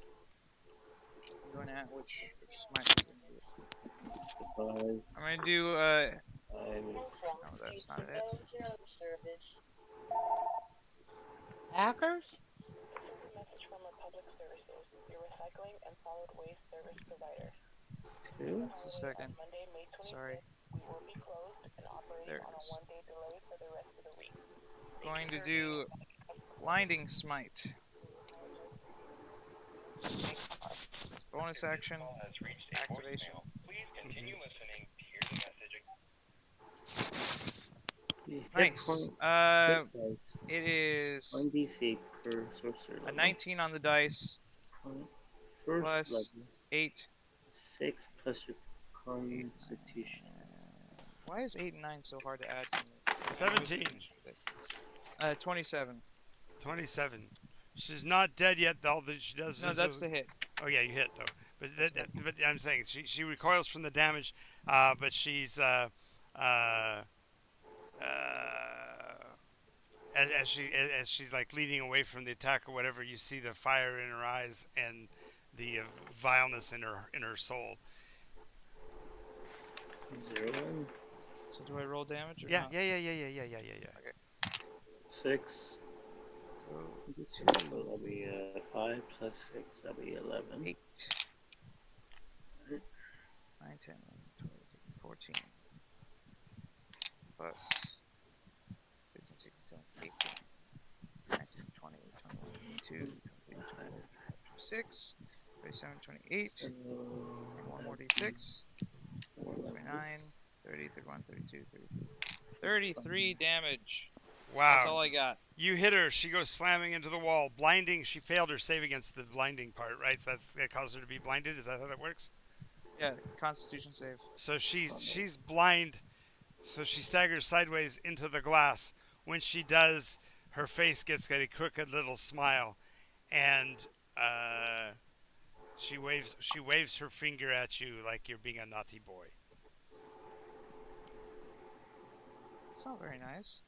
I'm going at which smite is gonna do it. 5. I'm gonna do 5. no, that's not it. Hackers? Two. Just a second. Sorry. There it is. Going to do blinding smite. It's bonus action. Activation. Nice. It is 1d8 per sorcerer a level. 19 on the dice. First plus level. 8. 6 plus your constitution. Why is 8 and 9 so hard to add to me? 17. 27. 27. She's not dead yet, although she does. No, that's the hit. Oh yeah, you hit though. But I'm saying she recoils from the damage, but she's as she's like leaning away from the attack or whatever, you see the fire in her eyes and the vileness in her soul. 0 1. So do I roll damage or Yeah, not? yeah. 6. So So that'll be 5 plus 6. That'll be 11. 8. 9, 10, 11, 12, 13, 14. Plus 15, 16, 17, 18. 19, 20, 21, 22, 23, 24, 26, 27, 28. And one more d6. 29, 30, 31, 32, 33. 33 damage. Wow. That's all I got. You hit her. She goes slamming into the wall. Blinding. She failed her save against the blinding part, right? So that caused her to be blinded. Is that how that works? Yeah, Constitution save. So she's blind. So she staggers sideways into the glass. When she does, her face gets a crooked little smile, and she waves her finger at you like you're being a naughty boy. It's not very nice.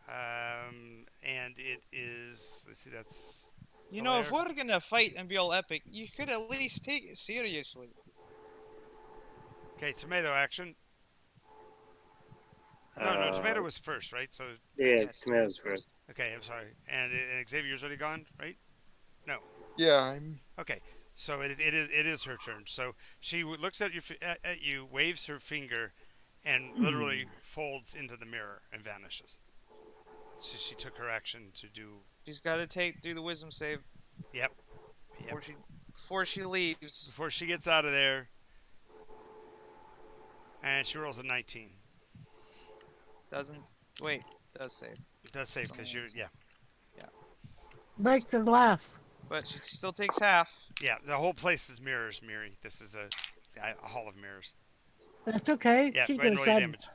And it is. Let's see. That's. You know, if Valere. we're gonna fight and be all epic, you could at least take it seriously. Okay. Tomato action. No. Tomato was first, right? So. Yeah, Yes, tomatoes tomatoes first. Okay. I'm sorry. And Xavier's already gone, right? Yeah, I'm. Okay. So it is her turn. So she looks at you, waves her finger, and literally folds into the mirror and vanishes. So she took her action to do. She's got to do the wisdom save Yep. before she leaves. Before she gets out of there, and she rolls a 19. Doesn't wait. Does save, It does save It's because only you're 19. Break the glass. but she still takes half. yeah. The whole place is mirrors, Miri. This is a hall of mirrors. That's okay. Yeah. She Go ahead and just roll your said damage.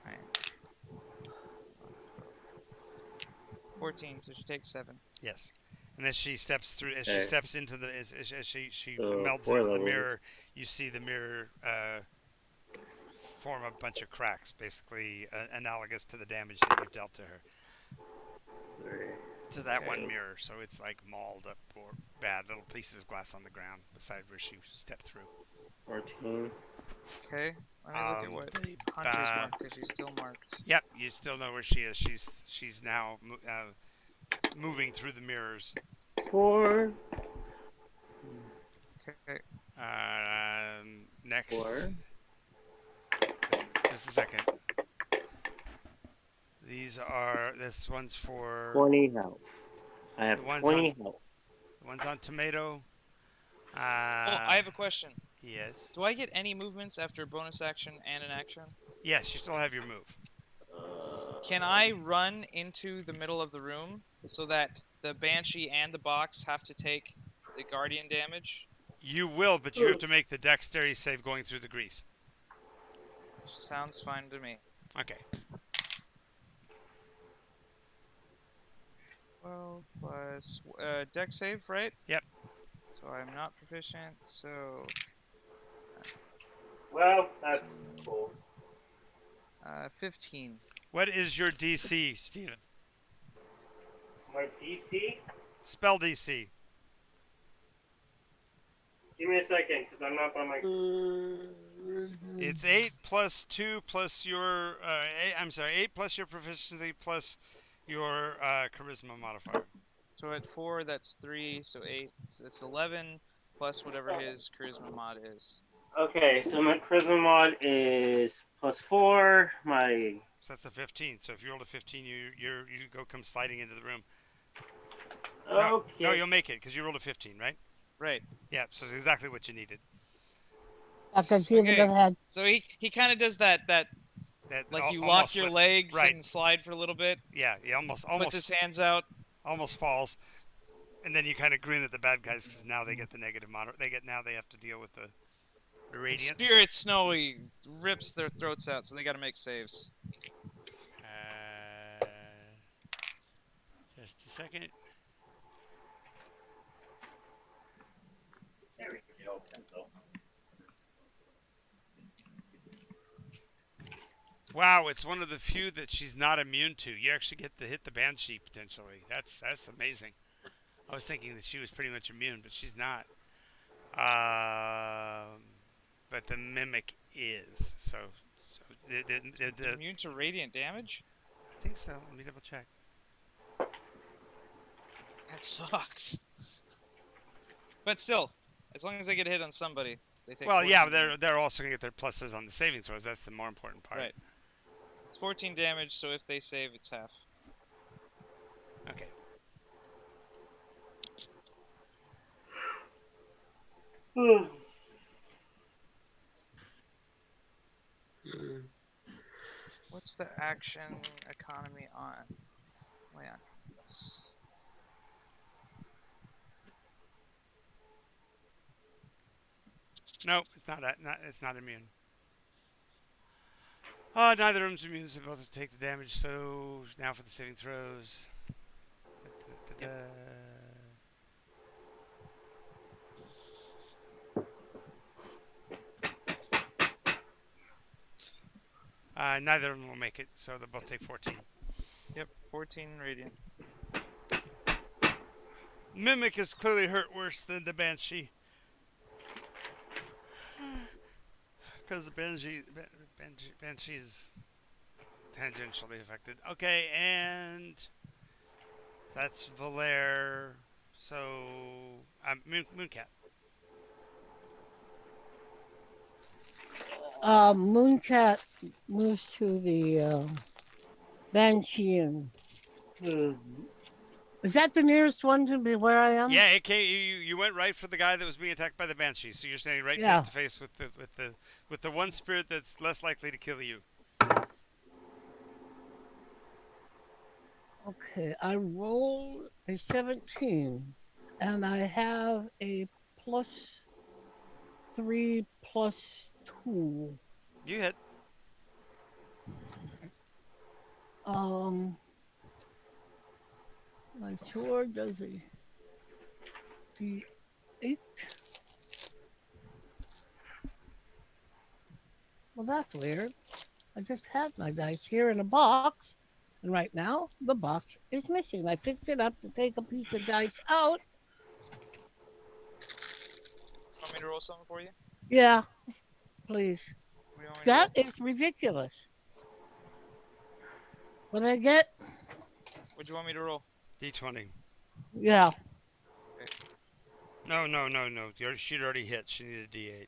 Right. 14, so she takes 7. Yes. And as she steps through, as she Okay. steps into the, as she So, melts 4 into the levels. mirror, you see the mirror form a bunch of cracks, basically analogous to the damage that you've dealt to her. 3. To that Okay. one mirror, so it's like mauled up or bad little pieces of glass on the ground beside where she stepped through. 14. Okay. Let me look at what The, Hunter's marked because she's still marked. Yep, you still know where she is. She's now moving through the mirrors. 4. Okay. Next, 4. just a second. This one's for 20 health. I have The one's 20 health. the one's on tomato. Oh, I have a question. Yes. Do I get any movements after a bonus action and an action? Yes, you still have your move. Can I run into the middle of the room so that the Banshee and the box have to take the Guardian damage? You will, but you have to make the dexterity save going through the grease. Sounds fine to me. Okay. 12 plus dex save, right? Yep. So I'm not proficient, so Well, that's cool. 15. What is your DC, Steven? My DC? Spell DC. Give me a second, because I'm not by my... It's 8 plus 2 plus your... 8 plus your proficiency plus your charisma modifier. So at 4, that's 3, so 8. So that's 11 plus whatever his charisma mod is. Okay, so my charisma mod is plus 4. My... So that's a 15. So if you roll a 15, you come sliding into the room. Okay. No, you'll make it because you rolled a 15, right? Right. Yeah, so it's exactly what you needed. Because he would have had. So he kind of does that like you lock your legs right. and slide for a little bit. Yeah, he almost Puts his hands out. almost falls, and then you kind of grin at the bad guys because now they get the negative mod. They have to deal with the radiant. Spirit Snowy rips their throats out, so they got to make saves. Just a second. There we go, pencil. Wow, it's one of the few that she's not immune to. You actually get to hit the Banshee potentially. That's amazing. I was thinking that she was pretty much immune, but she's not. But the Mimic is. So the Immune to radiant damage? I think so. Let me double check. That sucks. But still, as long as I get a hit on somebody, they take. Well, yeah, 14 they're also gonna get their pluses on the saving throws. That's the more important part. Right. It's 14 damage, so if they save, it's half. Okay. What's the action economy on Leon? Nope, it's not. It's not immune. Neither of them's immune, so both have to take the damage. So now for the saving throws. Neither of them will make it, so they'll both take 14. Yep, 14 radiant. Mimic is clearly hurt worse than the Banshee. Because the Banshee's tangentially affected. Okay, and that's Valere. So, Mooncat. Mooncat moves to the Banshee. Is that the nearest one to be where I am? Yeah, it came, you went right for the guy that was being attacked by the Banshee. So you're standing right face to face with the one spirit that's less likely to kill you. Okay, I rolled a 17, and I have a +3 +2. You hit. My sword does a D8. Well, that's weird. I just had my dice here in a box, and right now the box is missing. I picked it up to take a piece of dice out. Want me to roll something for you? Yeah, please. What do you want me to That roll? is ridiculous. What did I get? What do you want me to roll? D20. Yeah. No, no, no, no. She'd already hit. She needed a D8.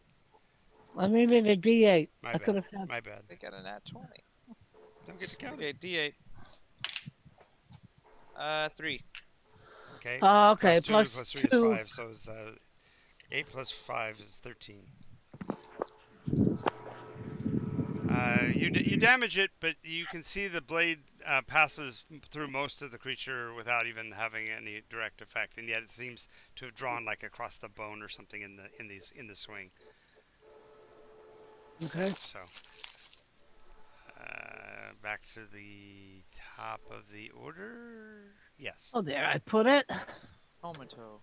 I needed a D8. My I could bad. have had. My bad. They got a nat 20. Don't get to count Okay, it. D8. 3. Okay. Okay, Plus 2 plus plus 3 is 2. 5, so it's 8 plus 5 is 13. You damage it, but you can see the blade passes through most of the creature without even having any direct effect, and yet it seems to have drawn like across the bone or something in the swing. Okay. So back to the top of the order. Yes. Oh, there I put it. Tomato.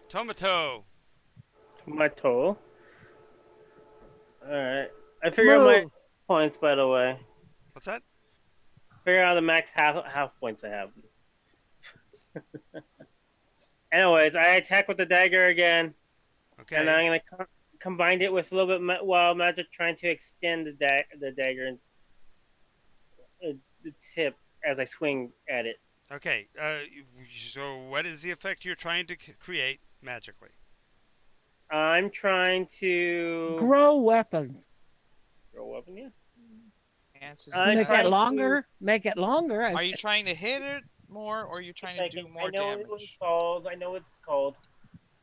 Tomato. My total. Alright. I figured out my Move. points, by the way. What's that? Figure out the max half points I have. Anyways, I attack with the dagger again, Okay. and I'm gonna combine it with a little bit wild magic, trying to extend the dagger and the tip as I swing at it. Okay. So what is the effect you're trying to create magically? I'm trying to Grow weapons. throw a weapon. Yeah. Enhances I'm Make trying it attack. longer. Make it longer. Are you trying to hit it more, or are you trying to do more I know what it's damage? called. I know what it's called.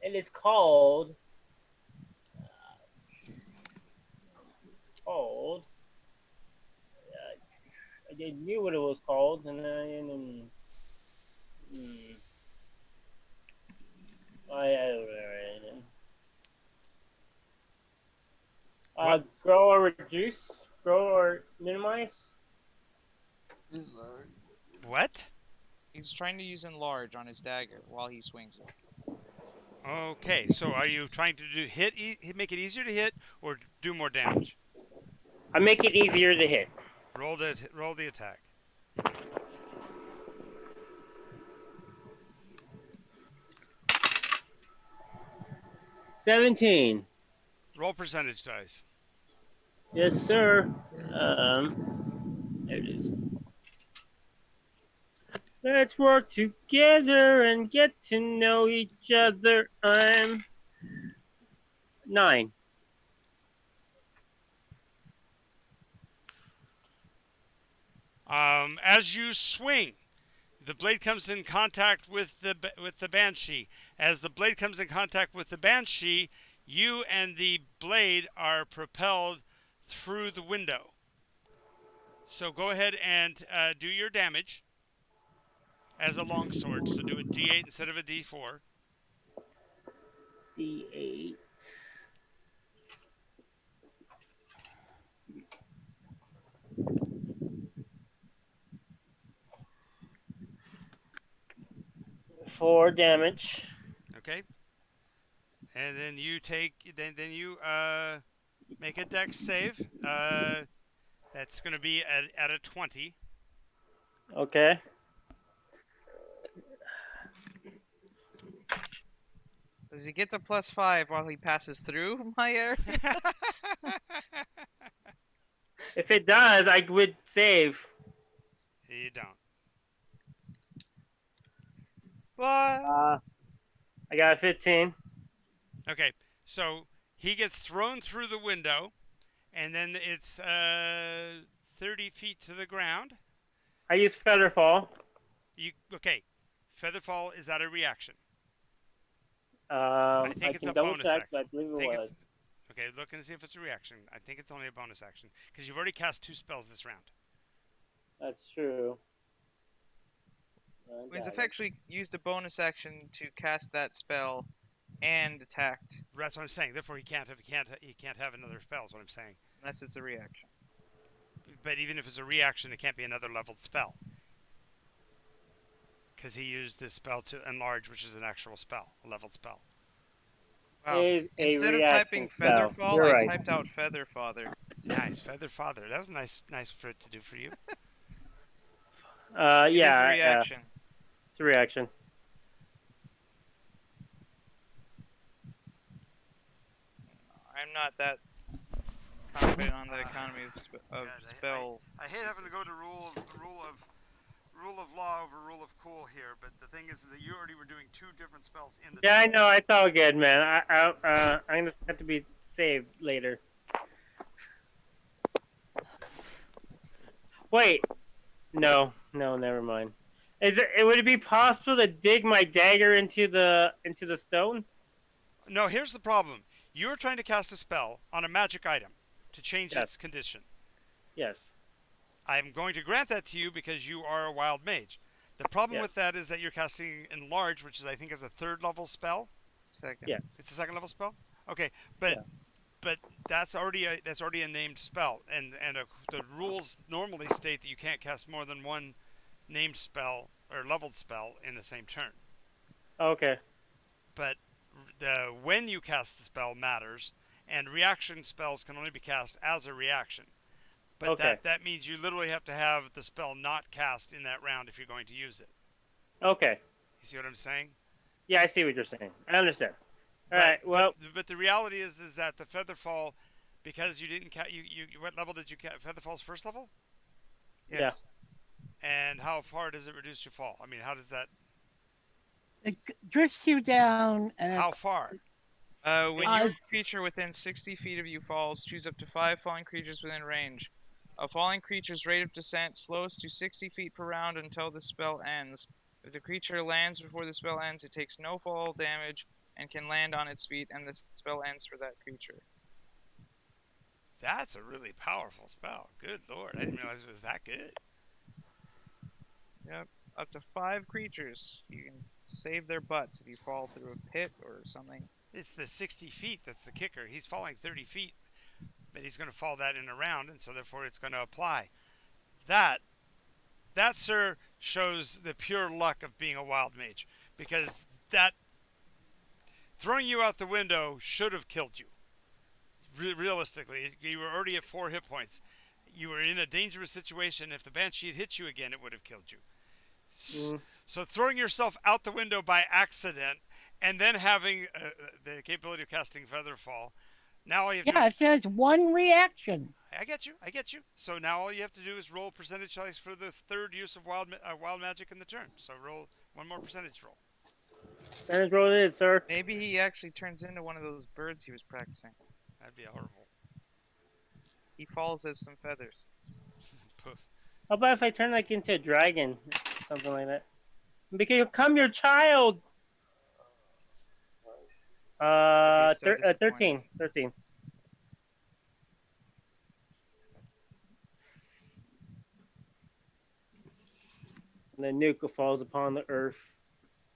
It is called. It's called. I knew what it was called, and then. I don't know. What? Grow or reduce, grow or minimize. What? He's trying to use enlarge on his dagger while he swings it. Okay. So are you trying to make it easier to hit or do more damage? I make it easier to hit. Roll the attack. 17. Roll percentage dice. Yes, sir. There it is. Let's work together and get to know each other. I'm 9. As you swing, the blade comes in contact with the banshee. As the blade comes in contact with the banshee, you and the blade are propelled through the window. So go ahead and do your damage as a longsword. So do a D8 instead of a D4. D8. Four damage. Okay. And then you make a dex save. That's going to be at a 20. Okay. Does he get the +5 while he passes through my area? If it does, I would save. You don't. What? I got a 15. Okay, so he gets thrown through the window, and then it's 30 feet to the ground. I use Feather Fall. Okay, Featherfall is that a reaction? I think it's can a double bonus check, action. but I believe it was. Okay, look and see if it's a reaction. I think it's only a bonus action because you've already cast 2 spells this round. That's true. He's effectively used a bonus action to cast that spell and attacked, That's what I'm saying. Therefore, he can't have another spell. Is what I'm saying. unless it's a reaction. But even if it's a reaction, it can't be another leveled spell because he used this spell to enlarge, which is an actual spell, a leveled spell. Wow. is a Instead of typing reaction spell. Featherfall, You're I right. typed out Feather Father. Nice, Feather Father. That was nice for it to do for you. It is a Yeah, reaction. it's a reaction. I'm not that confident on the economy of God, spell. I hate having to go to rule of law over rule of cool here, but the thing is that you already were doing two different spells in the Yeah, I turn. know. It's all good, man. I'm gonna have to be saved later. Wait, no, never mind. Would it be possible to dig my dagger into the stone? No, here's the problem. You're trying to cast a spell on a magic item to change Yes. its condition. Yes. I'm going to grant that to you because you are a wild mage. The problem Yes. with that is that you're casting Enlarge, which is I think is a third level spell. Second. Yes. It's a second level spell. Okay, but Yeah. but that's already a named spell, and the rules normally state that you can't cast more than one named spell or leveled spell in the same turn. Okay. But when you cast the spell matters, and reaction spells can only be cast as a reaction. But Okay. that means you literally have to have the spell not cast in that round if you're going to use it. Okay. You see what I'm saying? Yeah, I see what you're saying. I understand. All But, right. Well, but the reality is that the Featherfall, because you didn't you what level did you Featherfall's first level? Yes. And how far does it reduce your fall? I mean, how does that? It drifts you down. How far? When Uh, your creature within 60 feet of you falls, choose up to 5 falling creatures within range. A falling creature's rate of descent slows to 60 feet per round until the spell ends. If the creature lands before the spell ends, it takes no fall damage and can land on its feet, and the spell ends for that creature. That's a really powerful spell. Good lord, I didn't realize it was that good. Yep. Up to 5 creatures. You can save their butts if you fall through a pit or something. It's the 60 feet that's the kicker. He's falling 30 feet, but he's going to fall that in a round, and so therefore it's going to apply. That, sir, shows the pure luck of being a wild mage, because that throwing you out the window should have killed you. Realistically, you were already at 4 hit points. You were in a dangerous situation. If the Banshee had hit you again, it would have killed you. So throwing yourself out the window by accident and then having the capability of casting Featherfall, now all you have to do yeah, is, it says one reaction. I get you. So now all you have to do is roll percentage dice for the third use of wild magic in the turn. So roll one more percentage roll. Santa's roll it is, sir. Maybe he actually turns into one of those birds he was practicing. That'd be horrible. He falls as some feathers. Poof. How about if I turn like into a dragon, something like that? Become your child. I'd be so 13. disappointed. 13. And then Nuka falls upon the earth.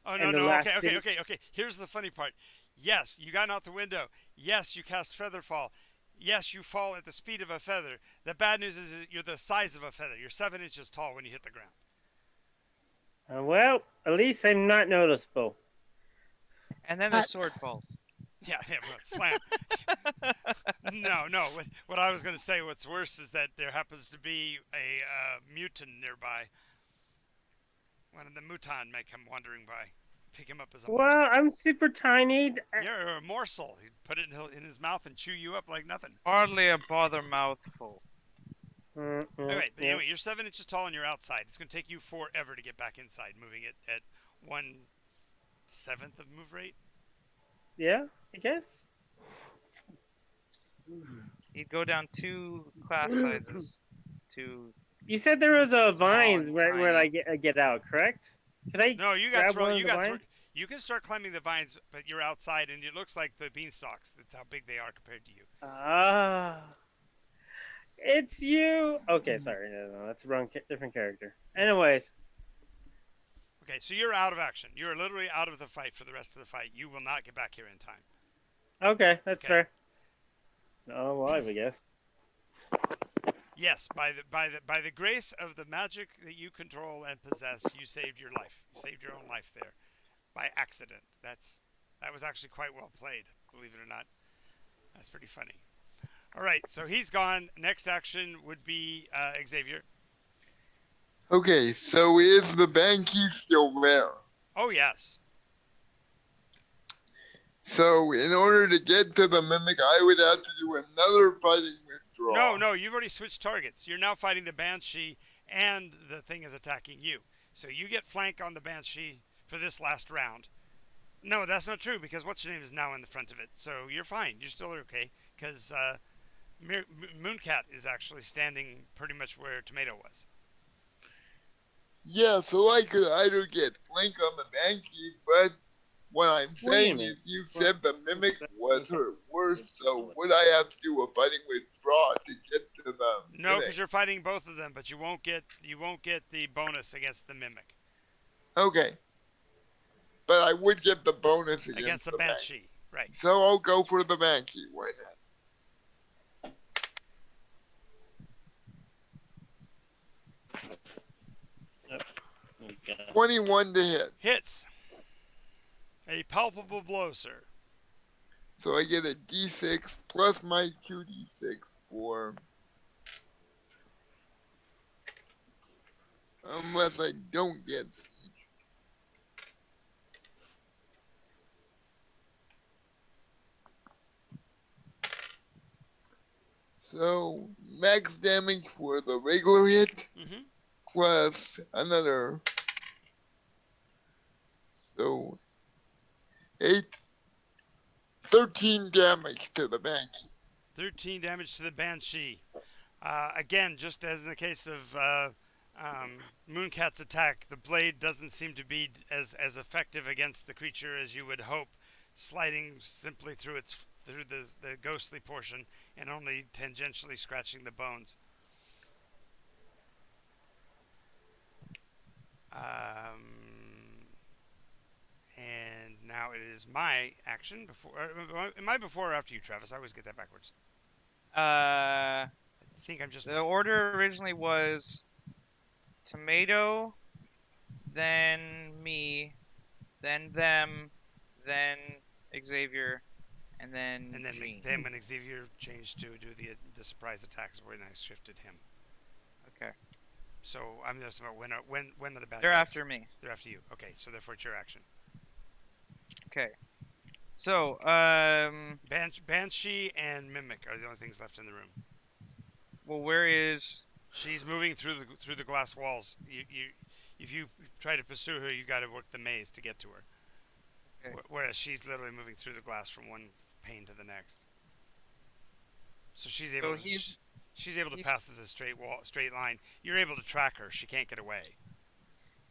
Oh, And the no. last Okay. Here's the funny part. Yes, you got out the window. Yes, you cast Featherfall. Yes, you fall at the speed of a feather. The bad news is that you're the size of a feather. You're 7 inches tall when you hit the ground. Well, at least I'm not noticeable. And then the sword falls. Yeah, well, slam. No. What I was going to say, what's worse is that there happens to be a mutant nearby. One of the mutant may come wandering by. Pick him up as a Well, morsel. I'm super tiny. You're a morsel. He'd put it in his mouth and chew you up like nothing. Hardly a bother mouthful. All right, but anyway, you're 7 inches tall and you're outside. It's going to take you forever to get back inside, moving it at 1/7 of move rate. Yeah, I guess. He'd go down 2 class sizes to. You said there was a Small vines and where I tiny. get out, correct? Could I? No, you got grab thrown. one of You the got vines? You can start climbing the vines, but you're outside, and it looks like the beanstalks. That's how big they are compared to you. Ah, it's you. Okay, sorry, no, that's a wrong, different character. Yes. Anyways, Okay, so you're out of action. You're literally out of the fight for the rest of the fight. You will not get back here in time. okay, that's Okay. fair. No, I'm alive, I guess. Yes, by the grace of the magic that you control and possess, you saved your life. You saved your own life there, by accident. That was actually quite well played. believe it or not. That's pretty funny. All right, so he's gone. Next action would be Xavier. Okay, so is the Banky still there? Oh, yes. So in order to get to the Mimic, I would have to do another fighting withdrawal. No, you've already switched targets. You're now fighting the Banshee, and the thing is attacking you. So you get flank on the Banshee for this last round. No, that's not true, because what's your name is now in the front of it. So you're fine. You're still okay, because Mooncat is actually standing pretty much where Tomato was. Yeah, so I could either get flank on the Banky, but what I'm Wait a saying minute. is you said the Mimic was her worst, so would I have to do a fighting withdrawal to get to the No, Mimic? because you're fighting both of them, but you won't get the bonus against the Mimic. Okay. But I would get the bonus Against the Banky. Banshee, right. So I'll go for the Banky. Why not? Okay. 21 to hit. Hits. A palpable blow, sir. So I get a d6 plus my 2d6 for... Unless I don't get siege. So max damage for the regular hit Mm-hmm. plus another. So 13 damage to the Banshee. 13 damage to the Banshee. Again, just as in the case of Mooncat's attack, the blade doesn't seem to be as effective against the creature as you would hope, sliding simply through the ghostly portion and only tangentially scratching the bones. And now it is my action before. Am I before or after you, Travis? I always get that backwards. Uh, I think I'm just. the order originally was Tomato, then me, then them, then Xavier, and then And then, Gene. when Xavier changed to do the surprise attacks, when I shifted him. Okay. So I'm just about when are the bad They're guys? after me. They're after you. Okay, so therefore it's your action. Okay. So, Banshee and Mimic are the only things left in the room. well, where is... She's moving through the glass walls. If you try to pursue her, you got to work the maze to get to her. Okay. Whereas she's literally moving through the glass from one pane to the next. So she's able. She's able to pass as a straight line. You're able to track her. She can't get away.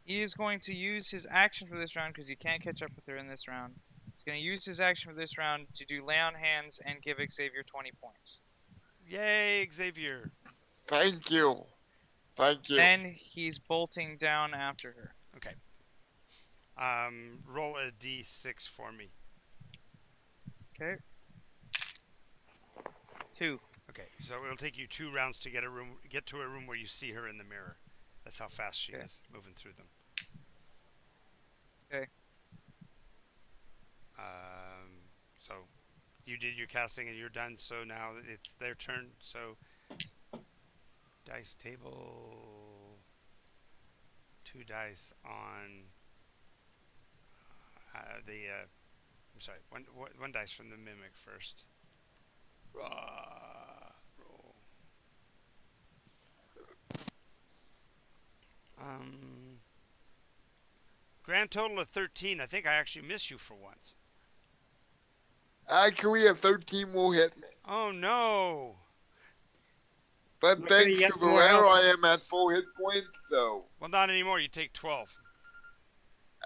He is going to use his action for this round because you can't catch up with her in this round. He's going to use his action for this round to do lay on hands and give Xavier 20 points. Yay, Xavier! Thank you. Thank you. Then he's bolting down after her. Okay. Roll a d6 for me. Okay. 2. Okay, so it'll take you 2 rounds to get to a room where you see her in the mirror. That's how fast she is moving through them. Okay. So you did your casting and you're done. So now it's their turn. So dice table, 2 dice on I'm sorry, one dice from the mimic first. Roll. Grand total of 13. I think I actually miss you for once. Actually, a 13 will hit me. Oh no! But Look, thanks you to got more Valero, health. I am at full hit points, so... Well, not anymore. You take 12.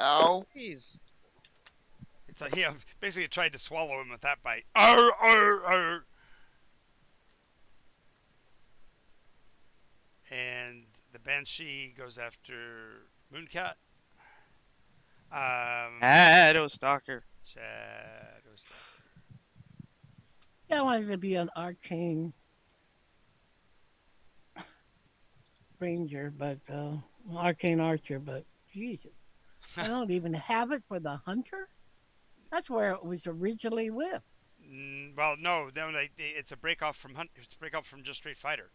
Ow. Jeez. It's like he basically tried to swallow him with that bite. Arr, arr, arr. And the Banshee goes after Mooncat. Shadow Stalker. Shadows. I wanted to be an arcane ranger, but arcane archer, but Jesus, I don't even have it for the hunter. That's where it was originally with. Well, no, it's a break off from Hunt. It's a break off from just Street Fighter.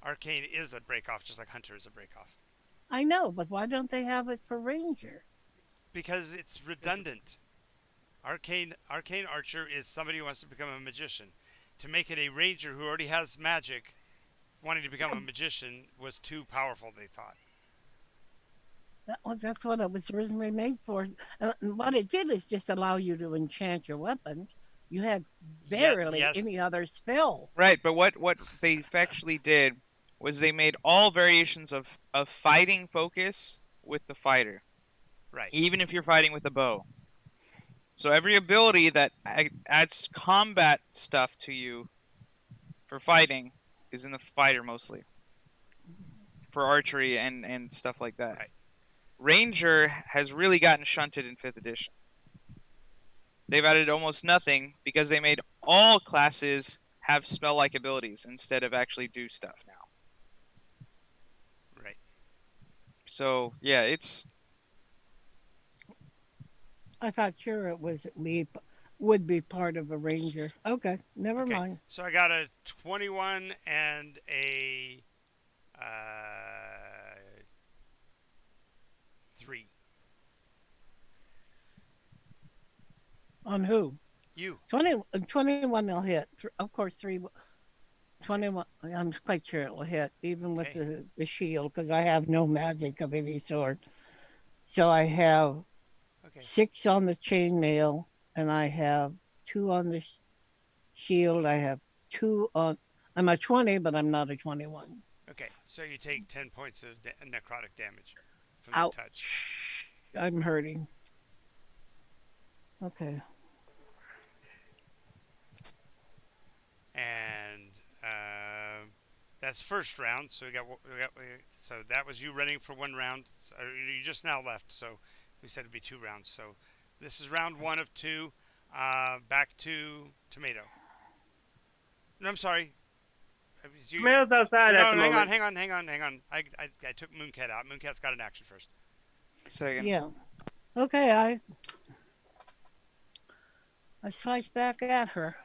Arcane is a break off, just like Hunter is a break off. I know, but why don't they have it for Ranger? Because it's redundant. Arcane Archer is somebody who wants to become a magician. To make it a ranger who already has magic, wanting to become a magician was too powerful. They thought. That's what it was originally made for. And what it did is just allow you to enchant your weapons. You had barely yes. any other spell. Right, but what they actually did was they made all variations of fighting focus with the fighter, Right. even if you're fighting with a bow. So every ability that adds combat stuff to you for fighting is in the fighter mostly. For archery and stuff like that. Right. Ranger has really gotten shunted in 5th edition. They've added almost nothing because they made all classes have spell-like abilities instead of actually do stuff now. Right. So, yeah, it's... I thought sure it would be part of a Ranger. Okay, never Okay. mind. So I got a 21 and a 3. On who? You. 21 will hit. Of course, 21. I'm quite sure it will hit, even with Okay. the shield, because I have no magic of any sort. So I have Okay. 6 on the chainmail, and I have 2 on the shield. I have 2 on. I'm a 20, but I'm not a 21. Okay. So you take 10 points of necrotic damage from Ouch. the touch. I'm hurting. Okay. And that's first round. So so that was you running for 1 round. You just now left. So we said it'd be 2 rounds. So this is round 1 of 2. Back to Tomato. No, I'm sorry. Tomato's outside No, at the hang moment. on. I took Mooncat out. Mooncat's got an action first. Second. Yeah. Okay, I slice back at her.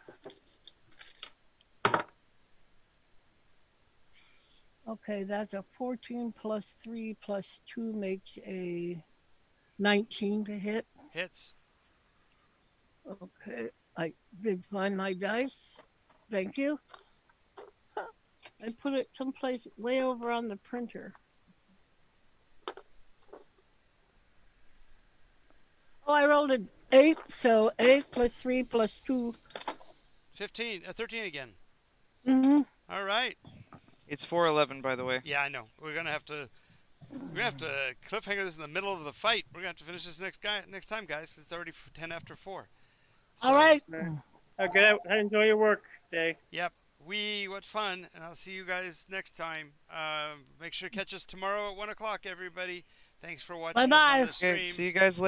Okay, that's a 14 plus 3 plus 2 makes a 19 to hit. Hits. Okay, I did find my dice. Thank you. I put it someplace way over on the printer. Oh, I rolled an 8, so 8 plus 3 plus 2. 13 again. Mm-hmm. All right. It's 4:11, by the way. Yeah, I know. We're gonna have to cliffhanger this in the middle of the fight. We're gonna have to finish this next time, guys. It's already 10 after 4. So, All right. Good. Enjoy your work day. Yep. What fun, and I'll see you guys next time. Make sure to catch us tomorrow at 1 o'clock, everybody. Thanks for watching us Bye-bye. on the stream. Okay, see you guys later.